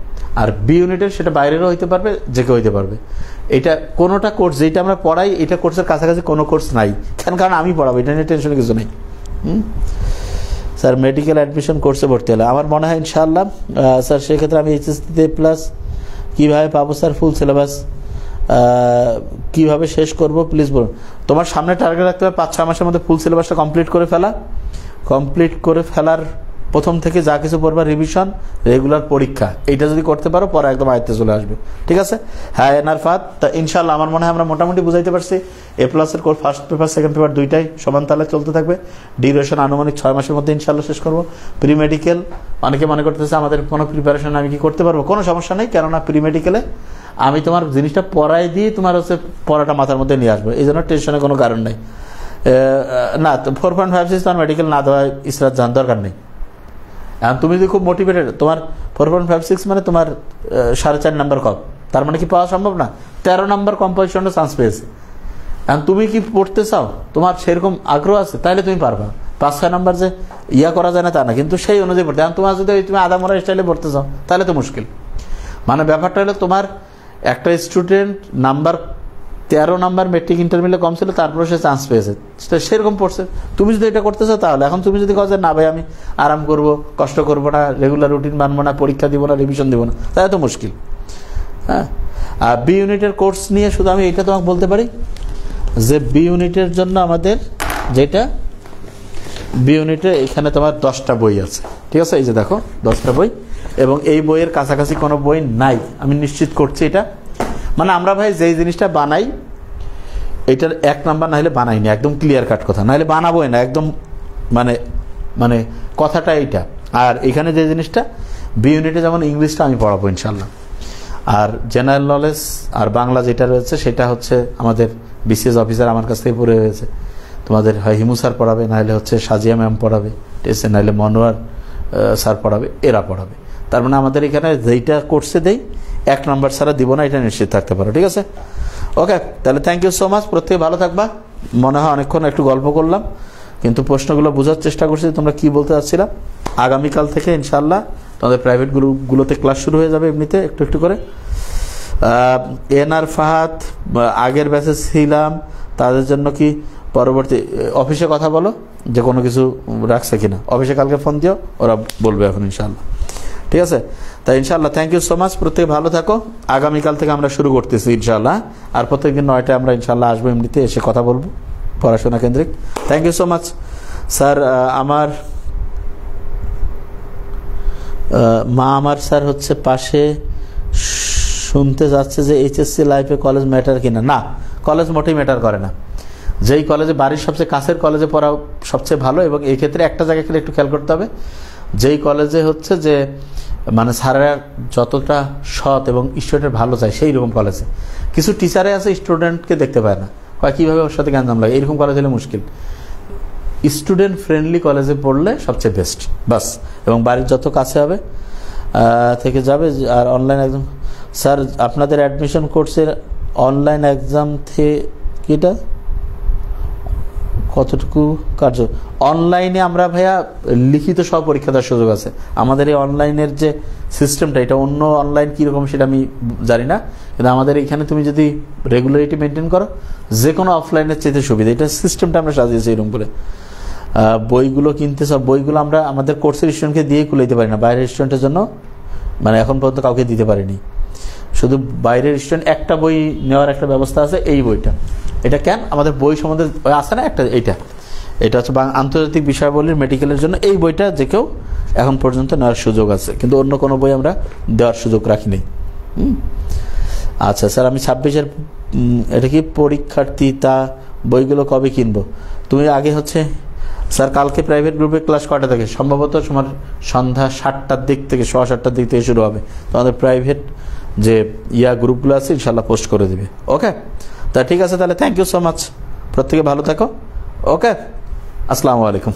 আর বি ইউনিটের সেটা বাইরেরও হইতে পারবে, যে কেউ হইতে পারবে। এটা কোনোটা কোর্স যেটা আমরা পড়াই, এটা কোর্সের কাছাকাছি কোনো কোর্স নাই, কারণ আমি পড়াবো, এটা নিয়ে টেনশনের কিছু নেই। স্যার মেডিকেল অ্যাডমিশন কোর্সে ভর্তি হলে আমার মনে হয় ইনশাআল্লাহ স্যার সেক্ষেত্রে আমি এইচএসসিতে প্লাস কীভাবে পাবো স্যার? ফুল সিলেবাস কীভাবে শেষ করব প্লিজ বলুন। তোমার সামনে টার্গেট রাখতে হবে 5-6 মাসের মধ্যে ফুল সিলেবাসটা কমপ্লিট করে ফেলার প্রথম থেকে যা কিছু পড়বা, রিভিশন, রেগুলার পরীক্ষা, এইটা যদি করতে পারো পরে একদম আয়ত্তে চলে আসবে, ঠিক আছে? হ্যাঁ এনার ফাত তা ইনশাল্লাহ আমার মনে হয় আমরা মোটামুটি বুঝাইতে পারছি। A+-এর course first paper second paper 2টাই সমান তালে চলতে থাকবে, ডিউরেশন আনুমানিক 6 মাসের মধ্যে ইনশাল্লাহ শেষ করবো। প্রি মেডিকেল অনেকে মনে করতেছে আমাদের কোনো প্রিপারেশন আমি কি করতে পারবো, কোনো সমস্যা নেই, কেননা প্রি মেডিকেলে আমি তোমার জিনিসটা পড়াই দিয়ে তোমার হচ্ছে পড়াটা মাথার মধ্যে নিয়ে আসবো, এই জন্য টেনশনের কোনো কারণ নেই। না 4.56 তোমার মেডিকেল না দেওয়া ইসরাত জান দরকার নেই। এখন তুমি যদি খুব মোটিভেটেড, তোমার 4.56 মানে তোমার 4.5 নাম্বার কম, তার মানে কি পাওয়া সম্ভব না? 13 নাম্বার কম্পোজিশনে চান্স পেয়েছে। এখন তুমি কি পড়তে চাও, তোমার সেরকম আগ্রহ আছে, তাহলে তুমি পারবা। 5-6 নাম্বার যে করা যায় না তা না, কিন্তু সেই অনুযায়ী পড়তে। এখন তোমার যদি তুমি আদামরা স্টাইলে পড়তে চাও তাহলে তো মুশকিল। মানে ব্যাপারটা হলো তোমার একটা student number 13 number matric intermediate কম ছিল, তারপরে সে চান্স পেয়েছে, সেরকম পড়ছে। তুমি যদি এটা করতে চাও তাহলে এখন তুমি যদি কাজ না ভাই আমি আরাম করব, কষ্ট করব না, রেগুলার রুটিন মানবো না, পরীক্ষা দিব না, রিভিশন দিব না, তাই তো মুশকিল। হ্যাঁ, আর বি ইউনিটের কোর্স নিয়ে শুধু আমি এটা তোমাকে বলতে পারি যে বি ইউনিটের জন্য আমাদের যেটা বি ইউনিটে এখানে তোমার 10টা বই আছে, ঠিক আছে? এই যে দেখো 10টা বই, এবং এই বইয়ের কাছাকাছি কোনো বই নাই, আমি নিশ্চিত করছি এটা। মানে আমরা ভাই যেই জিনিসটা বানাই এটার 1 নাম্বার না হলে বানাইনি, একদম ক্লিয়ার কাট কথা, না হলে বানাবোই না, একদম মানে মানে কথাটা এইটা। আর এখানে যে জিনিসটা বি ইউনিটে যেমন ইংলিশটা আমি পড়াবো ইনশাল্লাহ, আর জেনারেল নলেজ আর বাংলা যেটা রয়েছে সেটা হচ্ছে আমাদের বিসিএস অফিসার আমার কাছ থেকে পড়ে হয়েছে, তোমাদের হয় হিমু স্যার পড়াবে, নাহলে হচ্ছে সাজিয়া ম্যাম পড়াবে, ঠিক আছে, নাহলে মনোয়ার স্যার পড়াবে, এরা পড়াবে। তার মানে আমাদের এখানে যেইটা কোর্সে দেই 1 নাম্বার ছাড়া দিব না, এটা নিশ্চিত থাকতে পারো, ঠিক আছে? ওকে, তাহলে থ্যাংক ইউ সো মাচ, প্রত্যেকে ভালো থাকবা। মনে হয় অনেকক্ষণ একটু গল্প করলাম, কিন্তু প্রশ্নগুলো বোঝার চেষ্টা করছি তোমরা কি বলতে চাচ্ছিলাম। আগামীকাল থেকে ইনশাল্লাহ তোমাদের প্রাইভেট গ্রুপগুলোতে ক্লাস শুরু হয়ে যাবে এমনিতে একটু একটু করে। এনআর ফাহাদ আগের ব্যাচে ছিলাম, তাদের জন্য কি পরবর্তী অফিসে কথা বলো যে কোনো কিছু রাখছে কিনা, অফিসে কালকে ফোন দিও, ওরা বলবে এখন ইনশাল্লাহ, ঠিক আছে? তাই ইনশাল্লাহ থ্যাংক ইউ সো মাচ, প্রত্যেকে ভালো থাকো। আগামীকাল থেকে আমরা শুরু করতেছি ইনশাল্লাহ, আর প্রত্যেকদিন 9টায় আমরা ইনশাল্লাহ আসবো, এমনিতে এসে কথা বলবো পড়াশোনা কেন্দ্রিক। Thank you so much sir. আমার মা আমার স্যার হচ্ছে পাশে শুনতে যাচ্ছে যে এইচএসসি লাইফে কলেজ ম্যাটার কিনা। না, কলেজ মোটেই ম্যাটার করে না। যেই কলেজে বাড়ির সবচেয়ে কাছের কলেজে পড়া সবচেয়ে ভালো, এবং এই ক্ষেত্রে একটা জায়গায় খেলে একটু খেয়াল করতে হবে, যেই কলেজে হচ্ছে যে মানে স্যারেরা যতটা সৎ এবং স্টুডেন্টের ভালো চায় সেই রকম কলেজে। কিছু টিচারে আছে স্টুডেন্টকে দেখতে পায় না, হয় কীভাবে ওর সাথে গ্যাঞ্জাম লাগে, এরকম কলেজ হলে মুশকিল। স্টুডেন্ট ফ্রেন্ডলি কলেজে পড়লে সবচেয়ে বেস্ট, বাস। এবং বাড়ির যত কাছে হবে থেকে যাবে। আর অনলাইন এক্সাম স্যার আপনাদের অ্যাডমিশন কোর্সের অনলাইন এক্সাম থেকেটা কতটুকু কার্য? অনলাইনে আমরা ভাইয়া লিখিত সব পরীক্ষা দেওয়ার সুযোগ আছে। আমাদের এই অনলাইনের যে সিস্টেমটা, এটা অন্য অনলাইন কীরকম সেটা আমি জানি না, কিন্তু আমাদের এখানে তুমি যদি রেগুলারিটি মেনটেন করো যে কোনো অফলাইনের চাইতে সুবিধা। এটা সিস্টেমটা আমরা সাজিয়েছি এরকম করে। বইগুলো কিনতে, সব বইগুলো আমরা আমাদের কোর্সের স্টুডেন্টকে দিয়ে কুলাইতে পারি না, বাইরের স্টুডেন্টের জন্য মানে এখন পর্যন্ত কাউকে দিতে পারিনি। শুধু বাইরের স্টুডেন্ট একটা বই নেওয়ার একটা ব্যবস্থা আছে, এই বইটা। এটা কেন আমাদের বই সম্বন্ধে আছে না একটা, এটা হচ্ছে আন্তর্জাতিক বিষয়াবলীর মেডিকেলের জন্য এই বইটা যে কেউ এখন পর্যন্ত নেওয়ার সুযোগ আছে, কিন্তু অন্য কোনো বই আমরা দেওয়ার সুযোগ রাখিনি। আচ্ছা স্যার, আমি 26-এর এটা কি পরীক্ষার্থী, তা বইগুলো কবে কিনবো? তুমি আগে হচ্ছে স্যার কালকে প্রাইভেট গ্রুপে ক্লাস কটা থেকে? সম্ভবত তোমার সন্ধ্যা 7টার দিক থেকে, 7:15টার দিক থেকে শুরু হবে। তোমাদের প্রাইভেট যে গ্রুপগুলো আছে ইনশাল্লাহ পোস্ট করে দিবে। ওকে, তা ঠিক আছে, তাহলে থ্যাংক ইউ সো মাচ, প্রত্যেকে ভালো থাকো। ওকে, আসসালামু আলাইকুম।